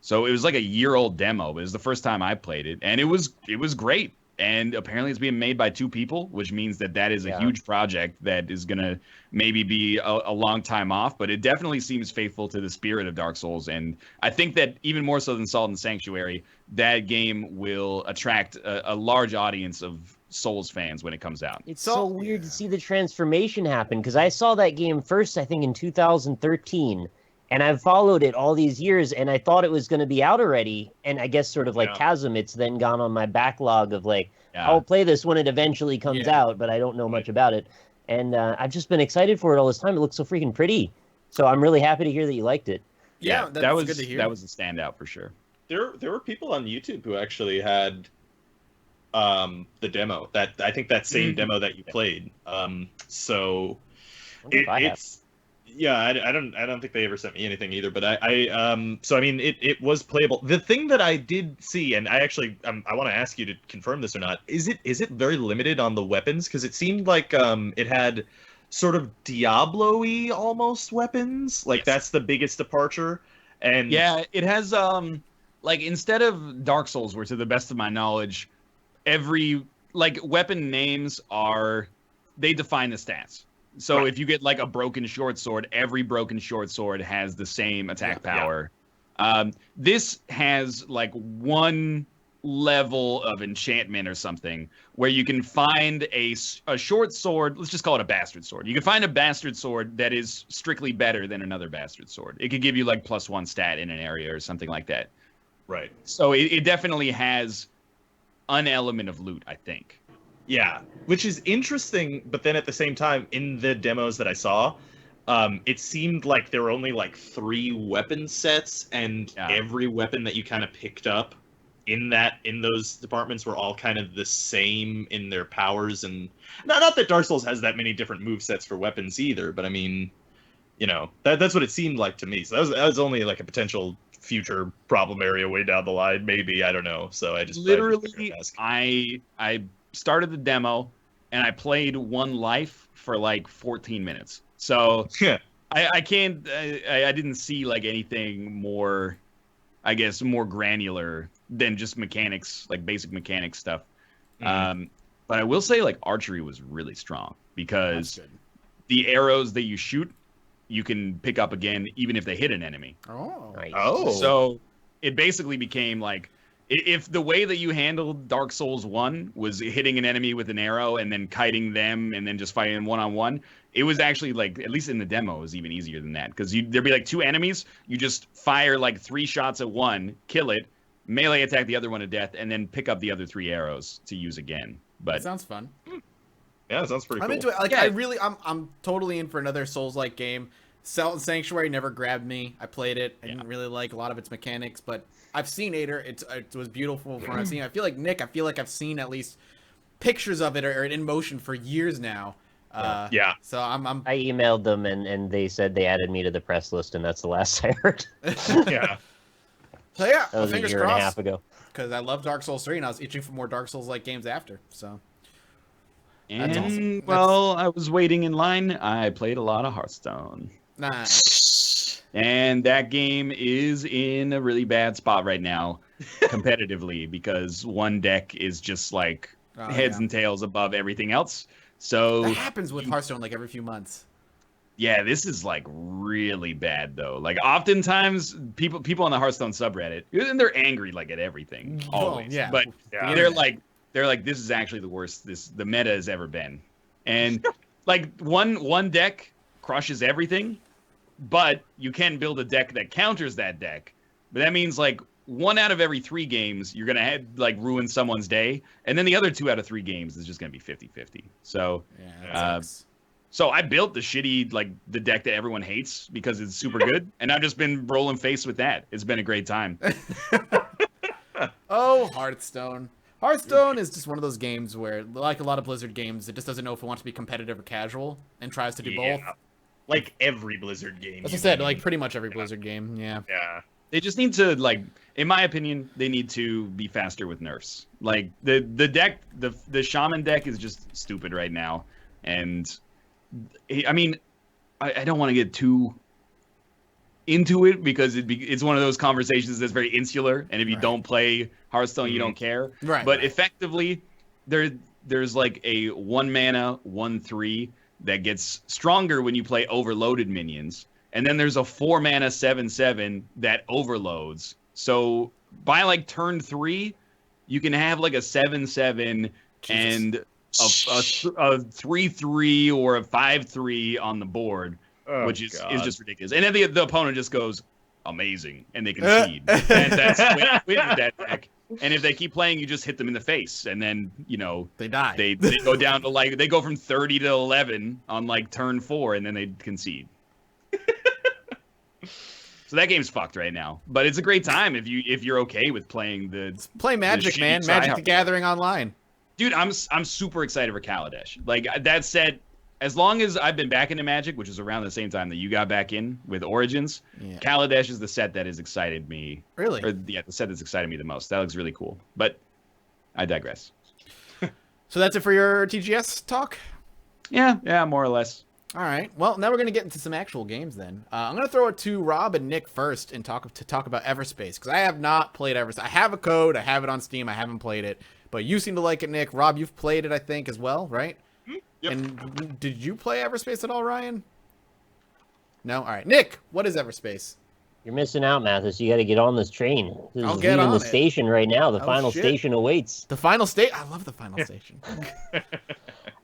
So it was like a year-old demo, but it was the first time I played it. And it was great. And apparently it's being made by 2 people, which means that is a huge project that is going to maybe be a long time off. But it definitely seems faithful to the spirit of Dark Souls. And I think that even more so than Salt and Sanctuary, that game will attract a large audience of Souls fans when it comes out. It's so weird to see the transformation happen, because I saw that game first, I think, in 2013. And I've followed it all these years, and I thought it was going to be out already. And I guess sort of like Chasm, it's then gone on my backlog of like, I'll play this when it eventually comes out, but I don't know much about it. And I've just been excited for it all this time. It looks so freaking pretty. So I'm really happy to hear that you liked it. Yeah, that was good to hear. That was a standout for sure. There were people on YouTube who actually had the demo. I think that same demo that you played. So it's. Yeah, I don't think they ever sent me anything either, but so I mean it was playable. The thing that I did see, and I actually I want to ask you to confirm this or not, is it very limited on the weapons? Because it seemed like it had sort of Diablo-y almost weapons. Like that's the biggest departure. And yeah, it has like instead of Dark Souls, where to the best of my knowledge, every like weapon names they define the stats. So if you get like a broken short sword, every broken short sword has the same attack power. This has like one level of enchantment or something where you can find a short sword. Let's just call it a bastard sword. You can find a bastard sword that is strictly better than another bastard sword. It could give you like +1 stat in an area or something like that. Right. So it definitely has an element of loot, I think. Yeah, which is interesting, but then at the same time, in the demos that I saw, it seemed like there were only like 3 weapon sets, and every weapon that you kind of picked up in those departments were all kind of the same in their powers. And not that Dark Souls has that many different move sets for weapons either, but I mean, that's what it seemed like to me. So that was only like a potential future problem area way down the line, maybe, I don't know. So I just literally I started the demo and I played one life for like 14 minutes. So I didn't see like anything more, I guess, more granular than just mechanics, like basic mechanics stuff. But But I will say, like, archery was really strong because That's good. the arrows that you shoot, you can pick up again even if they hit an enemy. Oh. Nice. Oh. So it basically became like, if the way that you handled Dark Souls 1 was hitting an enemy with an arrow and then kiting them and then just fighting them one-on-one, it was actually, like, at least in the demo, it was even easier than that. Because there'd be, like, 2 enemies, you just fire, like, 3 shots at one, kill it, melee attack the other one to death, and then pick up the other 3 arrows to use again. That But sounds fun. Yeah, that sounds pretty I'm cool. into it. Like, Yeah. I'm totally in for another Souls-like game. Sanctuary never grabbed me. I played it. I didn't really like a lot of its mechanics, but I've seen Ader. It was beautiful from what I've seen. I feel like I've seen at least pictures of it or in motion for years now. Yeah. So I'm I emailed them and they said they added me to the press list, and that's the last I heard. Yeah. so yeah. That was a Fingers year and a half crossed ago. because I love Dark Souls 3 and I was itching for more Dark Souls-like games after. So and, awesome. well, I was waiting in line. I played a lot of Hearthstone. nice. And that game is in a really bad spot right now, competitively, because one deck is just like heads and tails above everything else. So That happens with Hearthstone like every few months. yeah, this is like really bad though. Like oftentimes people on the Hearthstone subreddit, and they're angry like at everything always. yeah. But Yeah. they're like this is actually the worst the meta has ever been. And like one deck crushes everything, but you can build a deck that counters that deck. But that means like 1 out of every 3 games you're gonna have like ruin someone's day, and then the other 2 out of 3 games is just gonna be 50-50. So Yeah, that sucks. so I built the shitty, like, the deck that everyone hates because it's super good, and I've just been rolling face with that. It's been a great time. Oh, Hearthstone. Hearthstone is just one of those games where, like a lot of Blizzard games, it just doesn't know if it wants to be competitive or casual and tries to do both. Like every Blizzard game. As I said, like pretty much every Blizzard game, yeah. Yeah. They just need to, like, in my opinion, they need to be faster with nerfs. Like, the deck, the Shaman deck is just stupid right now, and, I mean, I don't want to get too into it because it's one of those conversations that's very insular, and if you don't play Hearthstone, you don't care. Right. But effectively, there's like a 1 mana 1/3 that gets stronger when you play overloaded minions, and then there's a 4 mana 7/7 that overloads. So by like turn 3, you can have like a 7/7 and a 3/3 or a 5/3 on the board, Oh, which is God. just ridiculous. And then the opponent just goes amazing, and they concede, and that's win that deck. And if they keep playing, you just hit them in the face, and then They die. they go down to like they go from 30 to 11 on like turn 4, and then they concede. So that game's fucked right now, but it's a great time if you're okay with playing Play Magic, shitty man. Magic the tryhard. Gathering online. Dude, I'm super excited for Kaladesh. Like, that said, as long as I've been back into Magic, which is around the same time that you got back in with Origins, Yeah. Kaladesh is the set that has excited me. Really? Or the set that's excited me the most. That looks really cool. But I digress. So that's it for your TGS talk? Yeah, more or less. All right. Well, now we're going to get into some actual games then. I'm going to throw it to Rob and Nick first and talk about Everspace, because I have not played Everspace. I have a code. I have it on Steam. I haven't played it. But you seem to like it, Nick. Rob, you've played it, I think, as well, right? Yep. And did you play Everspace at all, Ryan? No? All right. Nick, what is Everspace? You're missing out, Mathis. You got to get on this train. This I'll is get leaving on the it. station right now. The Oh, final shit. station awaits. The final state? I love the final station.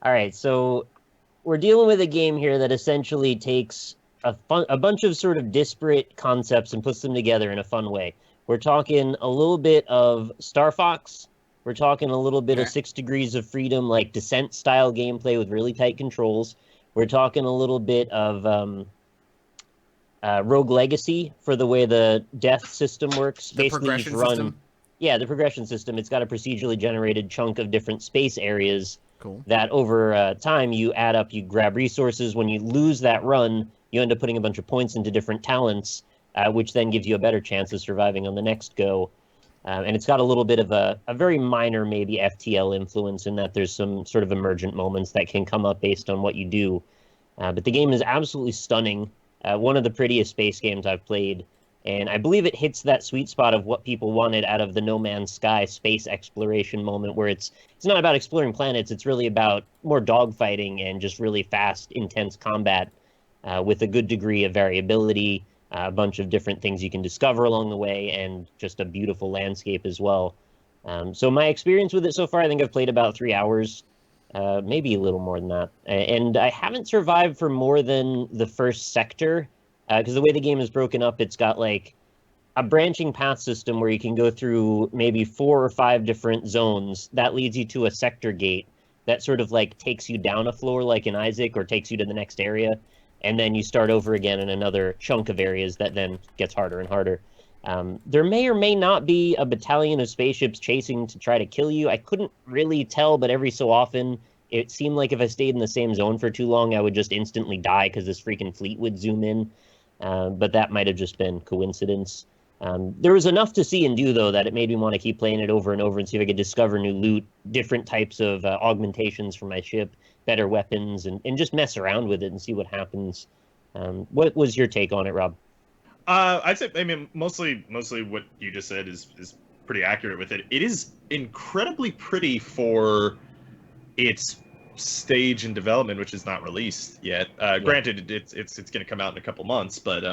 All right, so we're dealing with a game here that essentially takes a bunch of sort of disparate concepts and puts them together in a fun way. We're talking a little bit of Star Fox. We're talking a little bit of Okay. 6 Degrees of Freedom, like Descent style gameplay with really tight controls. We're talking a little bit of Rogue Legacy for the way the death system works. The Basically, you progression run, system? Yeah, the progression system. It's got a procedurally generated chunk of different space areas Cool. that over time you add up, you grab resources. When you lose that run, you end up putting a bunch of points into different talents, which then gives you a better chance of surviving on the next go. And it's got a little bit of a very minor, maybe FTL influence in that there's some sort of emergent moments that can come up based on what you do. But the game is absolutely stunning. One of the prettiest space games I've played. And I believe it hits that sweet spot of what people wanted out of the No Man's Sky space exploration moment, where it's not about exploring planets, it's really about more dogfighting and just really fast, intense combat with a good degree of variability, a bunch of different things you can discover along the way, and just a beautiful landscape as well. So my experience with it so far, I think I've played about 3 hours, maybe a little more than that. And I haven't survived for more than the first sector, because the way the game is broken up, it's got like a branching path system where you can go through maybe 4 or 5 different zones. That leads you to a sector gate that sort of like takes you down a floor like in Isaac, or takes you to the next area. And then you start over again in another chunk of areas that then gets harder and harder. There may or may not be a battalion of spaceships chasing to try to kill you. I couldn't really tell, but every so often it seemed like if I stayed in the same zone for too long, I would just instantly die because this freaking fleet would zoom in. But that might have just been coincidence. There was enough to see and do, though, that it made me want to keep playing it over and over and see if I could discover new loot, different types of augmentations for my ship, better weapons, and just mess around with it and see what happens. What was your take on it, Rob? I'd say, I mean, mostly what you just said is pretty accurate with it. It is incredibly pretty for its stage and development, which is not released yet. Granted, it's going to come out in a couple months, but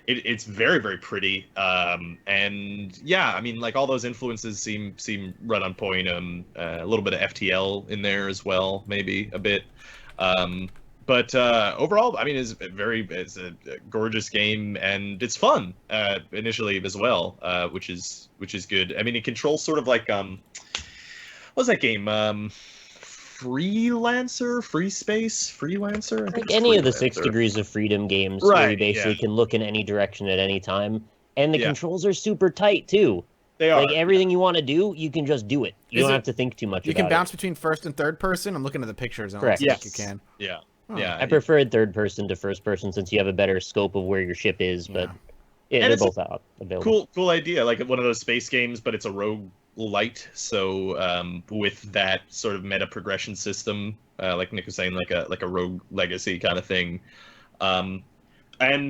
it's very, very pretty. And yeah, I mean, like all those influences seem right on point. A little bit of FTL in there as well, maybe a bit. But overall, I mean, it's a gorgeous game, and it's fun initially as well, which is good. I mean, it controls sort of like what was that game? Freelancer. I think Like any of the 6 Degrees of Freedom games, where you basically can look in any direction at any time, and the controls are super tight too. They are. Like everything you want to do, you can just do it. You don't have to think too much about it. You can bounce between first and third person. I'm looking at the pictures. And Correct. Yes. You can. Yeah. Oh. Yeah. I preferred third person to first person since you have a better scope of where your ship is, but they're both out available. Cool idea. Like one of those space games, but it's a rogue light. So with that sort of meta progression system, like Nick was saying, like a rogue legacy kind of thing. And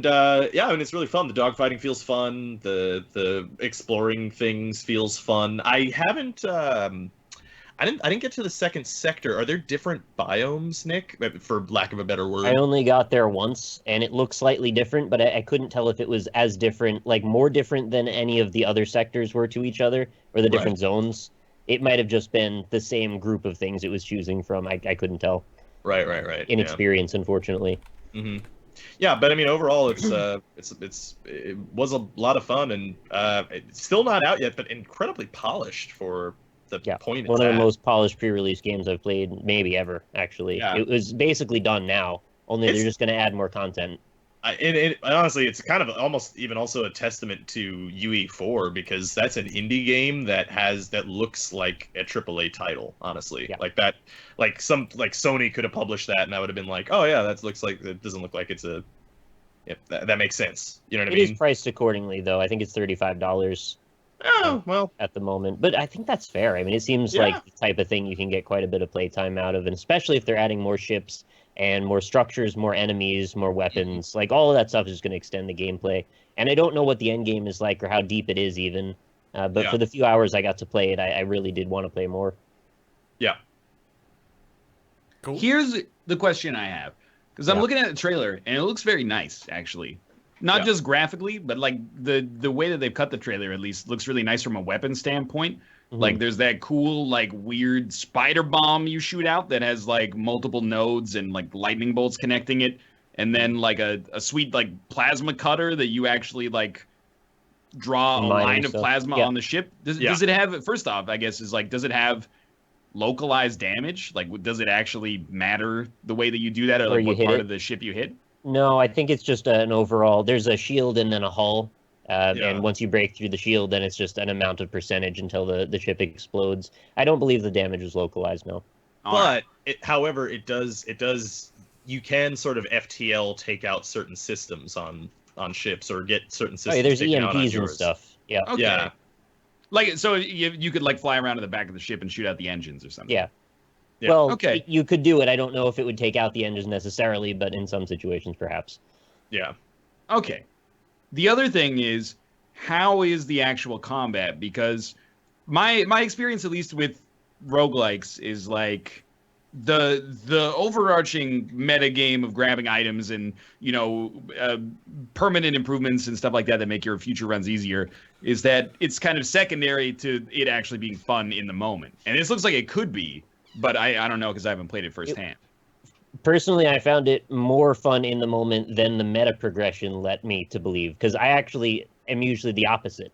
I mean, it's really fun. The dogfighting feels fun. The exploring things feels fun. I haven't. I didn't get to the second sector. Are there different biomes, Nick, for lack of a better word? I only got there once, and it looked slightly different, but I couldn't tell if it was as different, like more different than any of the other sectors were to each other, or the different zones. It might have just been the same group of things it was choosing from. I couldn't tell. Right. Inexperience, unfortunately. Mm-hmm. Yeah, but I mean, overall, it was a lot of fun, and it's still not out yet, but incredibly polished for the point it's one of at. the most polished pre-release games I've played maybe ever, actually. It was basically done now, only they're just going to add more content. Honestly, it's kind of almost even also a testament to UE4, because that's an indie game that looks like a AAA title, honestly. Like that, like Sony could have published that and I would have been like, oh yeah, that doesn't look like it's a that makes sense. You know what I mean? It is priced accordingly, though. I think it's $35. Oh, well, at the moment, but I think that's fair. I mean, it seems like the type of thing you can get quite a bit of playtime out of, and especially if they're adding more ships and more structures, more enemies, more weapons, like all of that stuff is going to extend the gameplay. And I don't know what the end game is like or how deep it is even, but for the few hours I got to play it, I really did want to play more. Yeah. Cool. Here's the question I have, because I'm looking at the trailer and it looks very nice, actually. Not just graphically, but like the way that they've cut the trailer at least looks really nice from a weapon standpoint. Mm-hmm. Like there's that cool, like weird spider bomb you shoot out that has like multiple nodes and like lightning bolts connecting it. And then like a sweet like plasma cutter that you actually like draw a line of plasma on the ship. Does it have, first off, I guess is like, does it have localized damage? Like, does it actually matter the way that you do that, or like what part of the ship you hit? No, I think it's just an overall. There's a shield and then a hull, and once you break through the shield, then it's just an amount of percentage until the ship explodes. I don't believe the damage is localized, no. But however, it does. You can sort of FTL take out certain systems on ships, or get certain systems. There's taken out on EMPs and yours. stuff. Yeah. Okay. Yeah. Like, so you could like fly around to the back of the ship and shoot out the engines or something. Yeah. Yeah. Well, you could do it. I don't know if it would take out the engines necessarily, but in some situations, perhaps. Yeah. Okay. The other thing is, how is the actual combat? Because my experience, at least with roguelikes, is like the overarching meta game of grabbing items and permanent improvements and stuff like that make your future runs easier, is that it's kind of secondary to it actually being fun in the moment. And this looks like it could be, but I don't know because I haven't played it firsthand. Personally, I found it more fun in the moment than the meta progression led me to believe, because I actually am usually the opposite.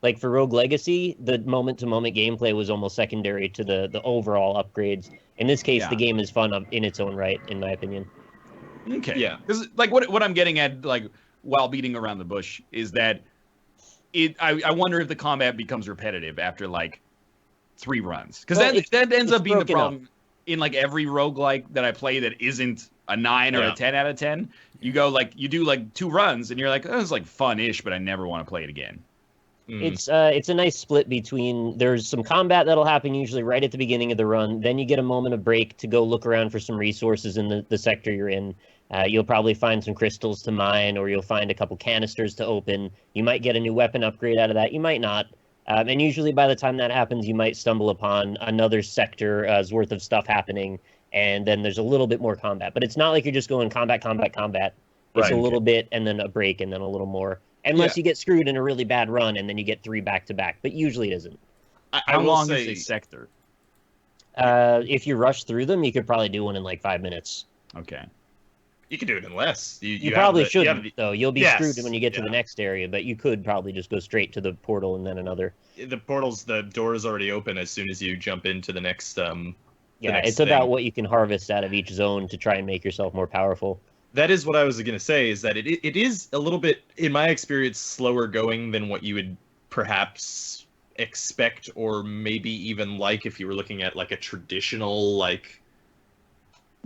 Like for Rogue Legacy, the moment-to-moment gameplay was almost secondary to the overall upgrades. In this case, the game is fun in its own right, in my opinion. Okay. Yeah. Because like what I'm getting at, like while beating around the bush, is that I wonder if the combat becomes repetitive after like 3 runs, because that ends up being the problem in like every roguelike that I play that isn't a 9 or a 10 out of 10. You go like you do like 2 runs and you're like, oh, it's like fun-ish, but I never want to play it again. It's a nice split between, there's some combat that'll happen usually right at the beginning of the run, then you get a moment of break to go look around for some resources in the sector you're in. You'll probably find some crystals to mine, or you'll find a couple canisters to open. You might get a new weapon upgrade out of that, you might not. And usually by the time that happens, you might stumble upon another sector's worth of stuff happening, and then there's a little bit more combat. But it's not like you're just going combat. It's a little bit, and then a break, and then a little more. Unless you get screwed in a really bad run, and then you get 3 back-to-back. But usually it isn't. How long is a sector? If you rush through them, you could probably do one in like 5 minutes. Okay. You can do it in less. You probably shouldn't, though. You'll be screwed when you get to the next area, but you could probably just go straight to the portal and then another. The door is already open as soon as you jump into the next. It's about what you can harvest out of each zone to try and make yourself more powerful. That is what I was going to say, is that it is a little bit, in my experience, slower going than what you would perhaps expect, or maybe even like if you were looking at like a traditional like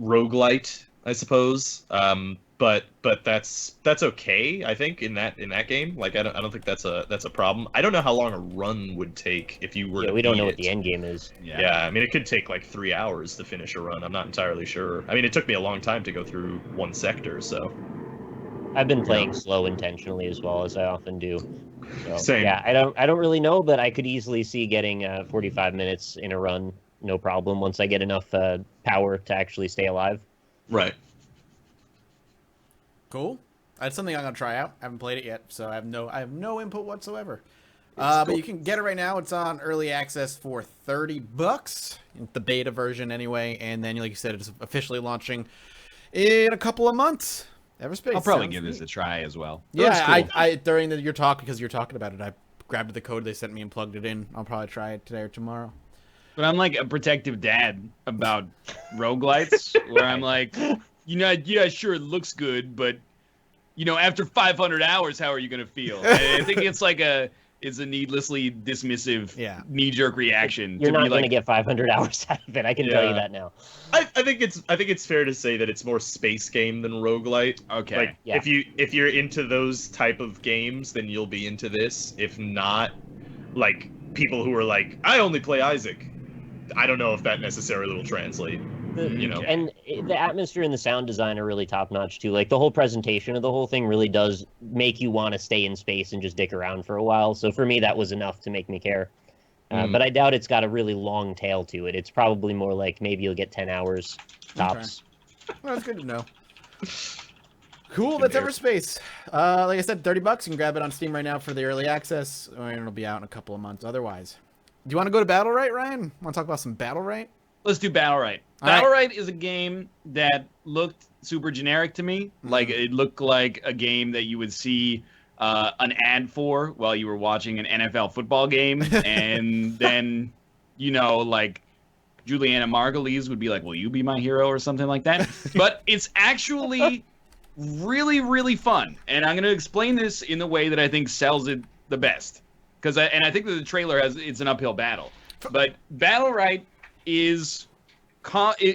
roguelite, I suppose. But that's okay, I think, in that game. Like I don't think that's a problem. I don't know how long a run would take if you were. Yeah, we don't know what the end game is. Yeah, I mean it could take like 3 hours to finish a run. I'm not entirely sure. I mean it took me a long time to go through one sector, so. I've been playing slow intentionally as well, as I often do. So, Same. Yeah, I don't really know, but I could easily see getting 45 minutes in a run, no problem, once I get enough power to actually stay alive. Right. Cool. That's something I'm gonna try out. I haven't played it yet, so I have no input whatsoever. But you can get it right now. It's on early access for $30, the beta version anyway. And then, like you said, it's officially launching in a couple of months. Everspace. I'll probably give this a try as well. Yeah, cool. I during your talk, because you're talking about it, I grabbed the code they sent me and plugged it in. I'll probably try it today or tomorrow. But I'm like a protective dad about roguelites, where I'm like, yeah, sure, it looks good, but, after 500 hours, how are you going to feel? I think it's like it's a needlessly dismissive, knee-jerk reaction. You're not going to get 500 hours out of it. I can tell you that now. I think it's fair to say that it's more space game than roguelite. Okay. Like if you're into those type of games, then you'll be into this. If not, like people who are like, I only play Isaac. I don't know if that necessarily will translate. And the atmosphere and the sound design are really top notch too. Like the whole presentation of the whole thing really does make you want to stay in space and just dick around for a while. So for me, that was enough to make me care. But I doubt it's got a really long tail to it. It's probably more like maybe you'll get 10 hours tops. Okay. Well, that's good to know. Cool, that's Everspace. Like I said, $30. You can grab it on Steam right now for the early access, and it'll be out in a couple of months otherwise. Do you want to go to Battlerite, Ryan? Want to talk about some Battlerite? Let's do Battlerite. Battlerite is a game that looked super generic to me. Like, it looked like a game that you would see an ad for while you were watching an NFL football game. And then, like, Juliana Margulies would be like, will you be my hero or something like that? But it's actually really, really fun. And I'm going to explain this in the way that I think sells it the best. I think that the trailer it's an uphill battle. But Battlerite is...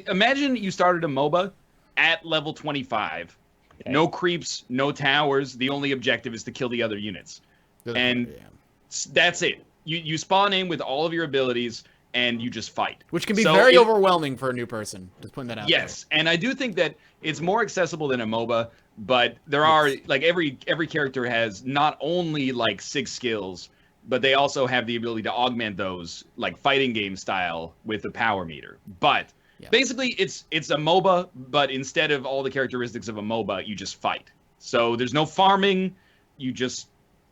imagine you started a MOBA at level 25. Okay. No creeps, no towers. The only objective is to kill the other units. And that's it. You spawn in with all of your abilities, and you just fight. Which can be very overwhelming for a new person. Just putting that out there. Yes, and I do think that it's more accessible than a MOBA, but there are like every character has not only like 6 skills, but they also have the ability to augment those like fighting game style with the power meter. But basically it's a MOBA, but instead of all the characteristics of a MOBA, you just fight. So there's no farming, you just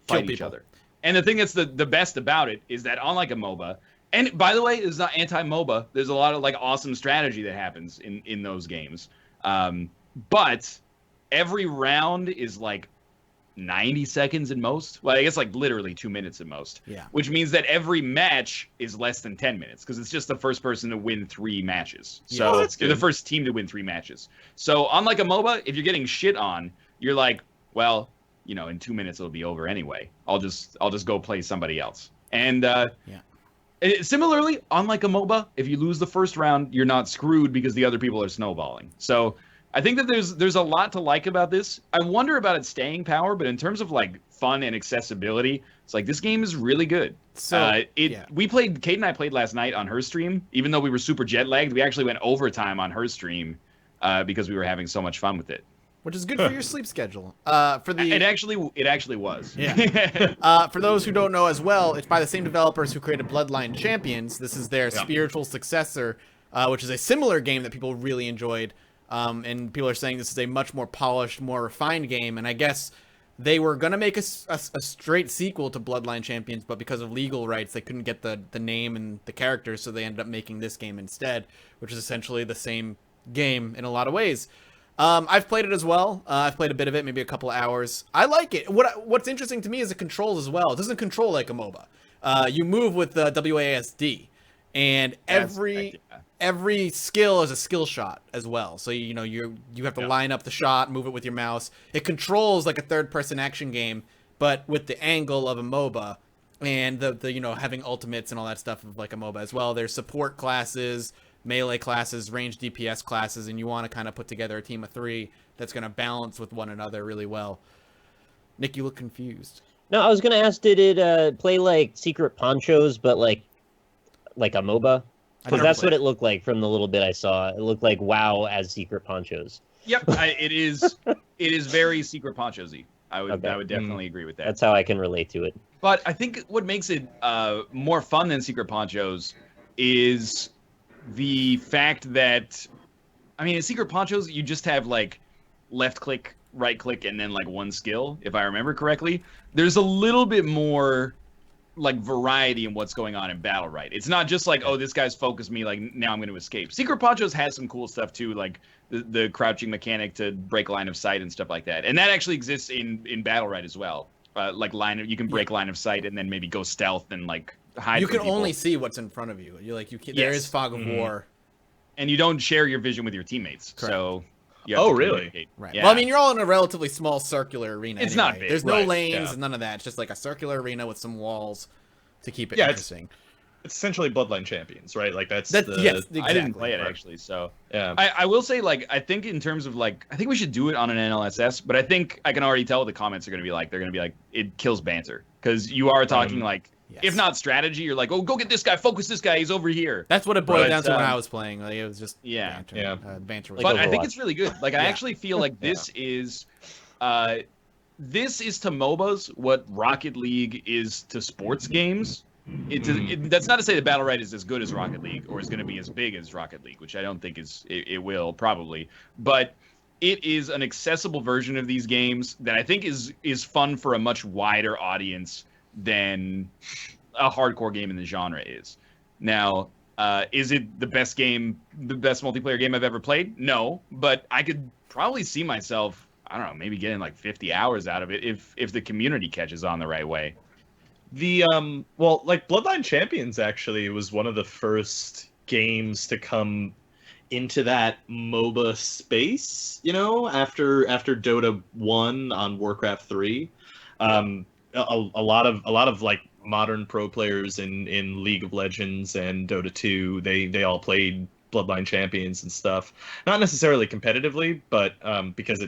fight each other. And the thing that's the best about it is that unlike a MOBA, and by the way, it's not anti-MOBA, there's a lot of like awesome strategy that happens in those games. But every round is like 90 seconds at most. Well, I guess like literally 2 minutes at most. Yeah. Which means that every match is less than 10 minutes because it's just the first person to win 3 matches. So that's good. the first team to win 3 matches. So unlike a MOBA, if you're getting shit on, you're like, well, you know, in 2 minutes it'll be over anyway. I'll just go play somebody else. And similarly, unlike a MOBA, if you lose the first round, you're not screwed because the other people are snowballing. So I think that there's a lot to like about this. I wonder about its staying power, but in terms of like fun and accessibility, it's like this game is really good. So we played. Kate and I played last night on her stream. Even though we were super jet lagged, we actually went overtime on her stream because we were having so much fun with it. Which is good for your sleep schedule. It actually was. Yeah. For those who don't know as well, it's by the same developers who created Bloodline Champions. This is their spiritual successor, which is a similar game that people really enjoyed. And people are saying this is a much more polished, more refined game. And I guess they were going to make a straight sequel to Bloodline Champions, but because of legal rights, they couldn't get the name and the characters, so they ended up making this game instead, which is essentially the same game in a lot of ways. I've played it as well. I've played a bit of it, maybe a couple of hours. I like it. What's interesting to me is the controls as well. It doesn't control like a MOBA. You move with the WASD, and every skill is a skill shot as well. So you have to line up the shot, move it with your mouse. It controls like a third-person action game, but with the angle of a MOBA, and the having ultimates and all that stuff of like a MOBA as well. There's support classes, melee classes, range DPS classes, and you want to kind of put together a team of 3 that's going to balance with one another really well. Nick, you look confused. No, I was going to ask, did it play like Secret Ponchos, but like a MOBA? Because that's what it looked like from the little bit I saw. It looked like WoW as Secret Ponchos. Yep, it is very Secret Ponchos-y. I would definitely agree with that. That's how I can relate to it. But I think what makes it more fun than Secret Ponchos is the fact that, I mean, in Secret Ponchos, you just have like left click, right click, and then like one skill, if I remember correctly. There's a little bit more like variety in what's going on in Battlerite. It's not just like, oh, this guy's focused me, like now I'm going to escape. Secret Ponchos has some cool stuff too, like the crouching mechanic to break line of sight and stuff like that. And that actually exists in Battlerite as well. Like you can break line of sight and then maybe go stealth and like hide. You can people. only see what's in front of you. There is fog of war, and you don't share your vision with your teammates. Correct. So really? Right. Yeah. Well, I mean, you're all in a relatively small circular arena. It's anyway. not big. There's no Right, lanes and none of that. It's just like a circular arena with some walls to keep it interesting. It's essentially Bloodline Champions, right? Like Yes, exactly. I didn't play it actually, so yeah. I will say, like, I think in terms of like, I think we should do it on an NLSS, but I think I can already tell what the comments are going to be like. They're going to be like, it kills banter because you are talking like, if not strategy, you're like, oh, go get this guy, focus this guy, he's over here. That's what it boiled down to when I was playing. Like, it was just banter. Banter. But I think it's really good. Like, I actually feel like this is to MOBAs what Rocket League is to sports games. That's not to say that Battlerite is as good as Rocket League or is going to be as big as Rocket League, which I don't think it will probably. But it is an accessible version of these games that I think is fun for a much wider audience than a hardcore game in the genre is. Now, is it the best multiplayer game I've ever played? No, but I could probably see myself, I don't know, maybe getting like 50 hours out of it if the community catches on the right way. Like Bloodline Champions actually was one of the first games to come into that MOBA space, after Dota 1 on Warcraft 3. A lot of like modern pro players in League of Legends and Dota 2, they all played Bloodline Champions and stuff. Not necessarily competitively, but because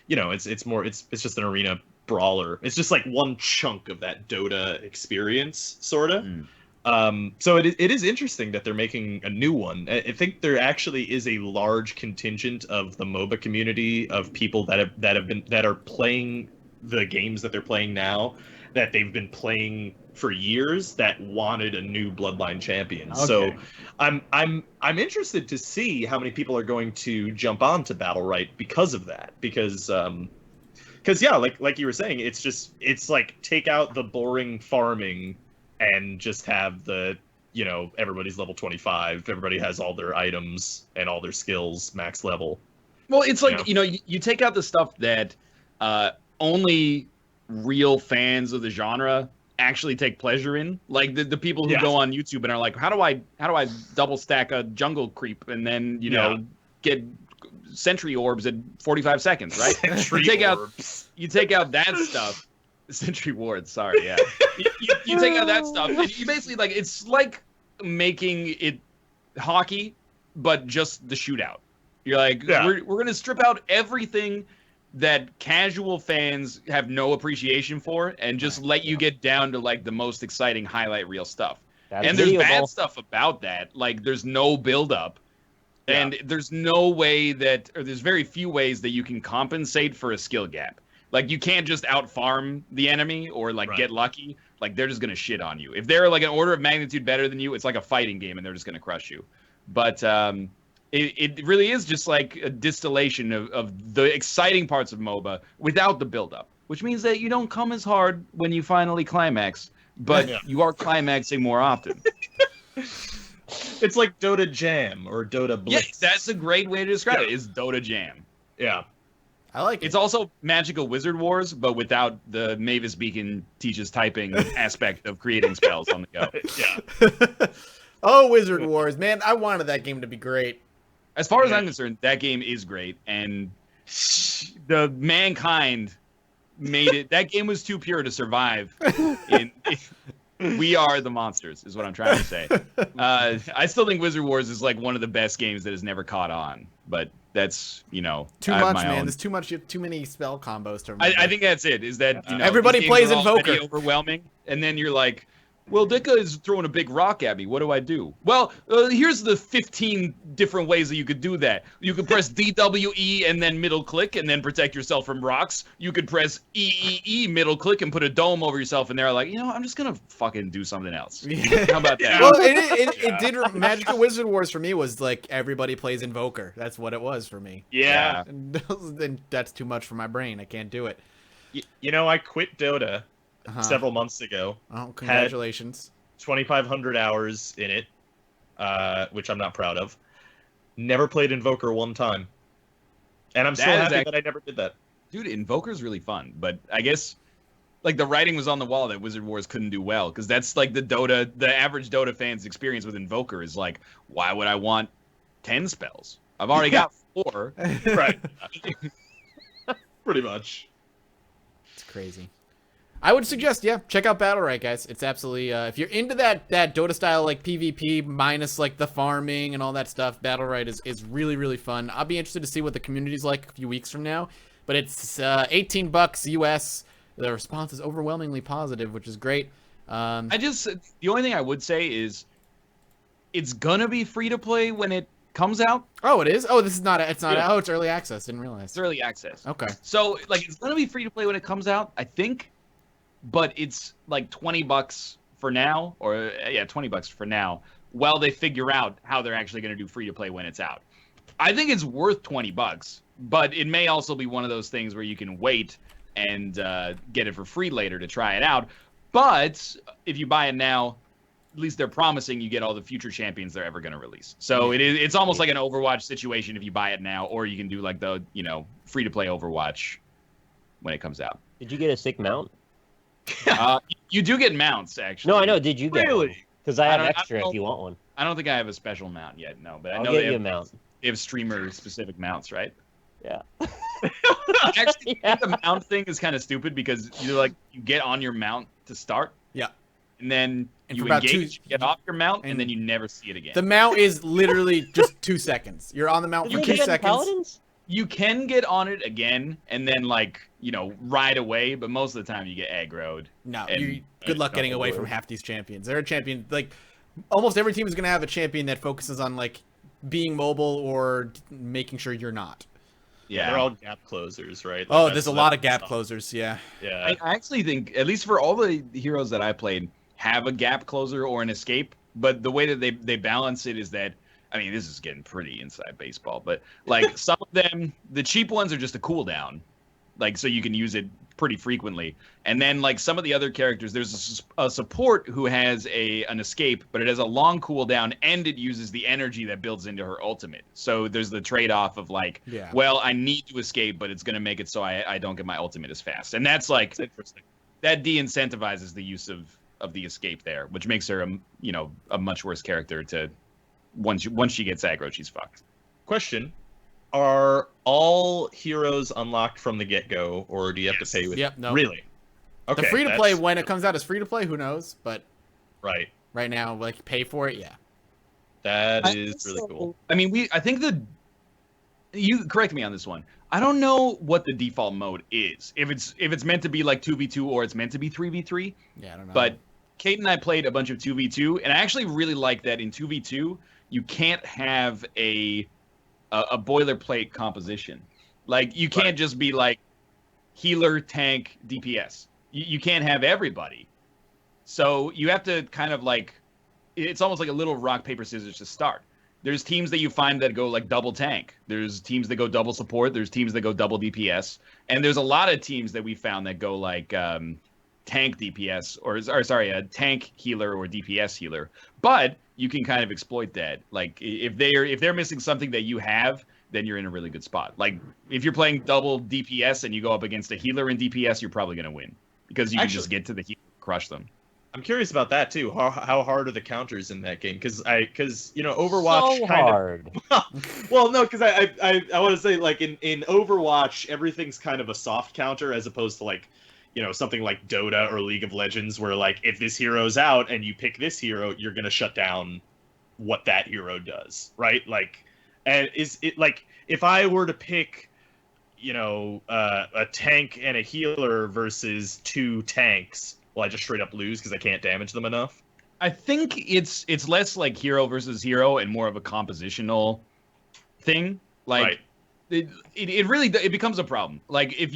it's just an arena brawler. It's just like one chunk of that Dota experience, sorta. So it is interesting that they're making a new one. I think there actually is a large contingent of the MOBA community of people that are playing the games that they're playing now, that they've been playing for years, that wanted a new Bloodline champion. Okay. So I'm interested to see how many people are going to jump on to Battlerite because of that. Because yeah, like you were saying, it's like take out the boring farming and just have the, everybody's level 25, everybody has all their items and all their skills max level. Well, it's like, you take out the stuff that only real fans of the genre actually take pleasure in. Like the people who go on YouTube and are like, how do I double stack a jungle creep and then, get sentry orbs at 45 seconds, right? You take out that stuff. Sentry wards, sorry, yeah. you take out that stuff, and you basically, like, it's like making it hockey, but just the shootout. You're like, we're going to strip out everything that casual fans have no appreciation for and just let you get down to, like, the most exciting highlight reel stuff. And there's bad stuff about that. Like, there's no build-up, and there's no way there's very few ways that you can compensate for a skill gap. Like, you can't just out-farm the enemy or, like, get lucky. Like, they're just going to shit on you. If they're, like, an order of magnitude better than you, it's like a fighting game, and they're just going to crush you. But it really is just, like, a distillation of the exciting parts of MOBA without the build-up, which means that you don't come as hard when you finally climax, but you are climaxing more often. It's like Dota Jam or Dota Blitz. Yeah, that's a great way to describe it, is Dota Jam. Yeah. I like it. It's also Magical Wizard Wars, but without the Mavis Beacon teaches typing aspect of creating spells on the go. Yeah. Oh, Wizard Wars. Man, I wanted that game to be great. As far as I'm concerned, that game is great, and the mankind made it. That game was too pure to survive. We are the monsters, is what I'm trying to say. I still think Wizard Wars is like one of the best games that has never caught on, but that's, too much, man. There's too much. Too many spell combos to remember. I think that's it. Is that everybody plays Invoker? Overwhelming, and then you're like, well, Dika is throwing a big rock at me. What do I do? Well, here's the 15 different ways that you could do that. You could press DWE and then middle click and then protect yourself from rocks. You could press EEE middle click and put a dome over yourself. And they're like, I'm just gonna fucking do something else. How about that? Well, it did. Magical Wizard Wars for me was like everybody plays Invoker. That's what it was for me. Yeah. And that's too much for my brain. I can't do it. I quit Dota several months ago. Oh, congratulations. 2,500 hours in it, which I'm not proud of. Never played Invoker one time. And I'm still happy that I never did that. Dude, Invoker's really fun, but I guess like the writing was on the wall that Wizard Wars couldn't do well, because that's like the average Dota fan's experience with Invoker is like, why would I want 10 spells? I've already got 4. Right. Pretty much. It's crazy. I would suggest, check out Battlerite, guys. It's absolutely, if you're into that Dota style, like PvP minus like the farming and all that stuff, Battlerite is really, really fun. I'll be interested to see what the community's like a few weeks from now, but it's $18 US. The response is overwhelmingly positive, which is great. The only thing I would say is it's gonna be free to play when it comes out. Oh, it is? Oh, it's not out. Oh, it's early access. Didn't realize. It's early access. Okay. So like it's gonna be free to play when it comes out, I think. But it's like $20 for now, or $20 for now, while they figure out how they're actually going to do free to play when it's out. I think it's worth $20, but it may also be one of those things where you can wait and get it for free later to try it out. But if you buy it now, at least they're promising you get all the future champions they're ever going to release. So it's almost like an Overwatch situation if you buy it now, or you can do like the free to play Overwatch when it comes out. Did you get a sick mount? You do get mounts, actually. No, I know. Did you get one? Because I have extra if you want one. I don't think I have a special mount yet, no. But I I'll know get you a mount. They have streamer-specific mounts, right? Yeah. Actually, the mount thing is kind of stupid because you get on your mount to start. Yeah. And then you engage, get off your mount, and then you never see it again. The mount is literally just 2 seconds. You're on the mount for 2 seconds. Paladins? You can get on it again and then like, ride away, but most of the time you get aggroed. No, And- good luck getting away from half these champions. They're a champion, like, almost every team is going to have a champion that focuses on, like, being mobile or making sure you're not. Yeah. They're all gap closers, right? Oh, there's a lot of gap closers, yeah. Yeah. I actually think, at least for all the heroes that I played, have a gap closer or an escape. But the way that they balance it is that, I mean, this is getting pretty inside baseball, but like some of them, the cheap ones are just a cooldown, like so you can use it pretty frequently. And then like some of the other characters, there's a support who has an escape, but it has a long cooldown and it uses the energy that builds into her ultimate. So there's the trade-off of like, well, I need to escape, but it's going to make it so I don't get my ultimate as fast. And that's like, That's interesting. that de-incentivizes the use of the escape there, which makes her a much worse character to once she gets aggro, she's fucked. Question: are all heroes unlocked from the get-go, or do you have to pay with? Yep, no. Really? Okay. The free to play, when it comes out as free to play, who knows? But Right. right now, like, pay for it, yeah. That is really cool. I mean, I think you correct me on this one. I don't know what the default mode is. If it's meant to be like 2v2 or it's meant to be 3v3. Yeah, I don't know. But Kate and I played a bunch of 2v2, and I actually really like that in 2v2 you can't have a boilerplate composition. Like you can't just be like healer, tank, DPS. You can't have everybody. So you have to kind of like, it's almost like a little rock, paper, scissors to start. There's teams that you find that go like double tank. There's teams that go double support. There's teams that go double DPS. And there's a lot of teams that we found that go like tank DPS or sorry, a tank healer or DPS healer. But you can kind of exploit that. Like if they're missing something that you have, then you're in a really good spot. Like if you're playing double DPS and you go up against a healer in DPS, you're probably going to win because you can just get to the healer, crush them. I'm curious about that too. How hard are the counters in that game? Because Overwatch So kind hard. of. Well, no, because I want to say like in Overwatch everything's kind of a soft counter as opposed to like, something like Dota or League of Legends where like if this hero's out and you pick this hero, you're gonna shut down what that hero does, right? Like, and is it like if I were to pick, a tank and a healer versus two tanks, will I just straight up lose because I can't damage them enough? I think it's less like hero versus hero and more of a compositional thing. Like it really becomes a problem. Like if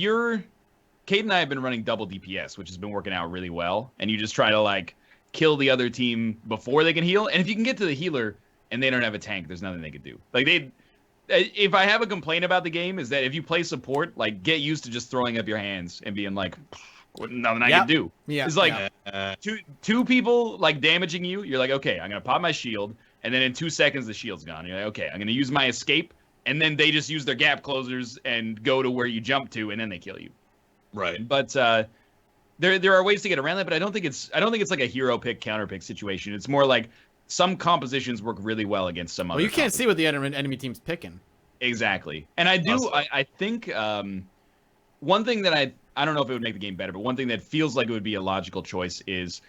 Kate and I have been running double DPS, which has been working out really well, and you just try to like kill the other team before they can heal. And if you can get to the healer and they don't have a tank, there's nothing they can do. Like if I have a complaint about the game is that if you play support, like get used to just throwing up your hands and being like, nothing I can do. Yeah. It's like two people like damaging you. You're like, okay, I'm gonna pop my shield, and then in 2 seconds the shield's gone. You're like, okay, I'm gonna use my escape, and then they just use their gap closers and go to where you jump to, and then they kill you. Right. But there are ways to get around that, but I don't think it's like a hero pick counter pick situation. It's more like some compositions work really well against some other. Well, you can't see what the enemy team's picking. Exactly, and I do. Awesome. I think one thing that I don't know if it would make the game better, but one thing that feels like it would be a logical choice is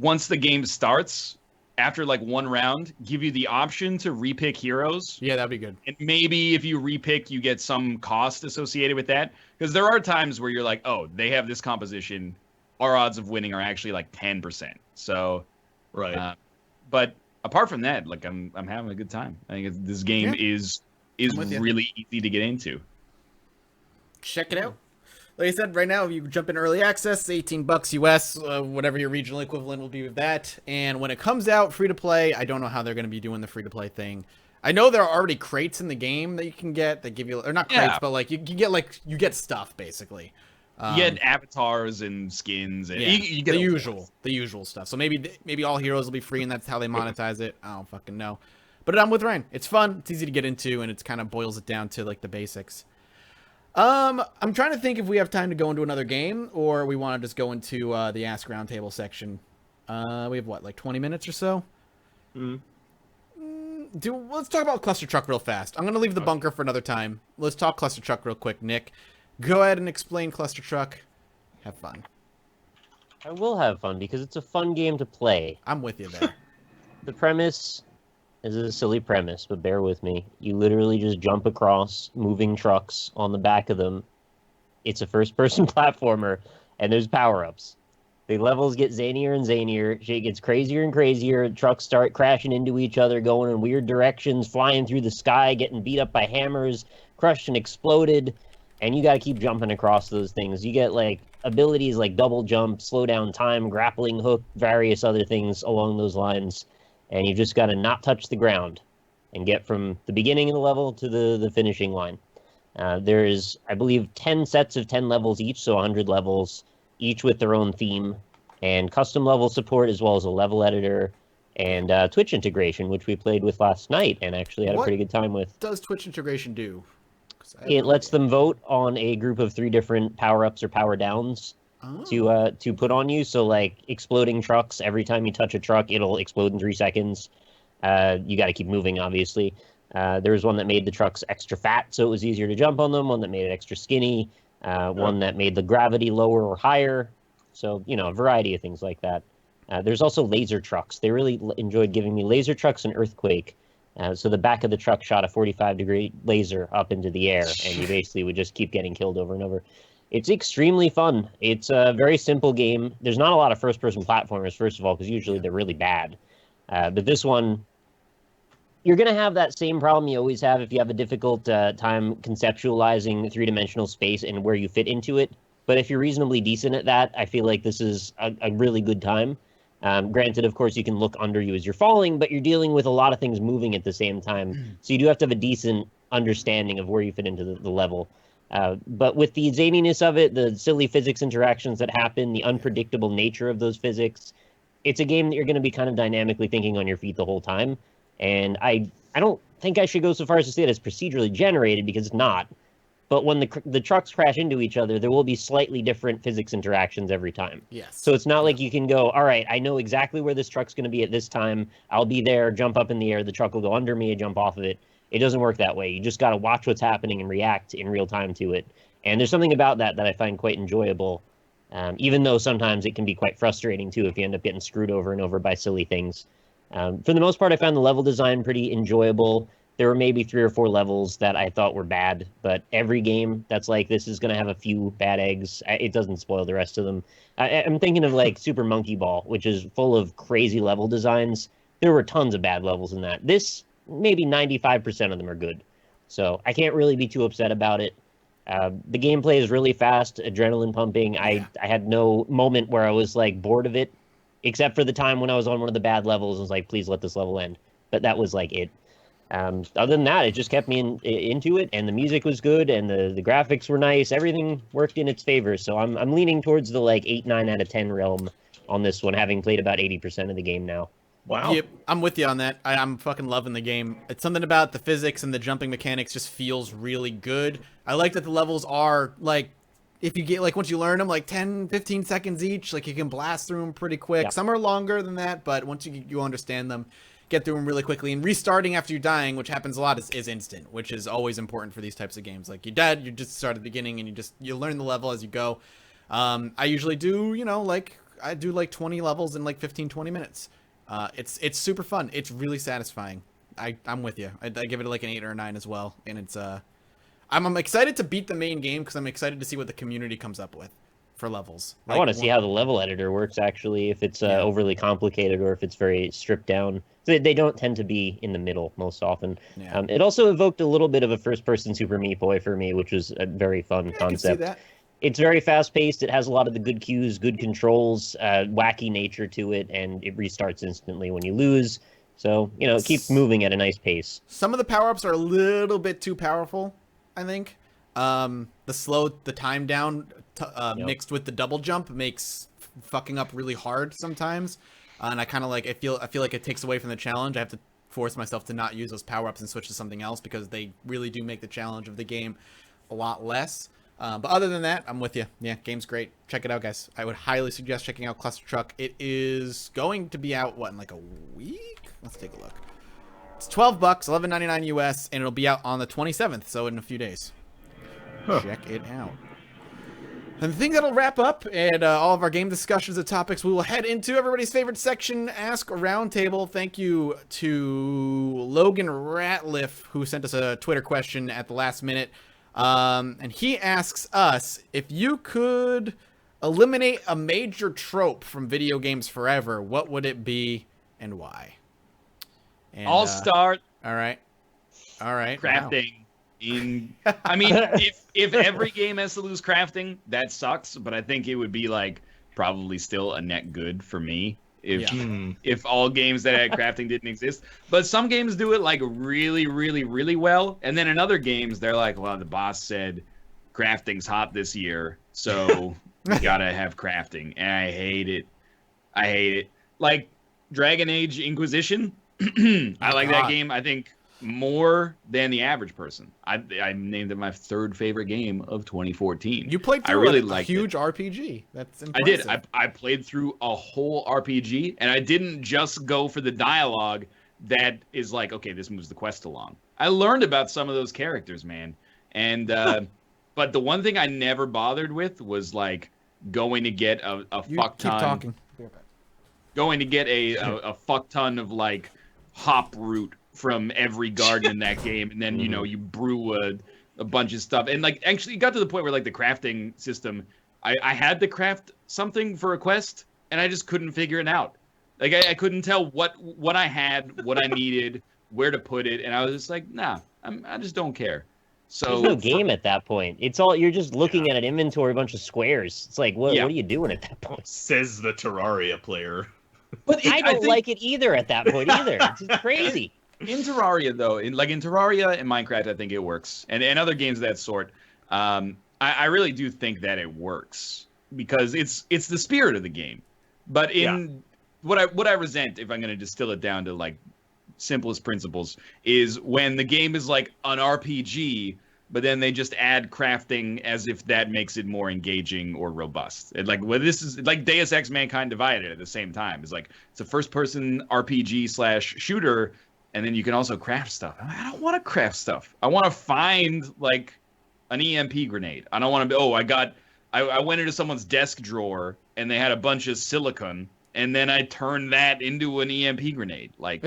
once the game starts, after like one round, give you the option to repick heroes. Yeah, that'd be good. And maybe if you repick, you get some cost associated with that. Because there are times where you're like, oh, they have this composition. Our odds of winning are actually like 10%. So, Right. But apart from that, like I'm having a good time. I think this game is really easy to get into. Check it out. Like I said, right now, you jump in early access, $18 US, whatever your regional equivalent will be with that. And when it comes out free to play, I don't know how they're going to be doing the free to play thing. I know there are already crates in the game that you can get that give you, or not crates, but like you get stuff basically. You get avatars and skins, and you get the usual stuff. So maybe all heroes will be free, and that's how they monetize it. I don't fucking know. But I'm with Ryan. It's fun. It's easy to get into, and it's kind of boils it down to like the basics. I'm trying to think if we have time to go into another game, or we want to just go into the Ask Roundtable section. We have what, like 20 minutes or so? Let's talk about Clustertruck real fast. I'm gonna leave the bunker for another time. Let's talk Clustertruck real quick, Nick. Go ahead and explain Clustertruck. Have fun. I will have fun because it's a fun game to play. I'm with you there. The premise This is a silly premise, but bear with me. You literally just jump across moving trucks on the back of them. It's a first-person platformer, and there's power-ups. The levels get zanier and zanier. Shit gets crazier and crazier. Trucks start crashing into each other, going in weird directions, flying through the sky, getting beat up by hammers, crushed and exploded. And you got to keep jumping across those things. You get like abilities like double jump, slow down time, grappling hook, various other things along those lines. And you just got to not touch the ground and get from the beginning of the level to the finishing line. There's, I believe, 10 sets of 10 levels each, so 100 levels, each with their own theme, and custom level support, as well as a level editor, and Twitch integration, which we played with last night and actually had a pretty good time with. What does Twitch integration do? It lets them vote on a group of 3 different power-ups or power-downs to put on you. So, like, exploding trucks, every time you touch a truck, it'll explode in 3 seconds. You got to keep moving, obviously. There was one that made the trucks extra fat, so it was easier to jump on them, one that made it extra skinny, one that made the gravity lower or higher. So, you know, a variety of things like that. There's also laser trucks. They really enjoyed giving me laser trucks and Earthquake. So the back of the truck shot a 45-degree laser up into the air, and you basically would just keep getting killed over and over. It's extremely fun. It's a very simple game. There's not a lot of first-person platformers, first of all, because usually they're really bad. But this one, you're going to have that same problem you always have if you have a difficult time conceptualizing three-dimensional space and where you fit into it. But if you're reasonably decent at that, I feel like this is a really good time. Granted, of course, you can look under you as you're falling, but you're dealing with a lot of things moving at the same time. So you do have to have a decent understanding of where you fit into the level. But with the zaniness of it, the silly physics interactions that happen, the unpredictable nature of those physics, it's a game that you're going to be kind of dynamically thinking on your feet the whole time. And I don't think I should go so far as to say it is procedurally generated, because it's not. But when the trucks crash into each other, there will be slightly different physics interactions every time. Yes. So it's not like you can go, all right, I know exactly where this truck's going to be at this time. I'll be there, jump up in the air, the truck will go under me, jump off of it. It doesn't work that way. You just got to watch what's happening and react in real time to it. And there's something about that I find quite enjoyable, even though sometimes it can be quite frustrating, too, if you end up getting screwed over and over by silly things. For the most part, I found the level design pretty enjoyable. There were maybe 3 or 4 levels that I thought were bad, but every game that's like this is going to have a few bad eggs. It doesn't spoil the rest of them. I'm thinking of like Super Monkey Ball, which is full of crazy level designs. There were tons of bad levels in that. This, maybe 95% of them are good. So I can't really be too upset about it. The gameplay is really fast, adrenaline pumping. I had no moment where I was like bored of it, except for the time when I was on one of the bad levels and was like, please let this level end. But that was like it. Other than that, it just kept me into it, and the music was good, and the graphics were nice. Everything worked in its favor, so I'm leaning towards the like 8, 9 out of 10 realm on this one, having played about 80% of the game now. Wow. Yep, I'm with you on that. I'm fucking loving the game. It's something about the physics and the jumping mechanics just feels really good. I like that the levels are like, if you get like, once you learn them, like 10, 15 seconds each, like you can blast through them pretty quick. Yep. Some are longer than that, but once you understand them, get through them really quickly. And restarting after you're dying, which happens a lot, is instant, which is always important for these types of games. Like, you're dead, you just start at the beginning, and you learn the level as you go. I usually do, I do like 20 levels in like 15, 20 minutes. It's super fun. It's really satisfying. I'm with you. I give it like an 8 or a 9 as well. And it's I'm excited to beat the main game, because I'm excited to see what the community comes up with for levels. I want to see how the level editor works, actually, if it's overly complicated or if it's very stripped down. They don't tend to be in the middle most often. Yeah. It also evoked a little bit of a first-person Super Meat Boy for me, which was a very fun concept. I can see that. It's very fast-paced. It has a lot of the good cues, good controls, wacky nature to it, and it restarts instantly when you lose. So, it keeps moving at a nice pace. Some of the power-ups are a little bit too powerful, I think. The time down mixed with the double jump makes fucking up really hard sometimes. And I kind of like, I feel like it takes away from the challenge. I have to force myself to not use those power-ups and switch to something else, because they really do make the challenge of the game a lot less. But other than that, I'm with you. Yeah, game's great. Check it out, guys. I would highly suggest checking out Clustertruck. It is going to be out, in like a week? Let's take a look. It's $12, $11.99 US, and it'll be out on the 27th, so in a few days. Check it out. And the thing that'll wrap up and all of our game discussions and topics, we will head into everybody's favorite section, Ask Roundtable. Thank you to Logan Ratliff, who sent us a Twitter question at the last minute. And he asks us, if you could eliminate a major trope from video games forever, what would it be and why? And, I'll start. All right. Crafting. I mean, if every game has to lose crafting, that sucks. But I think it would be like probably still a net good for me if all games that had crafting didn't exist. But some games do it like really, really, really well, and then in other games they're like, well, the boss said crafting's hot this year, so we gotta have crafting, and I hate it. Like Dragon Age Inquisition, I like that game. I think more than the average person. I named it my third favorite game of 2014. You played through a huge RPG. That's impressive. I did. I played through a whole RPG, and I didn't just go for the dialogue that is like, okay, this moves the quest along. I learned about some of those characters, man. And but the one thing I never bothered with was like going to get a fuck ton. Keep talking. Going to get a fuck ton of like hop root from every garden in that game, and then you brew a bunch of stuff, and like actually it got to the point where like the crafting system, I had to craft something for a quest, and I just couldn't figure it out. Like I couldn't tell what I had, what I needed, where to put it, and I was just like, nah, I just don't care. So there's no game at that point. It's all you're just looking at an inventory, a bunch of squares. It's like, what are you doing at that point? Says the Terraria player. But I don't like it either at that point either. It's just crazy. In Terraria, though, in Terraria and Minecraft, I think it works, and other games of that sort. I really do think that it works because it's the spirit of the game. But what I resent, if I'm going to distill it down to like simplest principles, is when the game is like an RPG, but then they just add crafting as if that makes it more engaging or robust. This is like Deus Ex: Mankind Divided at the same time. It's like it's a first-person RPG / shooter. And then you can also craft stuff. I don't want to craft stuff. I want to find like an EMP grenade. I don't want to be, I went into someone's desk drawer and they had a bunch of silicon, and then I turned that into an EMP grenade. Like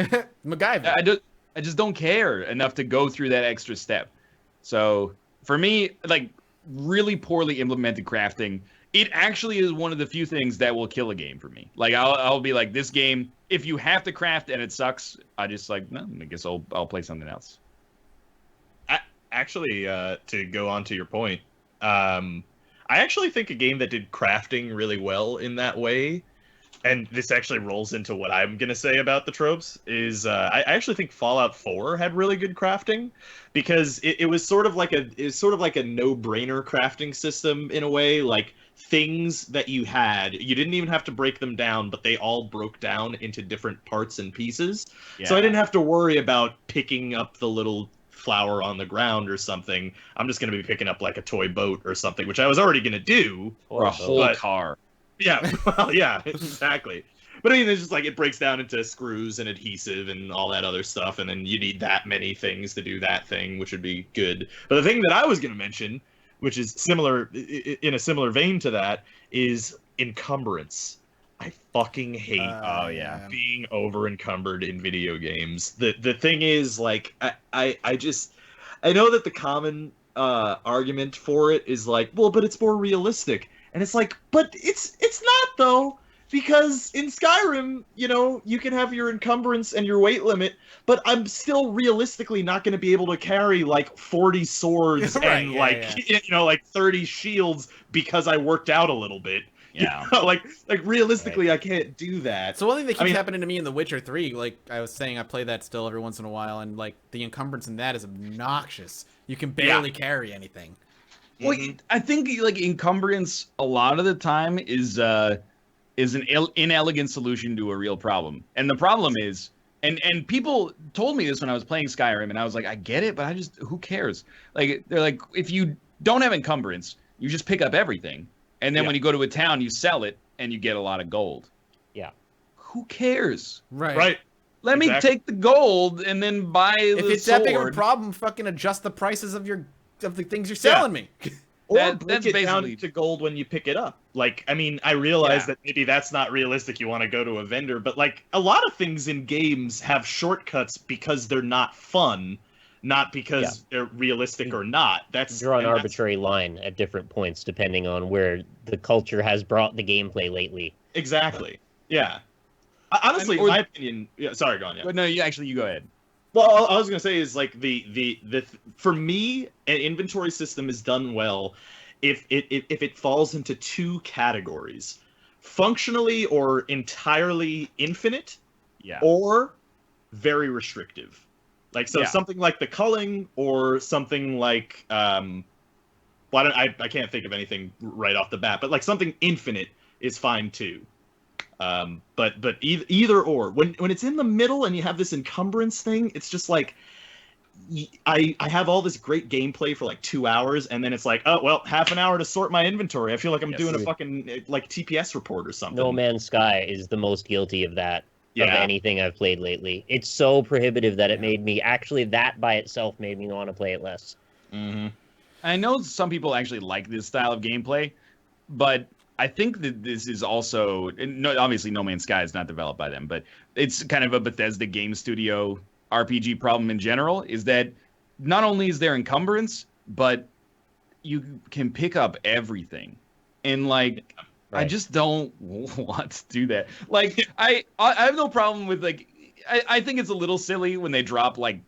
MacGyver. I just don't care enough to go through that extra step. So for me, like really poorly implemented crafting, it actually is one of the few things that will kill a game for me. Like I'll be like, this game, if you have to craft and it sucks, I just like, no, I guess I'll play something else. Actually, to go on to your point, I actually think a game that did crafting really well in that way, and this actually rolls into what I'm gonna say about the tropes, is I actually think Fallout 4 had really good crafting, because it was sort of like a no-brainer crafting system in a way. Like things that you had, you didn't even have to break them down, but they all broke down into different parts and pieces. Yeah. So I didn't have to worry about picking up the little flower on the ground or something. I'm just going to be picking up like a toy boat or something, which I was already going to do. Or a whole car. Yeah, well, yeah, exactly. But I mean, it's just like it breaks down into screws and adhesive and all that other stuff, and then you need that many things to do that thing, which would be good. But the thing that I was going to mention, which is similar, in a similar vein to that, is encumbrance. I fucking hate being over encumbered in video games. The thing is, like, I know that the common argument for it is like, well, but it's more realistic. And it's like, but it's not though, because in Skyrim, you know, you can have your encumbrance and your weight limit, but I'm still realistically not going to be able to carry like 40 swords and you know, like 30 shields because I worked out a little bit. Yeah. You know, like realistically, I can't do that. So one thing that keeps happening to me in The Witcher 3, like I was saying, I play that still every once in a while, and like the encumbrance in that is obnoxious. You can barely carry anything. Well, I think like encumbrance a lot of the time is an inelegant solution to a real problem. And the problem is, and people told me this when I was playing Skyrim, and I was like, I get it, but who cares? Like, they're like, if you don't have encumbrance, you just pick up everything. And then when you go to a town, you sell it, and you get a lot of gold. Yeah. Who cares? Right. Let me take the gold and then buy the sword. If it's that big of a problem, fucking adjust the prices of the things you're selling me. Or That's break it down basically to gold when you pick it up. Like, I mean, I realize Yeah. that maybe that's not realistic. You want to go to a vendor, but like a lot of things in games have shortcuts because they're not fun, not because they're realistic or not. That's Draw an and that's- arbitrary line at different points depending on where the culture has brought the gameplay lately. Exactly. Yeah. Honestly, in my opinion, yeah. Sorry, go on. Yeah. But no, you go ahead. Well, all I was gonna say is like the for me, an inventory system is done well if it falls into two categories: functionally or entirely infinite, Yeah. or very restrictive. Like so, Yeah. something like the culling, or something like well, I can't think of anything right off the bat, but like something infinite is fine too. But either or, when it's in the middle and you have this encumbrance thing, it's just like I have all this great gameplay for like 2 hours, and then it's like, oh well, half an hour to sort my inventory. I feel like I'm Yes. doing a fucking like TPS report or something. No Man's Sky is the most guilty of that of Yeah. anything I've played lately. It's so prohibitive that it Yeah. made me actually that by itself made me want to play it less. Mm-hmm. I know some people actually like this style of gameplay, but I think that this is also obviously No Man's Sky is not developed by them, but it's kind of a Bethesda game studio RPG problem in general, is that not only is there encumbrance, but you can pick up everything. And like I Right. just don't want to do that. Like I have no problem with like I think it's a little silly when they drop like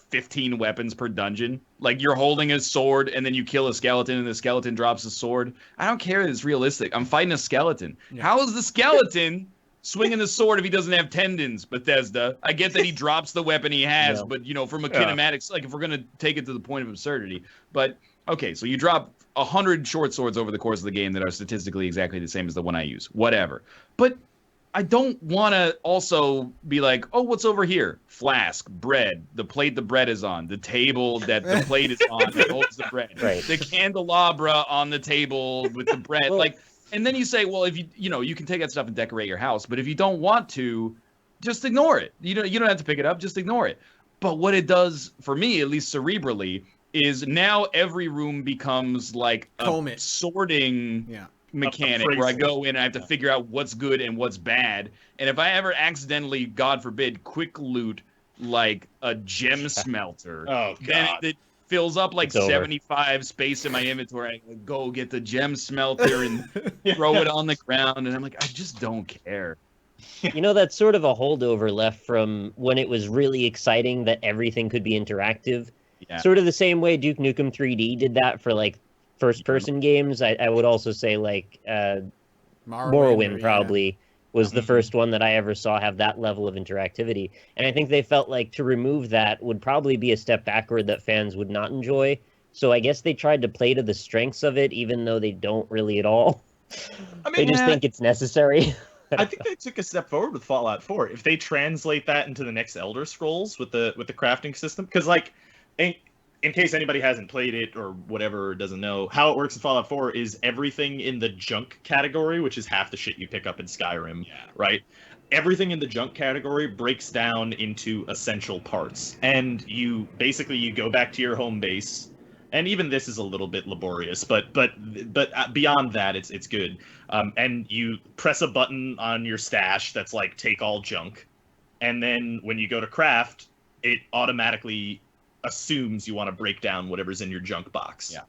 15 weapons per dungeon. Like you're holding a sword and then you kill a skeleton and the skeleton drops a sword. I don't care that it's realistic. I'm fighting a skeleton. Yeah. How is the skeleton swinging the sword if he doesn't have tendons, Bethesda? I get that he drops the weapon he has, No. but you know, from a Yeah. kinematics, like if we're gonna take it to the point of absurdity. But okay, so you drop 100 short swords over the course of the game that are statistically exactly the same as the one I use. Whatever. But I don't want to also be like, oh, what's over here? Flask, bread, the plate the bread is on, the table that the plate is on that holds the bread, Right. the candelabra on the table with the bread. Well- like, and then you say, well, if you can take that stuff and decorate your house, but if you don't want to, just ignore it. You don't have to pick it up, just ignore it. But what it does for me, at least cerebrally, is now every room becomes like Comb a it. sorting Yeah. mechanic where I go in and I have to figure out what's good and what's bad. And if I ever accidentally, God forbid, quick loot like a gem smelter, Oh then god. it fills up like It's over. 75 space in my inventory. I go get the gem smelter and throw it on the ground. And I'm like, I just don't care. You know, that's sort of a holdover left from when it was really exciting that everything could be interactive. Yeah. Sort of the same way Duke Nukem 3D did that for like first-person games. I would also say like Morrowind yeah. probably was the Mhm. first one that I ever saw have that level of interactivity. And I think they felt like to remove that would probably be a step backward that fans would not enjoy. So I guess they tried to play to the strengths of it, even though they don't really at all. I They mean, just think it's necessary. I think they took a step forward with Fallout 4. If they translate that into the next Elder Scrolls with the crafting system, because like, in case anybody hasn't played it or whatever, or doesn't know how it works in Fallout 4, is everything in the junk category, which is half the shit you pick up in Skyrim, right? Everything in the junk category breaks down into essential parts, and you go back to your home base. And even this is a little bit laborious, but beyond that, it's good. And you press a button on your stash that's like take all junk, and then when you go to craft, it automatically assumes you want to break down whatever's in your junk box. Yeah.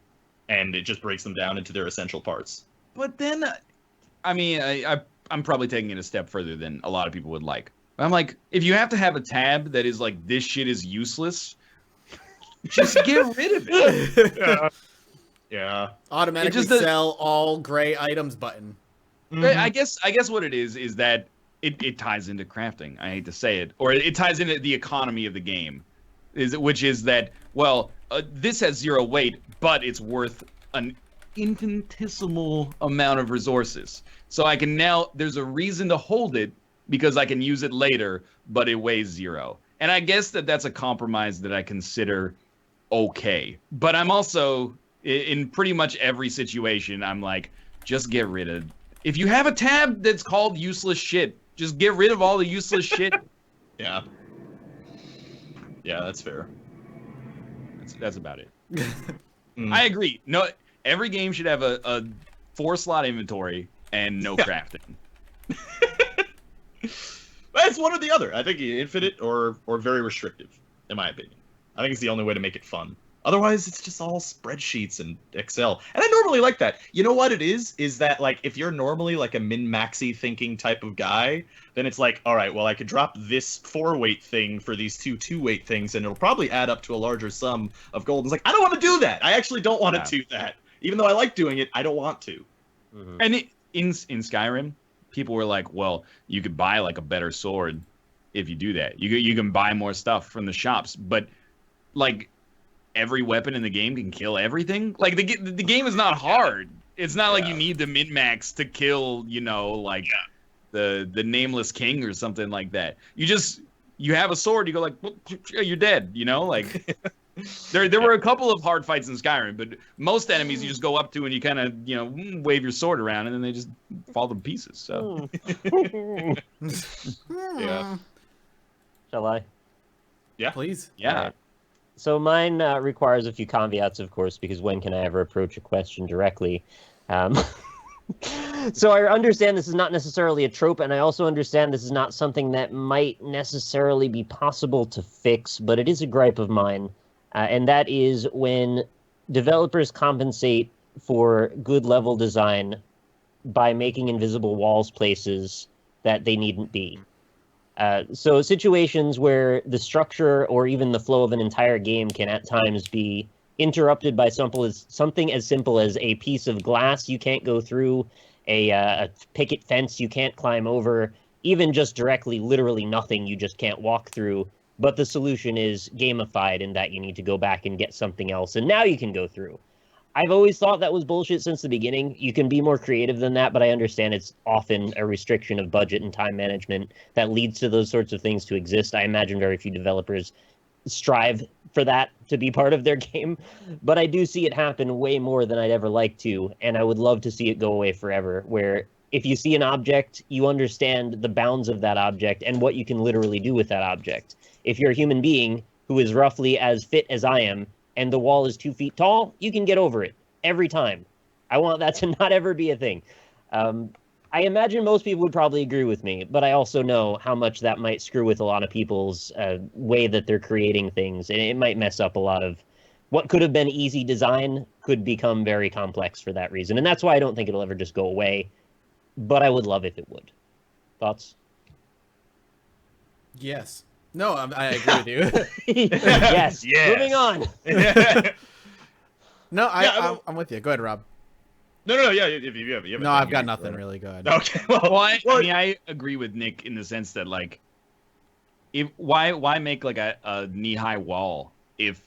And it just breaks them down into their essential parts. But then, I mean, I'm probably taking it a step further than a lot of people would like. I'm like, if you have to have a tab that is like, this shit is useless, just get rid of it. Yeah. Automatically It just- sell all gray items button. I guess what it is that it ties into crafting. I hate to say it, or it ties into the economy of the game, which is that this has 0 weight, but it's worth an infinitesimal amount of resources. So I can now there's a reason to hold it because I can use it later, but it weighs 0. And I guess that's a compromise that I consider okay. But I'm also in pretty much every situation, I'm like, just get rid of. If you have a tab that's called useless shit, just get rid of all the useless shit. Yeah. Yeah, that's fair. That's about it. Mm. I agree. No, every game should have a 4-slot inventory and no crafting. It's one or the other. I think infinite or very restrictive, in my opinion. I think it's the only way to make it fun. Otherwise, it's just all spreadsheets and Excel. And I normally like that. You know what it is? Is that, like, if you're normally, like, a min-maxy thinking type of guy, then it's like, all right, well, I could drop this 4-weight thing for these 2-weight things, and it'll probably add up to a larger sum of gold. It's like, I don't want to do that. I actually don't want to do that. Even though I like doing it, I don't want to. Mm-hmm. And in Skyrim, people were like, well, you could buy, like, a better sword if you do that. You can buy more stuff from the shops, but, like, every weapon in the game can kill everything. Like, the game is not hard. It's not like you need the min-max to kill, the nameless king or something like that. You have a sword, you go like, well, you're dead, like. There were a couple of hard fights in Skyrim, but most enemies you just go up to and you kind of, wave your sword around and then they just fall to pieces. So. Yeah. Shall I? Yeah. Please. Yeah. Right. So mine requires a few caveats, of course, because when can I ever approach a question directly? So I understand this is not necessarily a trope, and I also understand this is not something that might necessarily be possible to fix, but it is a gripe of mine, and that is when developers compensate for good level design by making invisible walls places that they needn't be. So situations where the structure or even the flow of an entire game can at times be interrupted by something as simple as a piece of glass you can't go through, a picket fence you can't climb over, even just directly, literally nothing you just can't walk through. But the solution is gamified in that you need to go back and get something else, and now you can go through. I've always thought that was bullshit since the beginning. You can be more creative than that, but I understand it's often a restriction of budget and time management that leads to those sorts of things to exist. I imagine very few developers strive for that to be part of their game, but I do see it happen way more than I'd ever like to, and I would love to see it go away forever, where if you see an object, you understand the bounds of that object and what you can literally do with that object. If you're a human being who is roughly as fit as I am, and the wall is 2 feet tall, you can get over it every time. I want that to not ever be a thing. I imagine most people would probably agree with me, but I also know how much that might screw with a lot of people's way that they're creating things, and it might mess up a lot of what could have been easy design could become very complex for that reason, and that's why I don't think it'll ever just go away, but I would love if it would. Thoughts? Yes. No, I agree with you. Yes. Yes. Moving on. No, Yeah, I'm with you. Go ahead, Rob. No, yeah, if you have No, I've got nothing really. Go ahead. Okay, Well, I mean, I agree with Nick in the sense that, like, why make like a knee-high wall if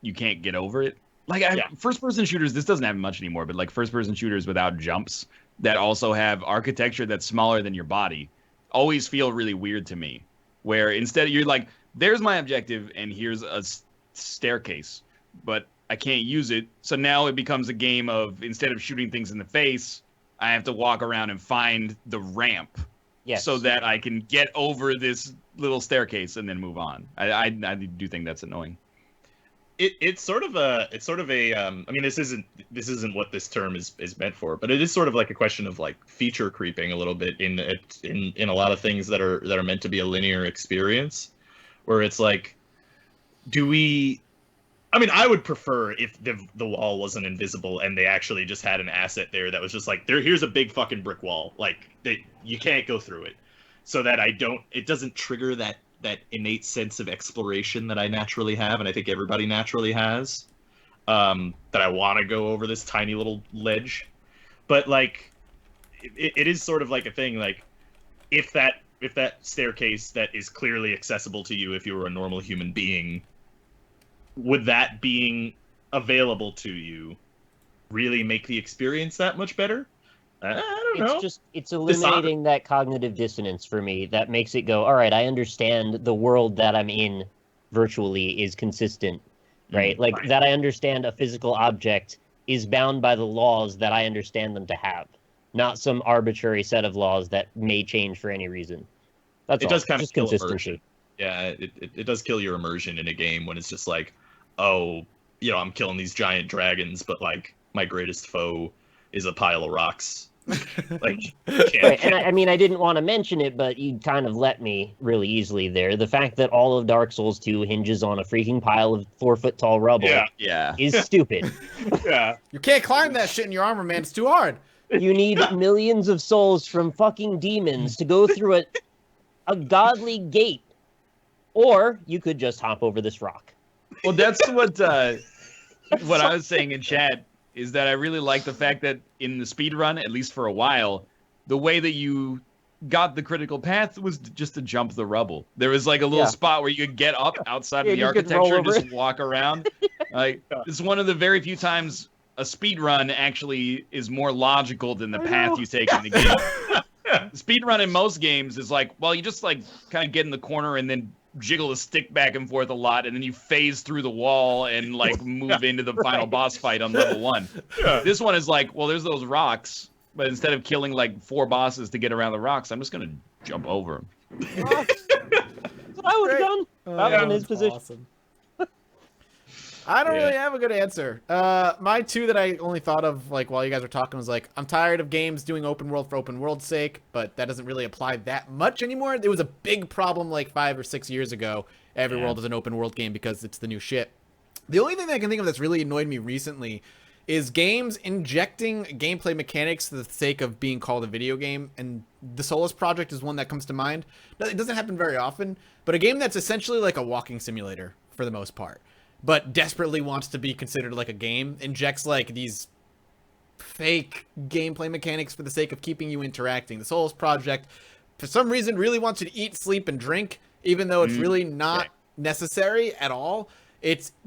you can't get over it? Like, first-person shooters, this doesn't happen much anymore, but like first-person shooters without jumps that also have architecture that's smaller than your body always feel really weird to me. Where instead you're like, there's my objective and here's a staircase, but I can't use it. So now it becomes a game of, instead of shooting things in the face, I have to walk around and find the ramp. Yes. So that I can get over this little staircase and then move on. I do think that's annoying. It's sort of a I mean, this isn't what this term is meant for, but it is sort of like a question of like feature creeping a little bit in a lot of things that are meant to be a linear experience, where it's like, I mean, I would prefer if the wall wasn't invisible and they actually just had an asset there that was just like, here's a big fucking brick wall, like you can't go through it, so that it doesn't trigger that innate sense of exploration that I naturally have, and I think everybody naturally has, that I want to go over this tiny little ledge. But like, it is sort of like a thing, like, if that staircase that is clearly accessible to you if you were a normal human being, would that being available to you really make the experience that much better? I don't know. It's eliminating that cognitive dissonance for me that makes it go, all right, I understand the world that I'm in virtually is consistent, right? Right. That I understand a physical object is bound by the laws that I understand them to have, not some arbitrary set of laws that may change for any reason. That's all. Does kind just of kill consistency. Immersion. Yeah, it does kill your immersion in a game when it's just like, oh, I'm killing these giant dragons, but like, my greatest foe is a pile of rocks. Like, Right, and I mean, I didn't want to mention it, but you kind of let me really easily there. The fact that all of Dark Souls 2 hinges on a freaking pile of 4-foot-tall rubble Yeah. is stupid. yeah. You can't climb that shit in your armor, man. It's too hard. You need millions of souls from fucking demons to go through a godly gate. Or you could just hop over this rock. Well, that's what I was saying in chat is that I really like the fact that in the speed run, at least for a while, the way that you got the critical path was just to jump the rubble. There was like a little spot where you could get up outside of the architecture and just walk around. Like, it's one of the very few times a speed run actually is more logical than the path you take in the game. The speed run in most games is like, well, you just like kind of get in the corner and then jiggle the stick back and forth a lot, and then you phase through the wall and like move into the final boss fight on level 1. This one is like, well, there's those rocks, but instead of killing like 4 bosses to get around the rocks, I'm just gonna jump over them. That's what I would have done. I was in his position. Awesome. I don't really have a good answer. My 2 that I only thought of like while you guys were talking was like, I'm tired of games doing open world for open world's sake, but that doesn't really apply that much anymore. It was a big problem like 5 or 6 years ago. Every world is an open world game because it's the new shit. The only thing that I can think of that's really annoyed me recently is games injecting gameplay mechanics for the sake of being called a video game, and the Solus Project is one that comes to mind. It doesn't happen very often, but a game that's essentially like a walking simulator for the most part, but desperately wants to be considered like a game, injects like these fake gameplay mechanics for the sake of keeping you interacting. The Solus Project, for some reason, really wants you to eat, sleep, and drink, even though it's really not necessary at all.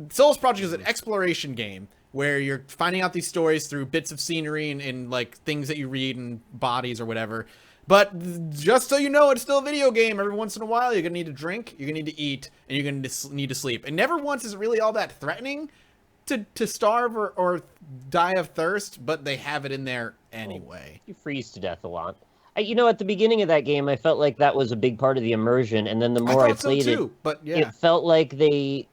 Solus Project is an exploration game where you're finding out these stories through bits of scenery and like things that you read and bodies or whatever. But just so you know, it's still a video game. Every once in a while, you're going to need to drink, you're going to need to eat, and you're going to need to sleep. And never once is it really all that threatening to starve or die of thirst, but they have it in there anyway. You freeze to death a lot. At the beginning of that game, I felt like that was a big part of the immersion, and then the more I played it felt like they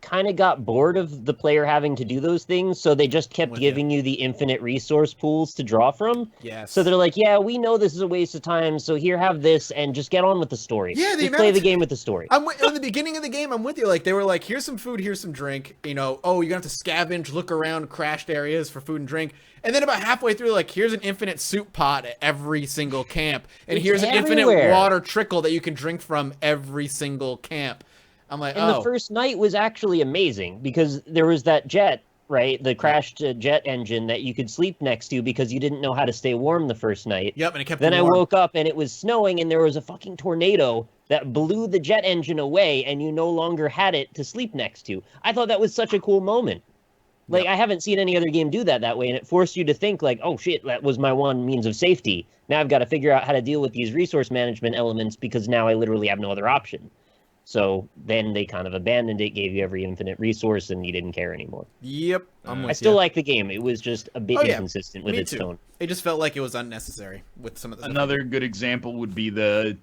kind of got bored of the player having to do those things, so they just kept giving you the infinite resource pools to draw from. Yes. So they're like, yeah, we know this is a waste of time, so here, have this, and just get on with the story. Yeah, just play the game with the story. In the beginning of the game, I'm with you. Like, they were like, here's some food, here's some drink. You're going to have to scavenge, look around crashed areas for food and drink. And then about halfway through, like, here's an infinite soup pot at every single camp. And here's an infinite water trickle that you can drink from every single camp. I'm like, the first night was actually amazing because there was that jet, right? The crashed jet engine that you could sleep next to because you didn't know how to stay warm the first night. Yep, and it kept Then you warm. I woke up and it was snowing and there was a fucking tornado that blew the jet engine away and you no longer had it to sleep next to. I thought that was such a cool moment. Like, I haven't seen any other game do that way, and it forced you to think, like, oh, shit, that was my one means of safety. Now I've got to figure out how to deal with these resource management elements because now I literally have no other option. So then they kind of abandoned it, gave you every infinite resource, and you didn't care anymore. Yep. I still like the game. It was just a bit inconsistent with its tone. It just felt like it was unnecessary with some of the Another good example would be the,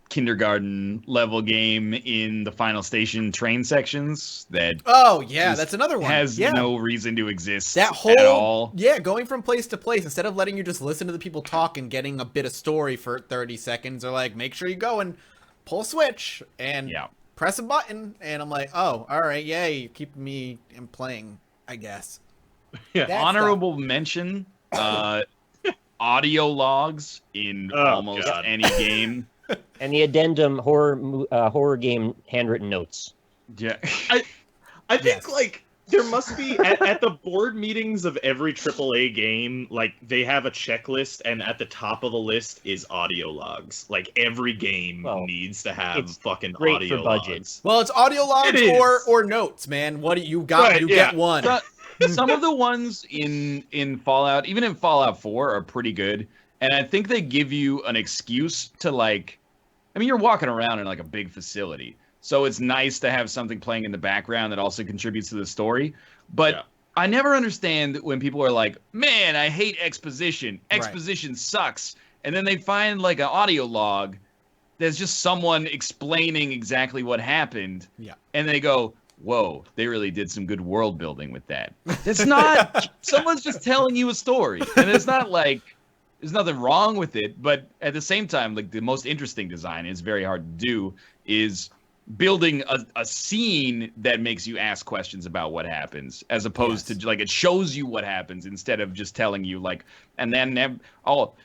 kindergarten level game in the final station train sections that that's another one. Has no reason to exist that whole, at all. Yeah, going from place to place, instead of letting you just listen to the people talk and getting a bit of story for 30 seconds, they're like, make sure you go and pull a switch and press a button. And I'm like, oh, all right, yay, keep me playing, I guess. Honorable mention, audio logs in almost any game. And the addendum horror game handwritten notes. Yeah. I think like there must be at the board meetings of every AAA game, like they have a checklist, and at the top of the list is audio logs. Like every game needs to have fucking audio logs. Well, it's audio logs or notes, man. What do you got? You get one. Some of the ones in Fallout, even in Fallout 4, are pretty good. And I think they give you an excuse to you're walking around in like a big facility. So it's nice to have something playing in the background that also contributes to the story. But I never understand when people are like, man, I hate exposition. Exposition sucks. And then they find like an audio log that's just someone explaining exactly what happened. Yeah. And they go, whoa, they really did some good world building with that. It's not, someone's just telling you a story. And it's not like, there's nothing wrong with it. But at the same time, like the most interesting design is very hard to do is building a scene that makes you ask questions about what happens, as opposed to like it shows you what happens instead of just telling you like, and then well,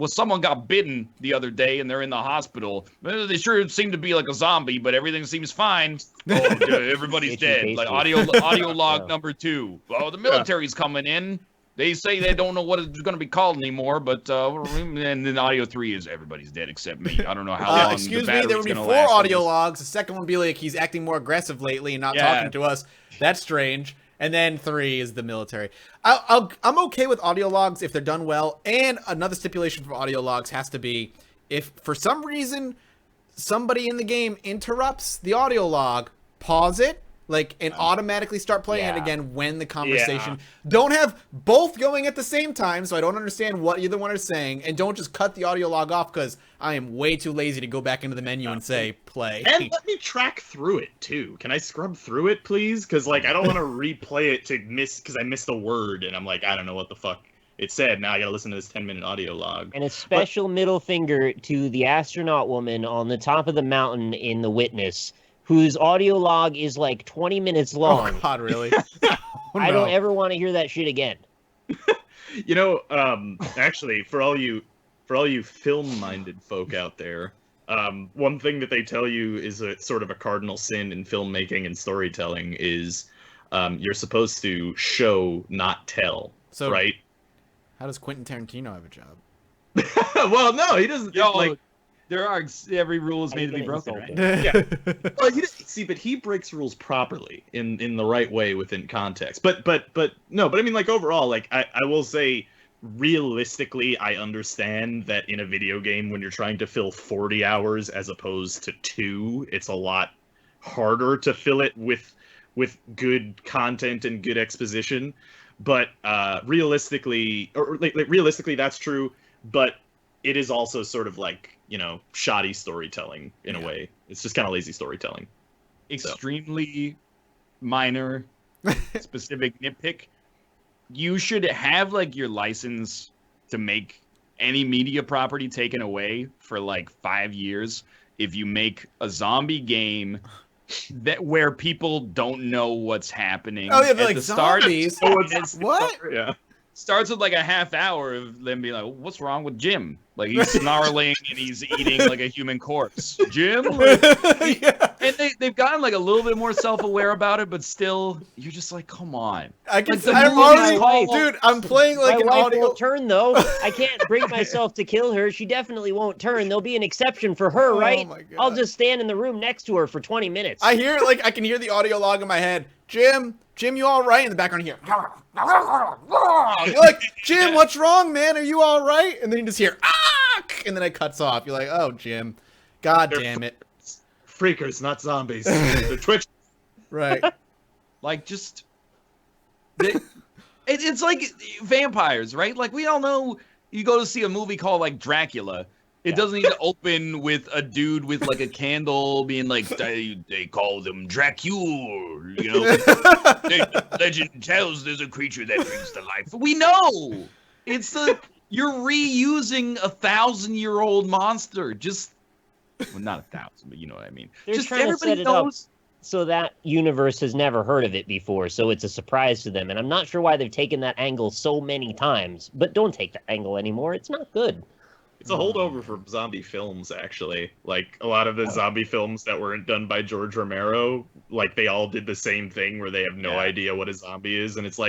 someone got bitten the other day and they're in the hospital. They sure seem to be like a zombie, but everything seems fine. Oh, everybody's dead. Like audio log number 2. Oh, the military's coming in. They say they don't know what it's going to be called anymore, but and then audio 3 is everybody's dead except me. I don't know how long. Excuse me, there would be 4 audio logs. The second one would be like he's acting more aggressive lately and not talking to us. That's strange. And then 3 is the military. I'm okay with audio logs if they're done well. And another stipulation for audio logs has to be if for some reason somebody in the game interrupts the audio log, pause it. And automatically start playing it again when the conversation. Don't have both going at the same time, so I don't understand what either one is saying, and don't just cut the audio log off because I am way too lazy to go back into the menu and say play. And let me track through it too. Can I scrub through it, please? Because I don't want to replay it because I missed a word, and I'm like, I don't know what the fuck it said. Now I gotta listen to this 10-minute audio log. And a special middle finger to the astronaut woman on the top of the mountain in The Witness, whose audio log is like 20 minutes long. Oh God, really? I don't ever want to hear that shit again. Actually, for all you film-minded folk out there, one thing that they tell you is a sort of a cardinal sin in filmmaking and storytelling is you're supposed to show, not tell. So, right? How does Quentin Tarantino have a job? Well, no, he doesn't. There are every rule is made to be broken, right? Yeah. Well, but he breaks rules properly in the right way within context. But no, but I mean, overall, I will say, realistically, I understand that in a video game when you're trying to fill 40 hours as opposed to 2, it's a lot harder to fill it with good content and good exposition. But realistically, realistically, that's true. But it is also sort of shoddy storytelling in a way. It's just kind of lazy storytelling. Extremely minor, specific nitpick. You should have your license to make any media property taken away for 5 years if you make a zombie game where people don't know what's happening. Oh yeah, at the zombies. What? Yeah. Starts with a half hour of them being like, what's wrong with Jim? He's snarling and he's eating a human corpse. Jim? And they've gotten a little bit more self-aware about it, but still, you're just come on. I'm playing my an wife audio. won't turn though. I can't bring myself to kill her. She definitely won't turn. There'll be an exception for her, right? My God. I'll just stand in the room next to her for 20 minutes. I hear I can hear the audio log in my head. Jim, you all right? In the background here. You're like, Jim, what's wrong, man? Are you all right? And then you just hear, and then it cuts off. You're like, oh, Jim. God damn it. Freakers, not zombies. They're Twitch. Right. It's like vampires, right? We all know you go to see a movie called Dracula. It doesn't need to open with a dude with a candle being they call them Dracula, legend tells there's a creature that brings to life. We know you're reusing 1,000-year-old monster. Not 1,000, but you know what I mean. They're trying to set it up so that universe has never heard of it before, so it's a surprise to them. And I'm not sure why they've taken that angle so many times, but don't take that angle anymore. It's not good. It's a holdover from zombie films, actually. A lot of the zombie films that weren't done by George Romero, they all did the same thing where they have no idea what a zombie is. And it's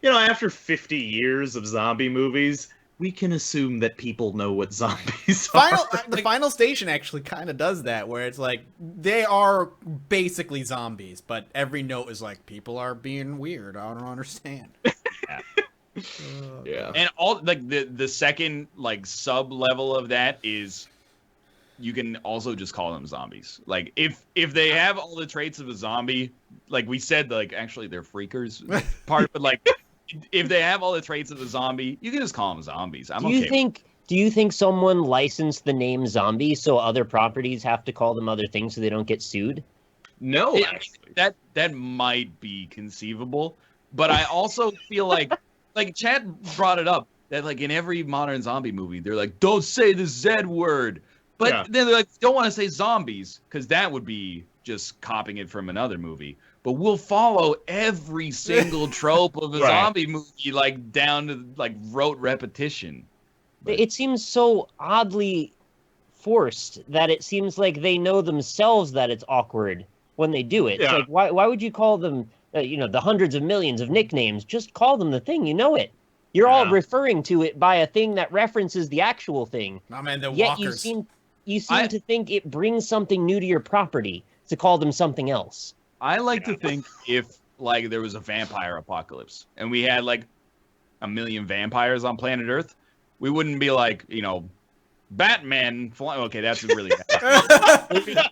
after 50 years of zombie movies, we can assume that people know what zombies are. The Final Station actually kind of does that, where it's they are basically zombies, but every note is people are being weird. I don't understand. Yeah. And all the second sub level of that is you can also just call them zombies. If they have all the traits of a zombie, we said actually they're freakers but if they have all the traits of a zombie, you can just call them zombies. Do you think someone licensed the name zombie so other properties have to call them other things so they don't get sued? No, actually. That might be conceivable, but I also feel like Chad brought it up that like in every modern zombie movie they're like, don't say the Z word, but then they're like, don't want to say zombies because that would be just copying it from another movie. But we'll follow every single trope of a zombie movie like down to like rote repetition. But it seems so oddly forced that it seems like they know themselves that it's awkward when they do it. It's like, why would you call them, the hundreds of millions of nicknames? Just call them the thing. You know it. You're all referring to it by a thing that references the actual thing. Oh man, the Yet walkers. you seem to think it brings something new to your property to call them something else. I like to think if like there was a vampire apocalypse and we had like 1 million vampires on planet Earth, we wouldn't be like, Batman flying. Okay, that's really bad.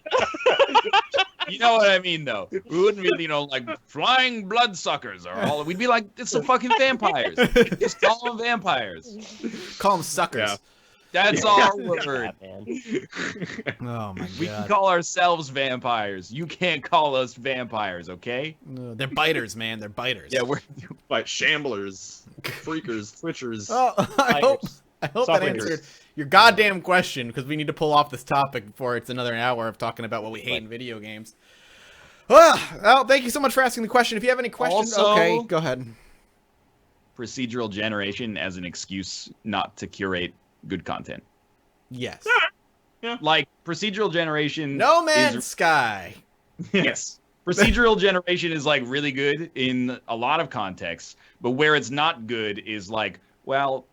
You know what I mean, though. We wouldn't be, like flying bloodsuckers or all. We'd be like, it's the fucking vampires. Just call them vampires. Call them suckers. Yeah. That's our word. Oh my god. We can call ourselves vampires. You can't call us vampires, okay? No, they're biters, man. They're biters. Yeah, we're Like shamblers, freakers, twitchers. Oh, I hope that answered your goddamn question, because we need to pull off this topic before it's another hour of talking about what we hate in video games. Well, thank you so much for asking the question. If you have any questions, Also, okay, go ahead. procedural generation as an excuse not to curate good content. Yes. Like procedural generation. No Man's Sky. Yes. Procedural generation is like really good in a lot of contexts, but where it's not good is like, well,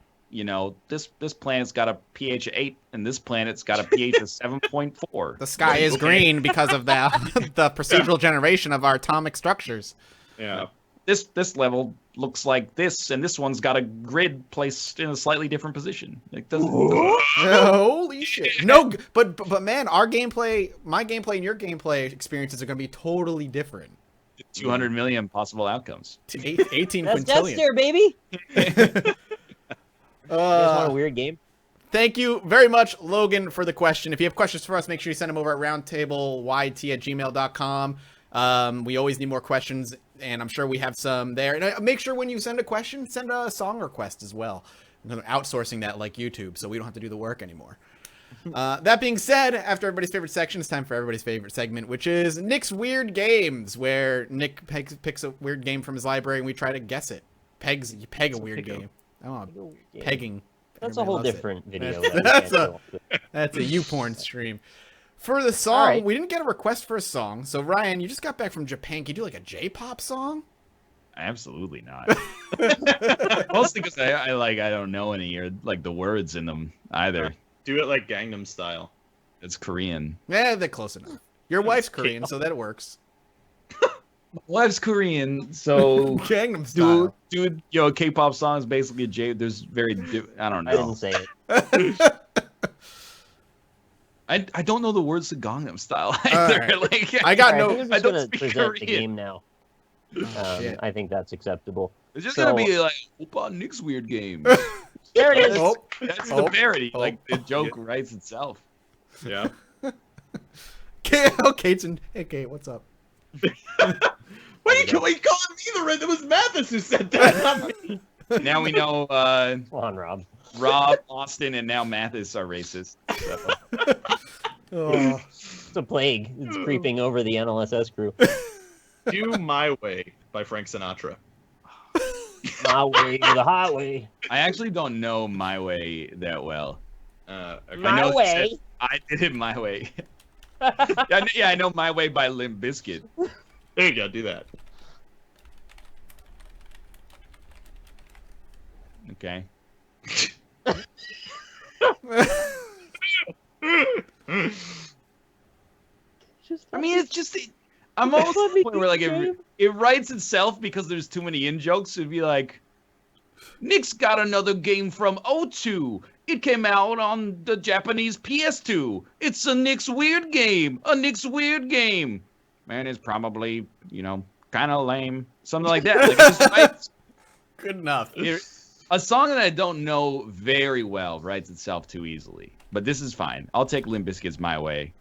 this planet's got a pH of 8 and this planet's got a pH of 7.4. The sky is green because of the procedural generation of our atomic structures. Yeah. This level looks like this, and this one's got a grid placed in a slightly different position. It doesn't. Holy shit! No, but man, my gameplay and your gameplay experiences are going to be totally different. 200 million possible outcomes. 18 That's quintillion. Death Stare, baby. You guys want a weird game? Thank you very much, Logan, for the question. If you have questions for us, make sure you send them over at roundtableyt@gmail.com. We always need more questions, and I'm sure we have some there. And make sure when you send a question, send a song request as well. I'm outsourcing that like YouTube, so we don't have to do the work anymore. That being said, after everybody's favorite section, it's time for everybody's favorite segment, which is Nick's Weird Games, where Nick picks a weird game from his library, and we try to guess it. You peg a weird game. Oh, pegging. That's a whole different video. That's a YouPorn stream. For the song, we didn't get a request for a song. So Ryan, you just got back from Japan. Can you do like a J-pop song? Absolutely not. Mostly because I don't know any or like the words in them either. Do it like Gangnam Style. It's Korean. Yeah, they're close enough. Your wife's Korean, so that works. My wife's Korean, so Gangnam Style. Dude, K-pop song is basically there's I don't know. I didn't say it. I don't know the words to Gangnam Style either. Right. Like I got I no. think I'm I just don't gonna speak present the Korean. game now. Shit. I think that's acceptable. It's just gonna be like Opa Nick's weird game. There it is. Oh, That's the parody. Oh. Like the joke writes itself. Yeah. Kate, hey Kate, what's up? Why are you calling me the red? It was Mathis who said that, not me. Now we know Come on, Rob. Rob, Austin, and now Mathis are racist. So. Oh. It's a plague. It's creeping over the NLSS crew. Do My Way by Frank Sinatra. My way, the highway. I actually don't know My Way that well. Okay. My know way. I did it my way. Yeah, I know My Way by Limp Bizkit. There you go. Do that. Okay. I mean, it's just I'm almost at the point where like it writes itself because there's too many in jokes. It'd be like, Nick's got another game from O2. It came out on the Japanese PS2. It's a Nick's Weird Game. A Nick's Weird Game. Man, it's probably, kind of lame. Something like that. Like, it just writes, Good enough. a song that I don't know very well writes itself too easily. But this is fine. I'll take Limp Bizkit's My Way.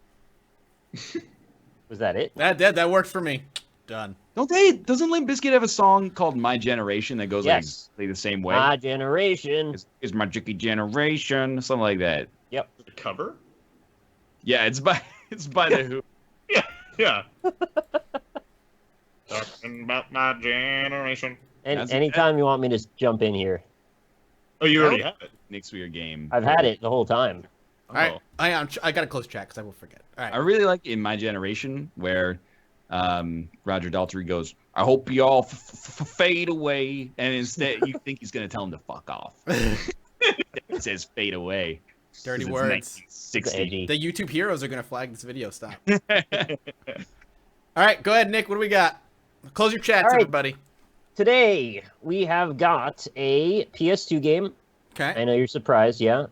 Was that it? That worked for me. Done. Doesn't Limp Bizkit have a song called My Generation that goes Yes. like the same way? My generation. Is my Jicky Generation, something like that. Yep. The cover? Yeah, it's by the Who. Yeah. Talking about my generation. And That's anytime you want me to jump in here, Oh, you already have it. Next week game. I've had it the whole time. All right. I got to close chat because I will forget. All I right. really like In My Generation where Roger Daltrey goes, I hope you all fade away. And instead, you think he's going to tell him to fuck off. It says fade away. Dirty It's words. 1960. Edgy. The YouTube heroes are going to flag this video. Stop. All right. Go ahead, Nick. What do we got? Close your chats, All right. everybody. Today, we have got a PS2 game. Okay. I know you're surprised, yeah.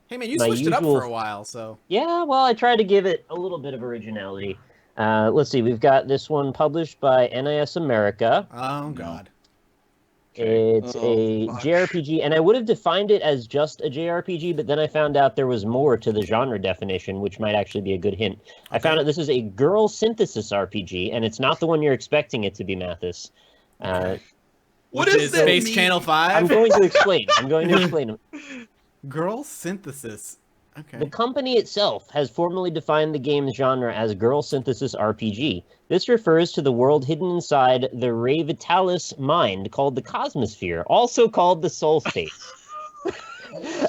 Hey, man, you my switched it up usual- for a while, so. Yeah, well, I tried to give it a little bit of originality. Let's see, we've got this one published by NIS America. Oh, God. It's Oh, a fuck. JRPG, and I would have defined it as just a JRPG, but then I found out there was more to the genre definition, which might actually be a good hint. I found out this is a girl synthesis RPG, and it's not the one you're expecting it to be, Mathis. What Which does is that Space mean? Channel 5? I'm going to explain. Girl synthesis. Okay. The company itself has formally defined the game's genre as Girl Synthesis RPG. This refers to the world hidden inside the Ray Vitalis mind called the Cosmosphere, also called the Soul Space.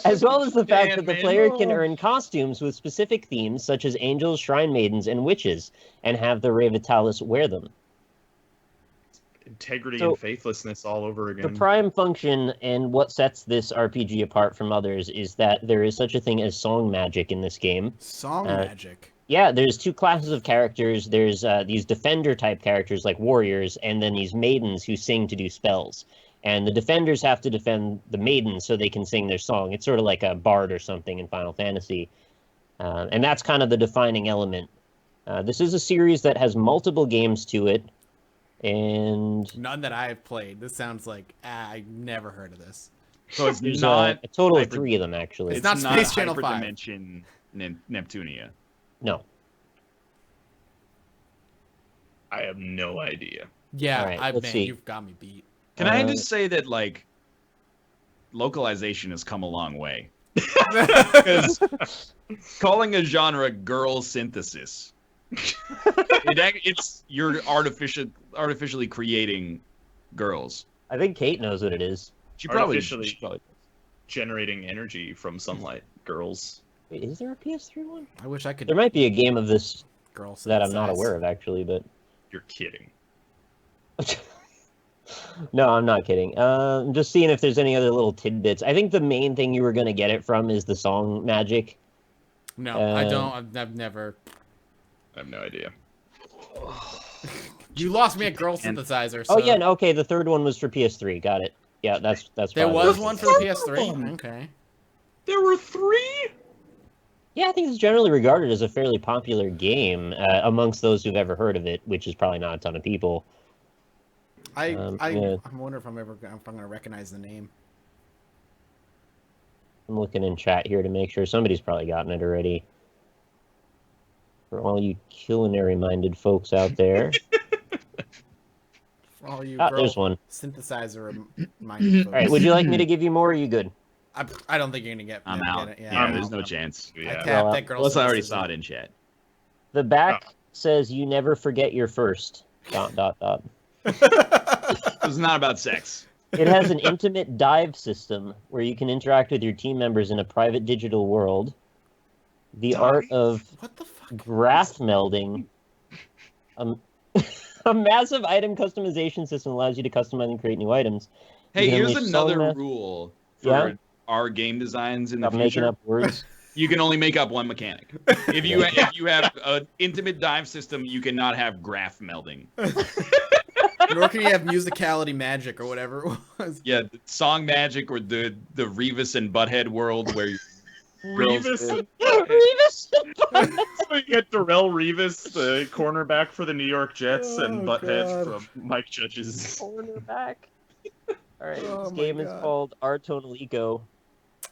As well as the fact that the player can earn costumes with specific themes such as angels, shrine maidens, and witches, and have the Ray Vitalis wear them. Integrity So- and faithlessness all over The again. prime function and what sets this RPG apart from others is that there is such a thing as song magic in this game. Song Uh, magic. Yeah, there's two classes of characters. There's these defender-type characters like warriors, and then these maidens who sing to do spells. And the defenders have to defend the maidens so they can sing their song. It's sort of like a bard or something in Final Fantasy. And that's kind of the defining element. This is a series that has multiple games to it. And None that I have played. This sounds like I've never heard of this. So it's there's not a total of hyper- 3 of them, actually. It's not Space Channel 5. Hyperdimension Neptunia. No. I have no idea. Yeah, All right, man, let's see. you've got me beat. Can I just say that like localization has come a long way? Because calling a genre girl synthesis, it's you're artificially creating girls. I think Kate knows what it is. She probably Artificially. Generating energy from sunlight, girls. Wait, is there a PS3 one? I wish I could. There might be a game of this Girl that I'm not synthesize. aware of, actually, but... You're kidding. No, I'm not kidding. I'm just seeing if there's any other little tidbits. I think the main thing you were going to get it from is the song magic. No, I Uh, don't. I've never. I have no idea. You lost me at girl synthesizer. So Oh, yeah, no, okay, the third one was for PS3. Got it. Yeah, that's There probably was what it one is. for the PS3. Okay. There were 3? Yeah, I think it's generally regarded as a fairly popular game amongst those who've ever heard of it, which is probably not a ton of people. I yeah. wonder if I'm gonna recognize the name. I'm looking in chat here to make sure somebody's probably gotten it already. For all you culinary-minded folks out there. For all you Ah, girl there's one. synthesizer minded All right, would you like me to give you more, or are you good? I don't think you're gonna get. I'm get out. it. Yeah, I'm there's out. no chance. I Yeah. tapped Well, that girl. Plus, I already synthesizer. saw it in chat. The back says you never forget your first. ... It's not about sex. It has an intimate dive system where you can interact with your team members in a private digital world. The art of What the fuck? graph melding. A massive item customization system allows you to customize and create new items. Hey, You can here's unleash another song rule for Yeah? our game designs in the Stop making future. up words. You can only make up one mechanic. If you have an intimate dive system, you cannot have graph melding. Nor can you have musicality magic or whatever it was. Yeah, the song magic or the Revis and Butthead world where Revis. Revis! So you get Darrell Revis, the cornerback for the New York Jets, and Oh, Butthead God. from Mike Judge's. Cornerback. All right, Oh this my game is God. called Artonelico.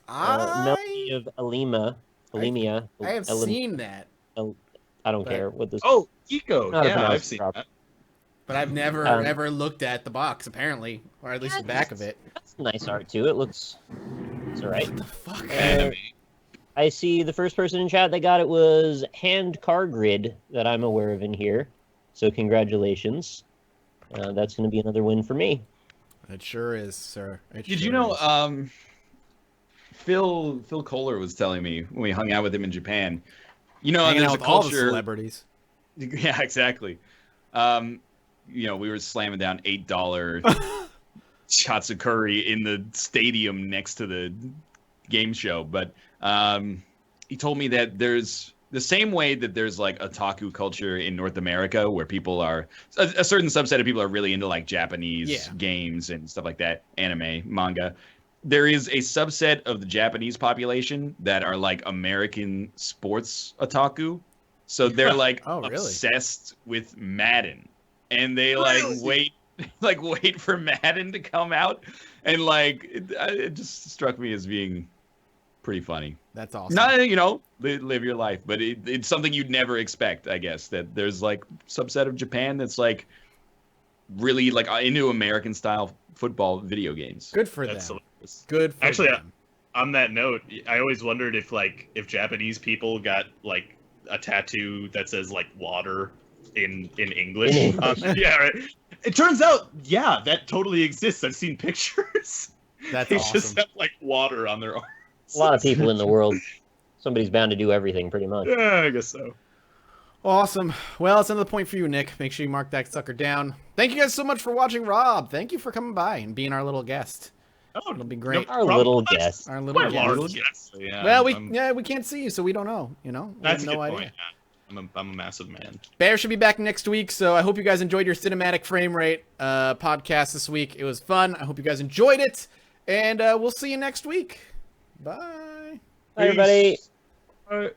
Melody of Alimia. I have Elim- seen that. I don't But- care what this. Oh, Eco. Not a Yeah, pronounced I've seen prop. that. But I've never ever looked at the box, apparently, or at least the back of it. That's nice art too. It's alright. What the fuck? Anime. I see the first person in chat that got it was Hand Car Grid that I'm aware of in here. So congratulations. That's going to be another win for me. It sure is, sir. Did you know? Phil Kohler was telling me when we hung out with him in Japan. You know, Hanging there's out a with all the culture. celebrities. Yeah, exactly. You know, we were slamming down $8 shots of curry in the stadium next to the game show. But he told me that there's the same way that there's like otaku culture in North America where people are a certain subset of people are really into like Japanese games and stuff like that, anime, manga. There is a subset of the Japanese population that are like American sports otaku. So they're like obsessed with Madden. And they like wait for Madden to come out. And like it just struck me as being pretty funny. That's awesome. Not, you know, live your life, but it's something you'd never expect, I guess, that there's like subset of Japan that's like really like into American style football video games. Good for That's them. hilarious. Good for Actually, them. On that note, I always wondered if Japanese people got like a tattoo that says like water in English. In English. Yeah, right. It turns out, yeah, that totally exists. I've seen pictures. That's They awesome. just have like water on their arms. A lot of people in the world. Somebody's bound to do everything, pretty much. Yeah, I guess so. Awesome. Well, it's another point for you, Nick. Make sure you mark that sucker down. Thank you guys so much for watching, Rob. Thank you for coming by and being our little guest. Oh, It'll be great. Our little guest. Our little Quite guest. large, yes. Yeah, Well, I'm- we can't see you, so we don't know. You know, we That's have a no good idea. point. Yeah. I'm a massive man. Bear should be back next week, so I hope you guys enjoyed your cinematic frame rate podcast this week. It was fun. I hope you guys enjoyed it, and we'll see you next week. Bye. Bye, everybody. All right.